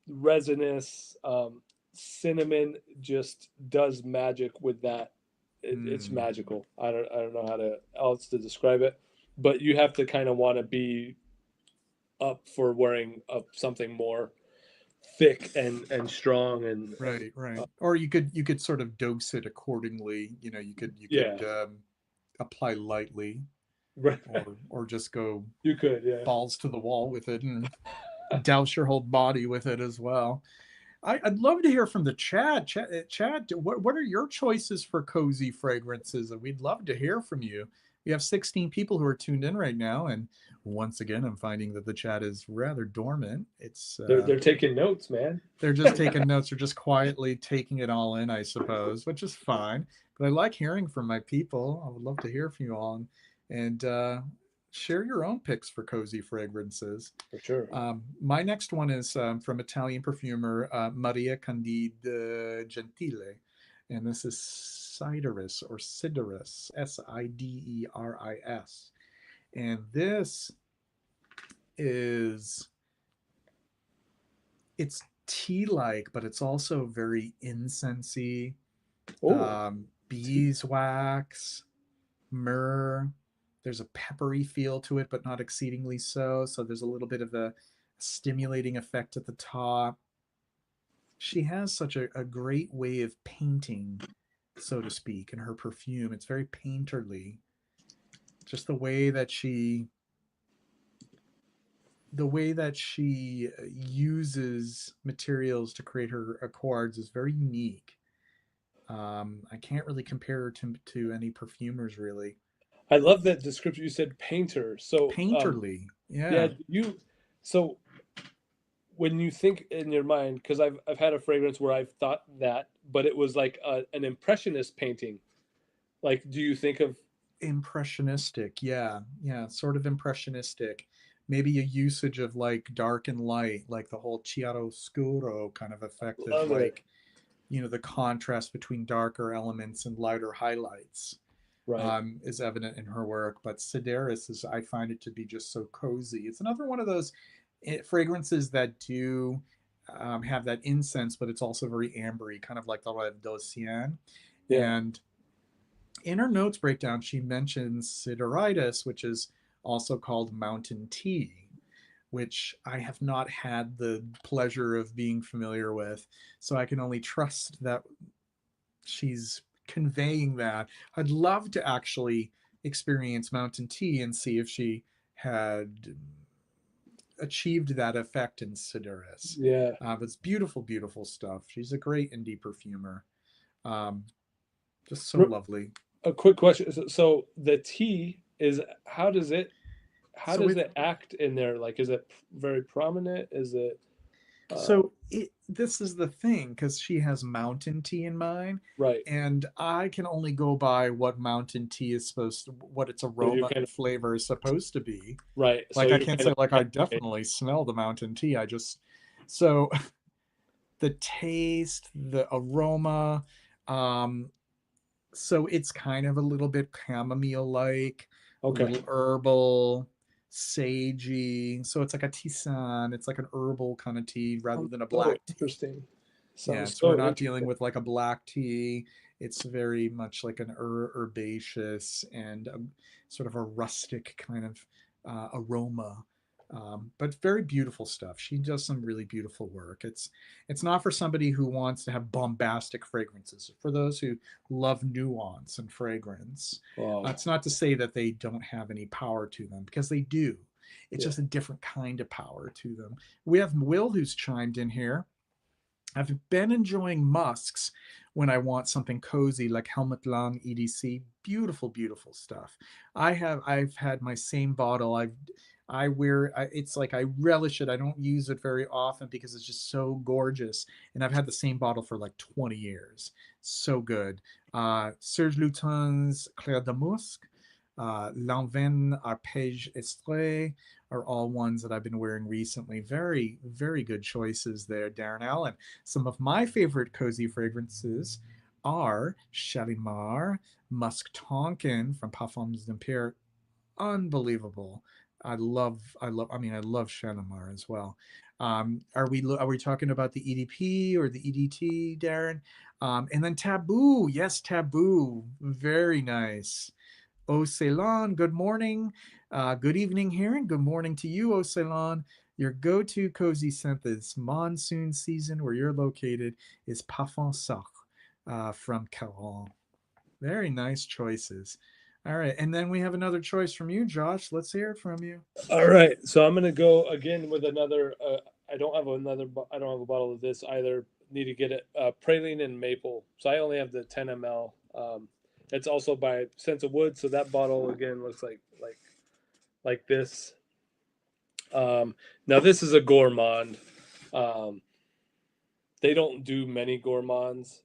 resinous cinnamon. Just does magic with that. It's Hmm. magical. I don't know how to else to describe it, but you have to kind of want to be up for wearing something more thick and strong and Right, right. Or you could sort of dose it accordingly. You could yeah. apply lightly, Right. or just go You could, yeah. balls to the wall with it and douse your whole body with it as well. I'd love to hear from the chat. Chat, what are your choices for cozy fragrances? And we'd love to hear from you. We have 16 people who are tuned in right now, and once again, I'm finding that the chat is rather dormant. It's They're taking notes, man. they're just taking notes, or just quietly taking it all in, I suppose, which is fine. But I like hearing from my people. I would love to hear from you all, and share your own picks for cozy fragrances. For sure. My next one is from Italian perfumer Maria Candide Gentile, and this is Sideris or Sideris, Sideris. And this is, it's tea-like, but it's also very incensey. Oh, Beeswax, myrrh. There's a peppery feel to it, but not exceedingly so. So there's a little bit of a stimulating effect at the top. She has such a great way of painting, so to speak, in her perfume. It's very painterly. Just the way that she uses materials to create her accords is very unique. I can't really compare her to any perfumers really. I love that description. You said painter. So, Painterly, yeah, yeah. you. So when you think in your mind, because I've had a fragrance where I've thought that, but it was like an impressionist painting. Like, do you think of? Impressionistic, yeah, yeah, sort of impressionistic. Maybe a usage of like dark and light, like the whole chiaroscuro kind of effect of Love it. like, the contrast between darker elements and lighter highlights, Right. is evident in her work. But Sideris is, I find it to be just so cozy. It's another one of those fragrances that do have that incense, but it's also very ambery, kind of like the Rêve d'Ocean. Yeah. And in her notes breakdown, she mentions sideritis, which is also called mountain tea, which I have not had the pleasure of being familiar with. So I can only trust that she's conveying that. I'd love to actually experience mountain tea and see if she had achieved that effect in Sideris. Yeah. It's beautiful, beautiful stuff. She's a great indie perfumer. Um, just so R- lovely. A quick question. So the tea is how So does it it act in there? Like, is it very prominent? Is it So this is the thing, because she has mountain tea in mind, right? and I can only go by what mountain tea is supposed to, what its So you're aroma kind and of flavor is supposed to be. right. So Like I you're can't kind say of like I definitely smell the mountain tea. I just, so the taste, the aroma, um, so it's kind of a little bit chamomile like, a okay. little herbal, sagey. So it's like a tisane. It's like an herbal kind of tea rather Sounds than a so black tea. interesting. Yeah, Sounds so we're so not dealing interesting. with like a black tea. It's very much like an herbaceous and sort of a rustic kind of aroma, but very beautiful stuff. She does some really beautiful work. It's not for somebody who wants to have bombastic fragrances. For those who love nuance and fragrance, Wow. it's not to say that they don't have any power to them because they do. It's Yeah. just a different kind of power to them. We have Will who's chimed in here. I've been enjoying musks when I want something cozy like Helmut Lang EDC. Beautiful, beautiful stuff. I've had my same bottle. I wear it's like I relish it. I don't use it very often because it's just so gorgeous. And I've had the same bottle for like 20 years. So good. Serge Luton's Claire de Musc, Lanvin Arpège Estrée are all ones that I've been wearing recently. Very, very good choices there, Darren Allen. Some of my favorite cozy fragrances are Shalimar, Musk Tonkin from Parfums d'Empire. Unbelievable. I love Shalimar as well. Are we talking about the EDP or the EDT, Darren? And then Taboo. Yes, Taboo. Very nice. O Ceylon, good morning. Good evening here, and good morning to you, O Ceylon. Your go-to cozy scent this monsoon season where you're located is Parfum Sacre from Caron. Very nice choices. All right, and then we have another choice from you, Josh. Let's hear it from you. All right, so I'm gonna go again with another. I don't have another. I don't have a bottle of this either. Need to get it. Praline and maple. So I only have the 10 ml. It's also by Sense of Wood. So that bottle again looks like this. Now this is a gourmand. Um, they don't do many gourmands.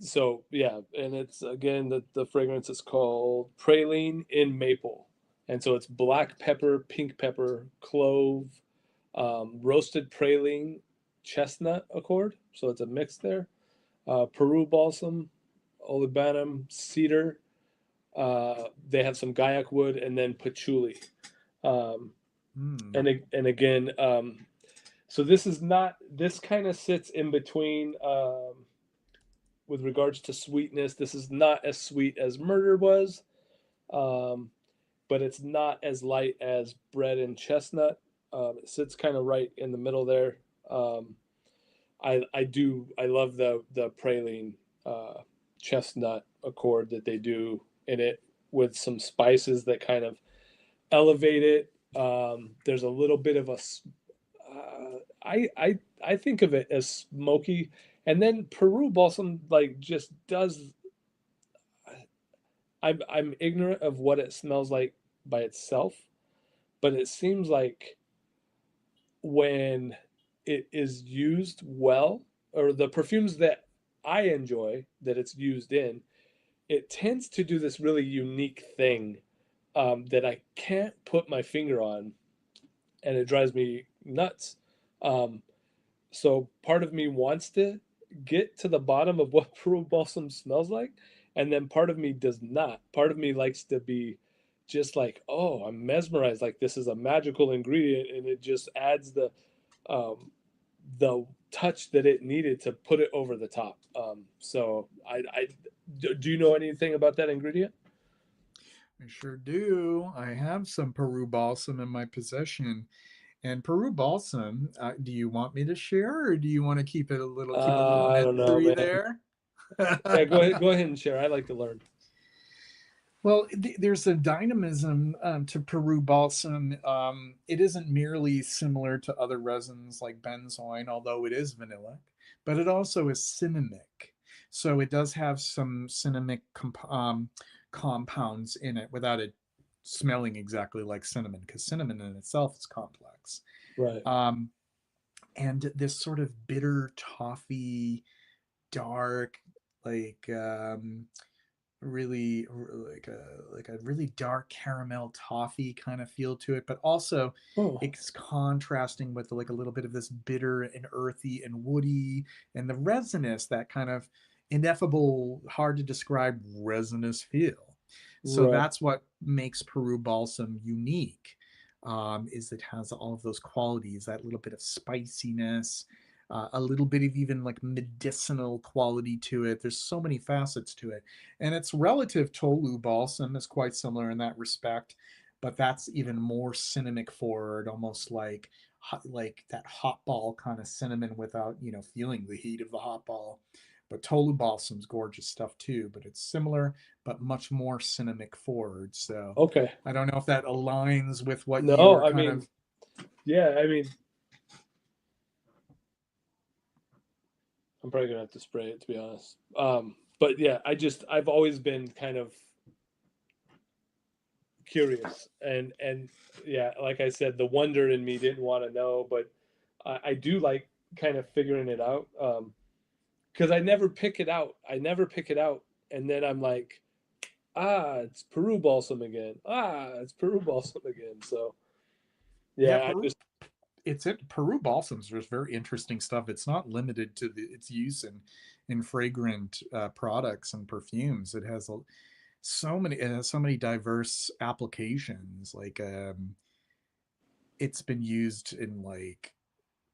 So yeah, and it's again the fragrance is called praline in maple, and so it's black pepper, pink pepper, clove, roasted praline, chestnut accord. So it's a mix there. Peru balsam, olibanum, cedar. They have some gaiac wood and then patchouli. Um, Hmm. and again, so this is not. This kind of sits in between. With regards to sweetness, this is not as sweet as murder was, um, but it's not as light as bread and chestnut. It sits kind of right in the middle there. Um, I love the praline uh, chestnut accord that they do in it with some spices that kind of elevate it. There's a little bit of a I think of it as smoky, and then Peru balsam like just does. I'm ignorant of what it smells like by itself, but it seems like when it is used well, or the perfumes that I enjoy that it's used in, it tends to do this really unique thing that I can't put my finger on, and it drives me nuts. Um, so part of me wants to get to the bottom of what Peru balsam smells like, and then part of me does not. Part of me likes to be just like, oh, I'm mesmerized. Like this is a magical ingredient, and it just adds um, the touch that it needed to put it over the top. So do you know anything about that ingredient? I sure do. I have some Peru balsam in my possession. And Peru balsam, do you want me to share or do you want to keep a little I don't know, mystery man. there? Yeah, go ahead and share. I like to learn. Well, there's a dynamism to Peru balsam. It isn't merely similar to other resins like benzoin, although it is vanillic, but it also is cinnamic. So it does have some cinnamic compounds in it without it smelling exactly like cinnamon, because cinnamon in itself is complex. Right. Um, and this sort of bitter toffee, dark, like really like a really dark caramel toffee kind of feel to it, but also Oh, it's contrasting with like a little bit of this bitter and earthy and woody and the resinous, that kind of ineffable, hard to describe resinous feel. So Right. that's what makes Peru balsam unique, is it has all of those qualities, that little bit of spiciness, a little bit of even like medicinal quality to it. There's so many facets to it. And its relative Tolu balsam is quite similar in that respect, but that's even more cinnamic forward, almost like that hot ball kind of cinnamon without, feeling the heat of the hot ball. But Tolu balsam's gorgeous stuff too, but it's similar but much more cinnamic forward. So Okay. I don't know if that aligns with what you No, were I kind mean, of. yeah, I mean, I'm probably gonna have to spray it to be honest. But yeah, I've always been kind of curious, and yeah, like I said, the wonder in me didn't want to know, but I do like kind of figuring it out. Because I never pick it out. I never pick it out, and then I'm like, ah, it's Peru balsam again. Ah, it's Peru balsam again. So Yeah, yeah, I Peru. just It's it Peru balsams. There's very interesting stuff. It's not limited to its use in fragrant products and perfumes. It has so many diverse applications. Like it's been used in like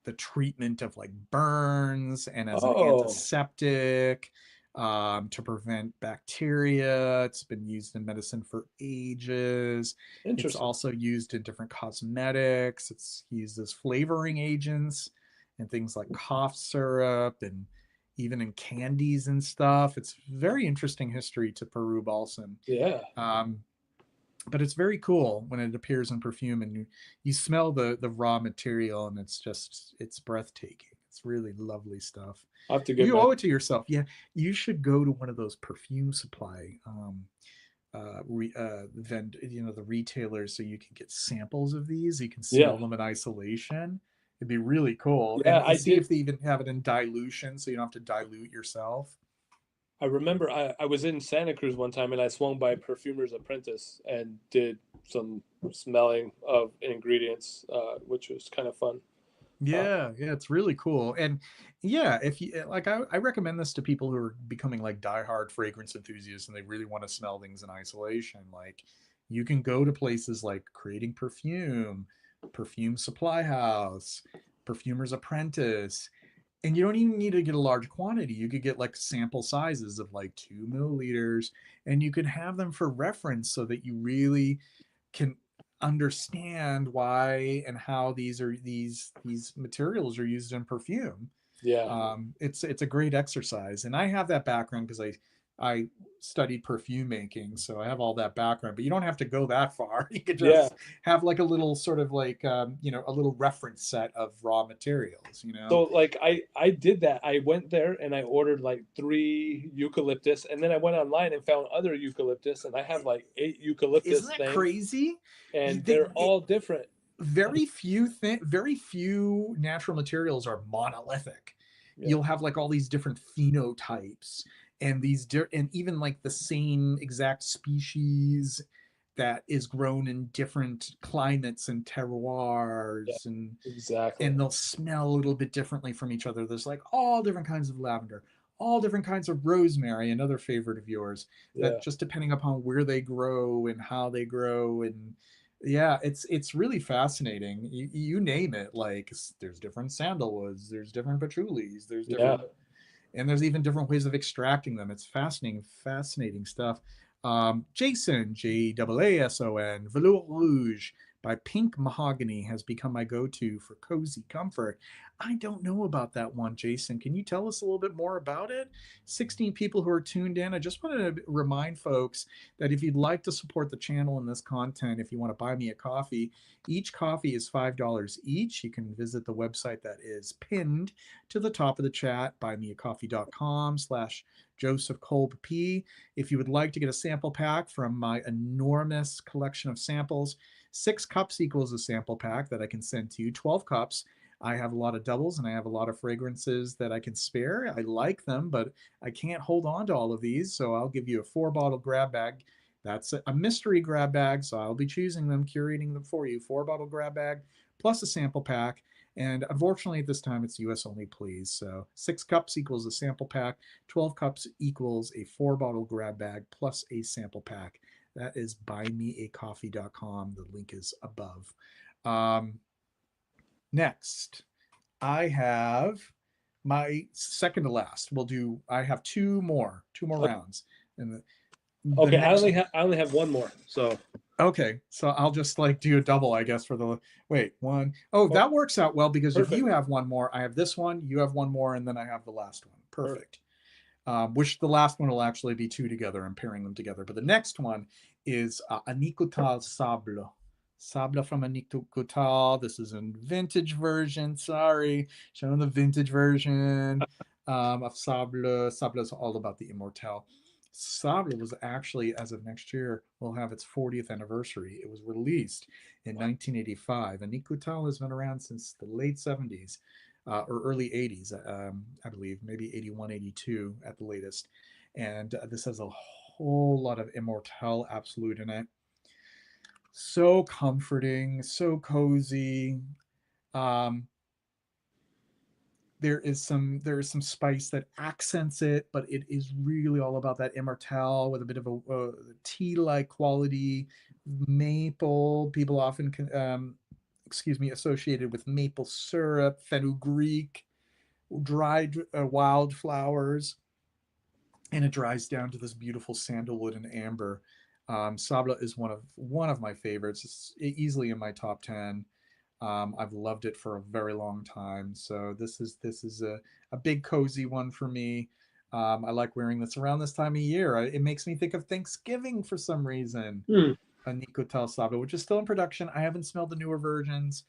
the treatment of like burns and as an oh, antiseptic, to prevent bacteria. It's been used in medicine for ages. It's interesting. also used in different cosmetics. It's used as flavoring agents and things like cough syrup and even in candies and stuff. It's very interesting history to Peru balsam. Yeah. Um, but it's very cool when it appears in perfume and you smell the raw material and it's breathtaking. It's really lovely stuff. I have to get You my owe it to yourself. Yeah, you should go to one of those perfume supply the retailers, so you can get samples of these. You can yeah. smell them in isolation. It'd be really cool, Yeah, and I see did. if they even have it in dilution, so you don't have to dilute yourself. I remember I was in Santa Cruz one time and I swung by Perfumer's Apprentice and did some smelling of ingredients, which was kind of fun. Uh, Yeah, it's really cool. And yeah, if you like, I recommend this to people who are becoming like diehard fragrance enthusiasts and they really want to smell things in isolation. Like, you can go to places like Creating Perfume, Perfume Supply House, Perfumer's Apprentice, and you don't even need to get a large quantity. You could get like sample sizes of like 2 milliliters, and you could have them for reference so that you really can understand why and how these materials are used in perfume. yeah. It's a great exercise, and I have that background because I studied perfume making, so I have all that background. But you don't have to go that far. You could Yeah. just have like a little sort of like a little reference set of raw materials. So like I did that. I went there and I ordered like 3 eucalyptus, and then I went online and found other eucalyptus, and I have like 8 eucalyptus Isn't that things, crazy? and they're all different. Very few natural materials are monolithic. Yeah. You'll have like all these different phenotypes and and even like the same exact species that is grown in different climates and Yeah. terroirs, Exactly. and they'll smell a little bit differently from each other. There's like all different kinds of lavender, all different kinds of rosemary, another favorite of yours, that Yeah. just depending upon where they grow and how they grow. And yeah, it's really fascinating. You name it, like there's different sandalwoods, there's different patchoulis, there's Yeah. different, and there's even different ways of extracting them. It's fascinating stuff. Jason, Jaason, Velour Rouge by Pink Mahogany has become my go-to for cozy comfort. I don't know about that one, Jason. Can you tell us a little bit more about it? 16 people who are tuned in. I just wanted to remind folks that if you'd like to support the channel and this content, if you want to buy me a coffee, each coffee is $5 each. You can visit the website that is pinned to the top of the chat, buymeacoffee.com/Joseph Kolb P. If you would like to get a sample pack from my enormous collection of samples, 6 cups equals a sample pack that I can send to you, 12 cups. I have a lot of doubles and I have a lot of fragrances that I can spare. I like them, but I can't hold on to all of these. So I'll give you a 4 bottle grab bag. That's a mystery grab bag. So I'll be choosing them, curating them for you. 4 bottle grab bag plus a sample pack. And unfortunately, at this time, it's US only, please. So 6 cups equals a sample pack, 12 cups equals a 4 bottle grab bag plus a sample pack. That is buymeacoffee.com. The link is above. Um, Next, I have my second to last. I have two more Okay. rounds. And the Okay, next, I only have one more. So okay, so I'll just like do a double, I guess, for the, wait, one. Oh, oh, that works out well because if you perfect. have one more, I have this one, you have one more, and then I have the last one. Perfect. Perfect. Which the last one will actually be two together. I'm pairing them together. But the next one is Anicutal Sable. Sable from Anicutal. This is a vintage version. Sorry, showing the vintage version of Sable. Sable is all about the immortal. Sable was actually, as of next year, will have its 40th anniversary. It was released in 1985. Anicutal has been around since the late 70s or early 80s, I believe, maybe 81, 82 at the latest. And this has a whole lot of Immortel Absolute in it. So comforting, so cozy. Um, there is some spice that accents it, but it is really all about that Immortel with a bit of a tea-like quality. Maple, people often excuse me, associated with maple syrup, fenugreek, dried wildflowers, and it dries down to this beautiful sandalwood and amber. Sabla is one of my favorites. It's easily in my top 10. I've loved it for a very long time. So this is a big cozy one for me. I like wearing this around this time of year. It makes me think of Thanksgiving for some reason. Hmm. A Nicotel Sabla, which is still in production. I haven't smelled the newer versions.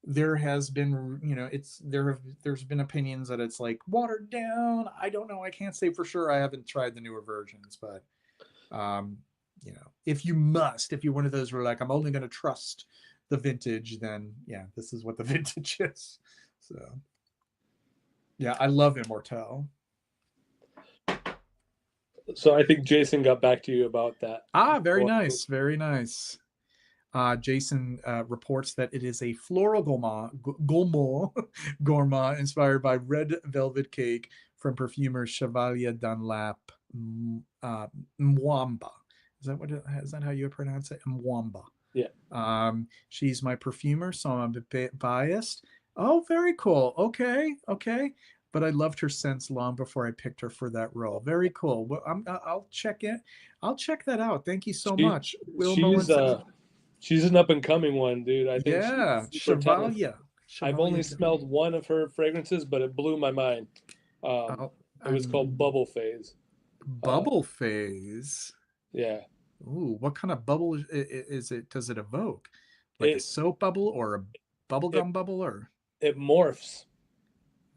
There has been, there's been opinions that it's like watered down. I don't know. I can't say for sure. I haven't tried the newer versions, but um if you're one of those who are like, I'm only going to trust the vintage, then yeah, this is what the vintage is. So yeah, I love Immortel. So I think Jason got back to you about that. Very nice, very nice. Jason reports that it is a floral gourmand, gourmand inspired by red velvet cake from perfumer Chevalier Dunlap Mwamba. Is that how you pronounce it? Mwamba. Yeah. She's my perfumer, so I'm a bit biased. Oh, very cool. Okay, okay. But I loved her scents long before I picked her for that role. Very cool. Well, I'll check it. I'll check that out. Thank you so She much. Will Mullen she's says, she's an up and coming one, dude. I think she's yeah, super talented. Chevalier. I've Chevalier. only smelled one of her fragrances, but it blew my mind. Oh, It was called Bubble Phase. Uh, bubble phase. yeah. Ooh, what kind of bubble is it? Does it evoke? Like a It soap bubble or a it bubblegum bubble or? it morphs.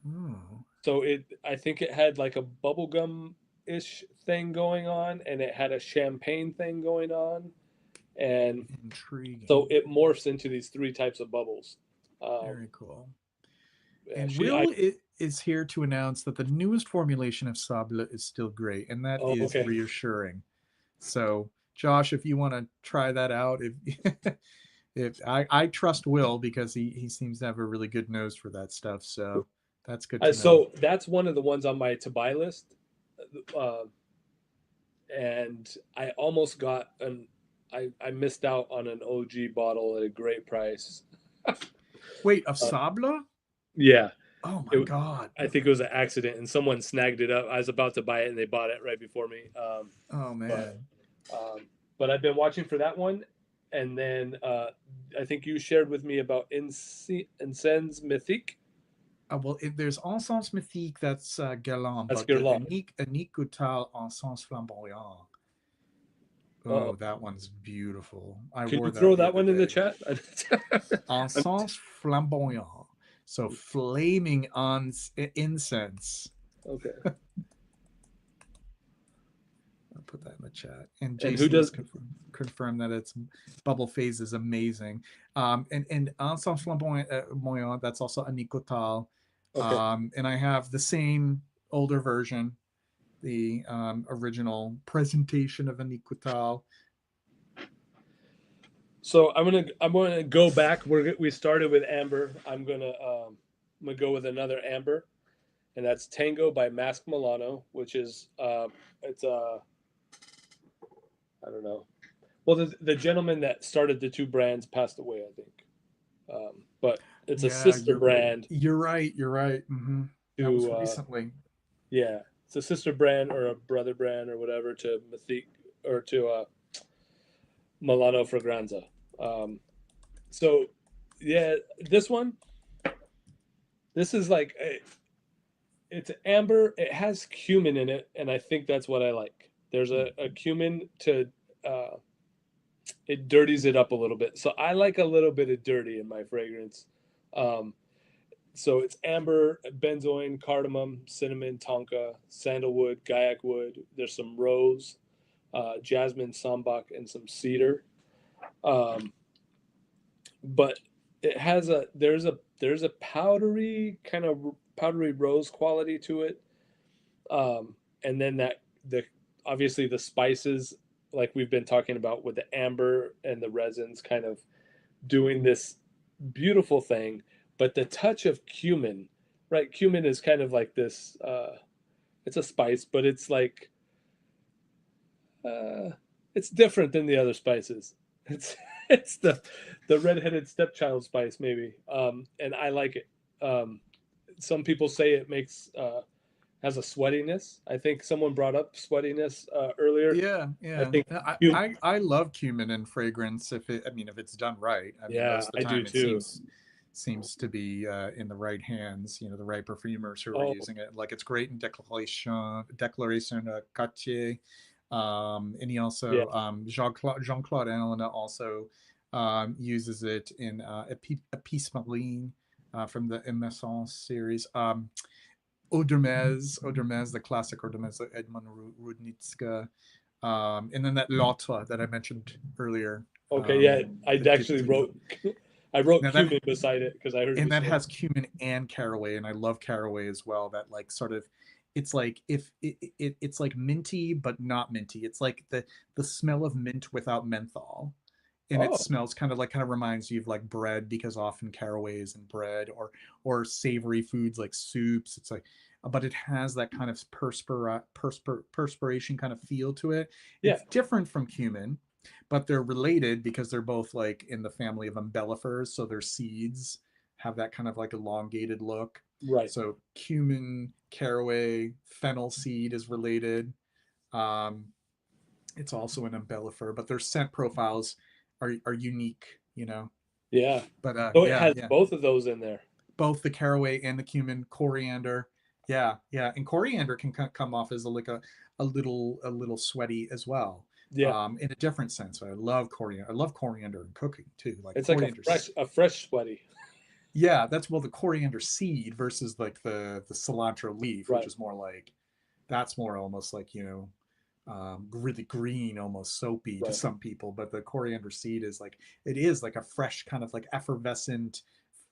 Oh, So I think it had like a bubblegum ish thing going on, and it had a champagne thing going on, and so intriguing. it morphs into these three types of bubbles. Um, Very cool. yeah, And she I is here to announce that the newest formulation of Sable is still great, and that oh is okay. reassuring. So, Josh, if you want to try that out, if if I trust Will because he seems to have a really good nose for that stuff, so that's good to know. So that's one of the ones on my to buy list, uh, and I almost got an I missed out on an OG bottle at a great price. Wait, of Uh, Sable? yeah, Oh my it, God! I think it was an accident, and someone snagged it up. I was about to buy it, and they bought it right before me. Oh But man! um, but I've been watching for that one, and then I think you shared with me about Incense Mythique. Well, there's Encens Mythique, that's Galant, That's but the Guerlain. Unique Goutal Encens Flamboyant. Uh-oh. Oh, that one's beautiful. I Can wore you that throw the that other one in the day. chat? Encens flamboyant. So flaming on incense. Okay. I'll put that in the chat. And And who Jason does? has confirmed that its bubble phase is amazing. And Encens flamboyant, that's also a Nicotal. Okay. And I have the same older version, the original presentation of a Nicotal. So I'm gonna go back. We started with Amber. I'm gonna go with another Amber, and that's Tango by Mask Milano, which is it's I don't know. Well, the gentleman that started the two brands passed away, I think. But it's a Yeah, sister you're brand you're right. You're right. That was to recently. yeah, it's a sister brand or a brother brand or whatever to Mythique or to Milano Fragranza. Um, so yeah, this one, this is like it's amber. It has cumin in it, and I think that's what I like. There's a cumin to uh, it dirties it up a little bit. So I like a little bit of dirty in my fragrance. Um, so it's amber, benzoin, cardamom, cinnamon, tonka, sandalwood, gaiac wood. There's some rose, jasmine, sambac, and some cedar. Um, but it has a there's a powdery kind of powdery rose quality to it. And then that the obviously the spices like we've been talking about with the amber and the resins kind of doing this beautiful thing, but the touch of cumin, right? Cumin is kind of like this. It's a spice, but it's like uh, it's different than the other spices. It's it's the redheaded stepchild spice maybe, and I like it. Um, some people say it makes has a sweatiness. I think someone brought up sweatiness earlier. Yeah, I yeah. think I, you. I I love cumin and fragrance if it, I mean, if it's done right. I mean, Yeah, most of the I do time it too. seems to be in the right hands, the right perfumers who are Oh, using it. Like it's great in Declaration Cartier. And he yeah. also Jean-Claude Allen also uses it in Epis Marine from the Emergence series. Odermez, the classic Odermez, Edmond Rudnitska, and then that L'Autre that I mentioned earlier. Okay, yeah. I The, actually wrote I wrote now that cumin beside it because I heard and you that say it. has cumin and caraway, and I love caraway as well. That like sort of, it's like if it's like minty but not minty. It's like the smell of mint without menthol, and it Oh, smells kind of reminds you of like bread because often caraway is in bread or savory foods like soups. It's like, but it has that kind of perspiration kind of feel to it. yeah. It's different from cumin, but they're related because they're both like in the family of umbellifers, so their seeds have that kind of like elongated look. Right. So cumin, caraway, fennel seed is related. Um, it's also an umbellifer, but their scent profiles are unique. Yeah. But So it yeah, has yeah, both of those in there. both the caraway and the cumin, coriander. Yeah, yeah, and coriander can come off as a little sweaty as well, Yeah. in a different sense. I love coriander. I love coriander in cooking too. Like It's like coriander. a fresh sweaty. Yeah, that's well the coriander seed versus like the cilantro leaf, which Right. is more like that's more almost like really green, almost soapy to Right. some people. But the coriander seed is like it is like a fresh kind of like effervescent,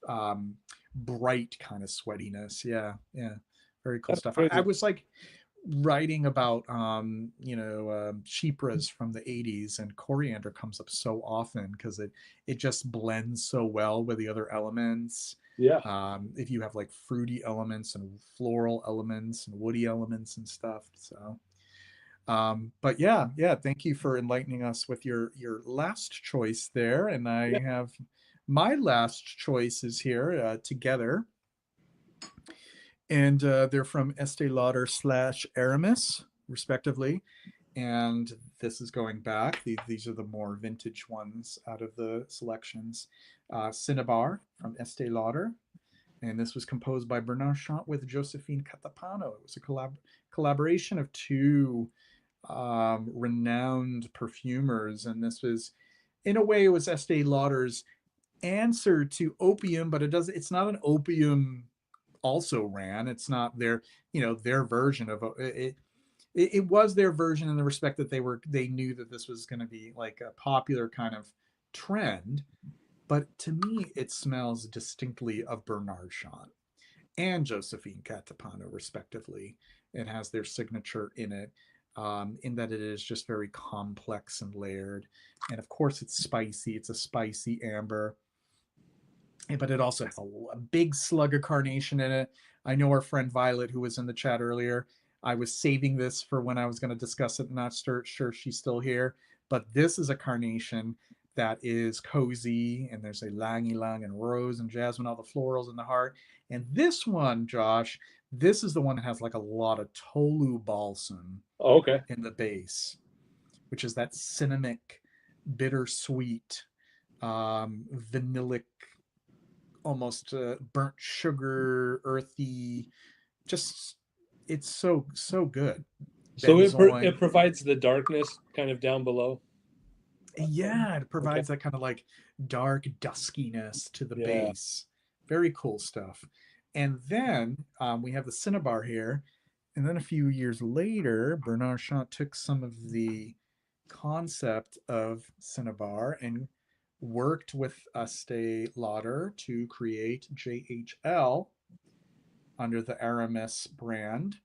um, bright kind of sweatiness. Yeah, yeah, very cool That's stuff. I crazy. was like writing about chypras from the 80s, and coriander comes up so often because it just blends so well with the other elements. Yeah. If you have like fruity elements and floral elements and woody elements and stuff. So but yeah, yeah, thank you for enlightening us with your last choice there. And Yeah. I have my last choices here together, and they're from Estee Lauder slash Aramis, respectively. And this is going back. These are the more vintage ones out of the selections. Cinnabar from Estee Lauder, and this was composed by Bernard Chant with Josephine Catapano. It was a collaboration of two renowned perfumers, and this was, in a way, it was Estee Lauder's answer to opium, but it's not an opium also ran. It's not their version of it. It was their version in the respect that they knew that this was going to be like a popular kind of trend. But to me, it smells distinctly of Bernard Chant and Josephine Catapano, respectively. It has their signature in it, in that it is just very complex and layered. And of course, it's spicy. It's a spicy amber, but it also has a big slug of carnation in it. I know our friend Violet, who was in the chat earlier, I was saving this for when I was going to discuss it. Not sure she's still here, But this is a carnation that is cozy, and there's a lang ylang and rose and jasmine, all the florals in the heart. And this one, Josh, this is the one that has like a lot of tolu balsam Oh, okay. in the base, which is that cinnamic, bittersweet, vanillic, almost burnt sugar, earthy. Just it's so good. So Benzoin. it provides the darkness kind of down below. Yeah, it Okay. provides that kind of like dark duskiness to the Yeah. base. Very cool stuff. And then we have the Cinnabar here. And then a few years later, Bernard Chant took some of the concept of Cinnabar and worked with Estee Lauder to create JHL under the Aramis brand,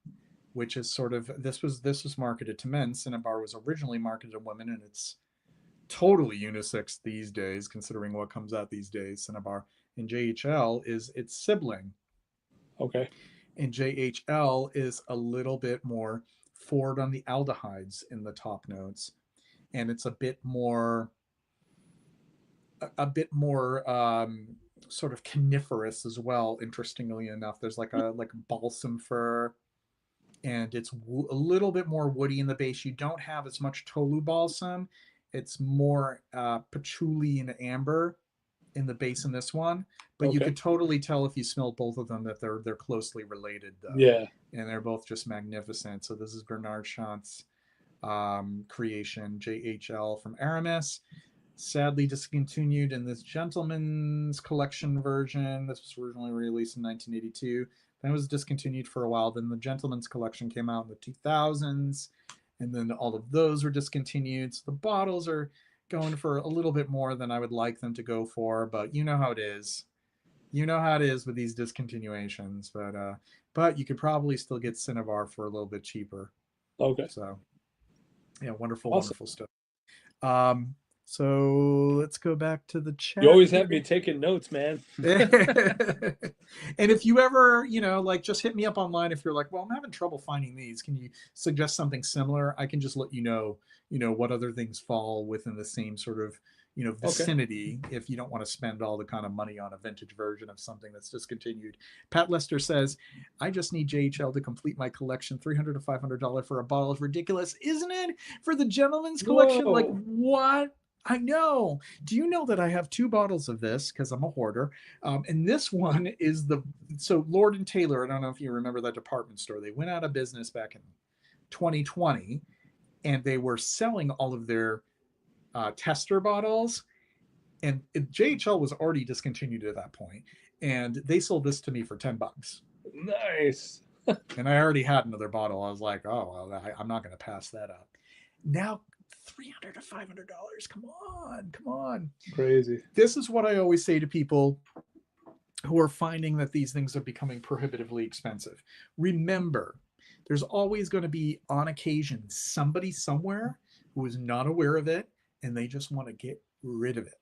which is sort of this was marketed to men. Cinnabar was originally marketed to women, and it's totally unisex these days, considering what comes out these days. Cinnabar and JHL is its sibling, Okay. and JHL is a little bit more forward on the aldehydes in the top notes, and it's a bit more sort of coniferous as well. Interestingly enough, there's like balsam fir, and it's a little bit more woody in the base. You don't have as much tolu balsam. It's more patchouli and amber in the base in this one, but you Okay. could totally tell if you smelled both of them that they're closely related though, Yeah. and they're both just magnificent. So this is Bernard Chant's creation, JHL from Aramis. Sadly discontinued in this gentleman's collection version. This was originally released in 1982. Then it was discontinued for a while. Then the gentleman's collection came out in the 2000s, and then all of those were discontinued. So the bottles are going for a little bit more than I would like them to go for, but you know how it is. You know how it is with these discontinuations, but you could probably still get Cinnabar for a little bit cheaper. Okay. So yeah, wonderful, Awesome. wonderful stuff. Um, so let's go back to the You chat always have me here. taking notes, man. And if you ever, like just hit me up online if you're like, well, I'm having trouble finding these. Can you suggest something similar? I can just let what other things fall within the same sort of, Okay. vicinity if you don't want to spend all the kind of money on a vintage version of something that's discontinued. Pat Lester says, I just need JHL to complete my collection. $300 to $500 for a bottle is ridiculous, isn't it? For the gentleman's collection? Like, Whoa. what? I know. Do you know that I have two bottles of this because I'm a hoarder? And this one is so Lord and Taylor. I don't know if you remember that department store. They went out of business back in 2020, and they were selling all of their tester bottles. And JHL was already discontinued at that point, and they sold this to me for $10. Nice. And I already had another bottle. I was like, oh, well, I'm not going to pass that up. Now, $300 to $500. Come on, come on. Crazy. This is what I always say to people who are finding that these things are becoming prohibitively expensive. Remember, there's always going to be, on occasion, somebody somewhere who is not aware of it and they just want to get rid of it.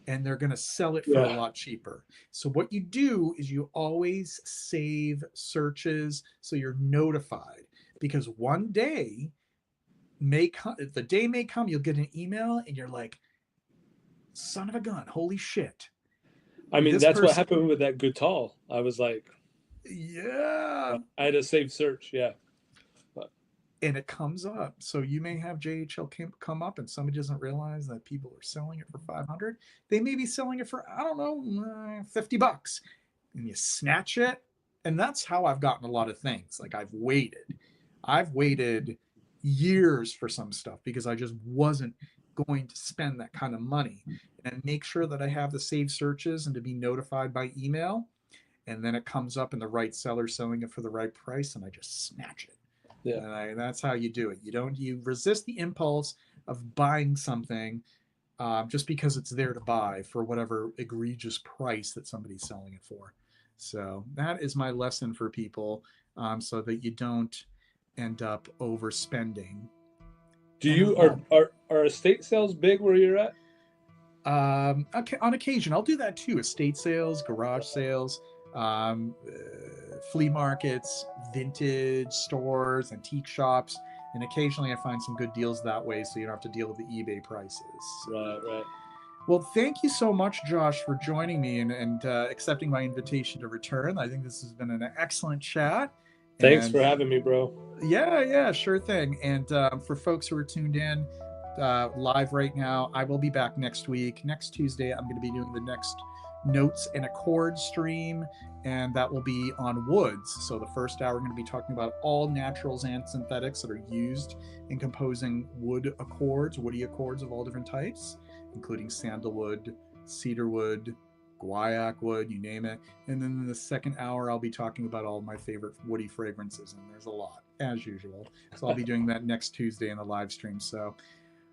And they're going to sell it for a Yeah. lot cheaper. So, what you do is you always save searches so you're notified, because one day the day may come, you'll get an email and you're like, son of a gun, holy shit. I mean, This that's what person, happened with that Goutal. I was like, yeah, I had a safe search. Yeah. But, and it comes up. So you may have JHL come up, and somebody doesn't realize that people are selling it for 500. They may be selling it for, I don't know, $50, and you snatch it. And that's how I've gotten a lot of things. Like I've waited years for some stuff because I just wasn't going to spend that kind of money, and make sure that I have the saved searches and to be notified by email. And then it comes up and the right seller selling it for the right price, and I just snatch it. yeah. And that's how you do it. You resist the impulse of buying something just because it's there to buy for whatever egregious price that somebody's selling it for. So that is my lesson for people, so that you don't end up overspending. Do And you are estate sales big where you're at? okay, on occasion, I'll do that too. Estate sales, garage sales, flea markets, vintage stores, antique shops. And occasionally I find some good deals that way, so you don't have to deal with the eBay prices. So, Right, right. well, thank you so much, Josh, for joining me and accepting my invitation to return. I think this has been an excellent chat. Thanks And for having me, bro. yeah, yeah, sure thing. And for folks who are tuned in live right now, I will be back next week. Next Tuesday, I'm going to be doing the next notes and accords stream, and that will be on woods. So the first hour, we're going to be talking about all naturals and synthetics that are used in composing wood accords, woody accords of all different types, including sandalwood, cedarwood, guaiac wood, you name it. And then in the second hour, I'll be talking about all my favorite woody fragrances, and there's a lot, as usual. So I'll be doing that next Tuesday in the live stream. So,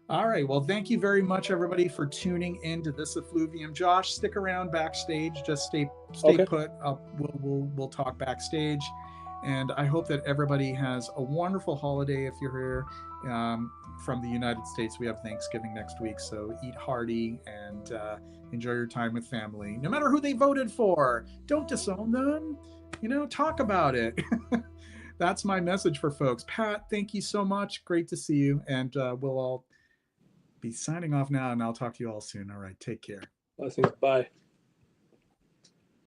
all right. Well, thank you very much, everybody, for tuning in to this Effluvium. Josh, stick around backstage. Just stay Okay. put. We'll talk backstage, and I hope that everybody has a wonderful holiday. If you're here from the United States, we have Thanksgiving next week, so eat hearty and enjoy your time with family. No matter who they voted for, don't disown them. Talk about it. That's my message for folks. Pat, thank you so much. Great to see you, and we'll all be signing off now, and I'll talk to you all soon. All right, take care. Blessings. Bye.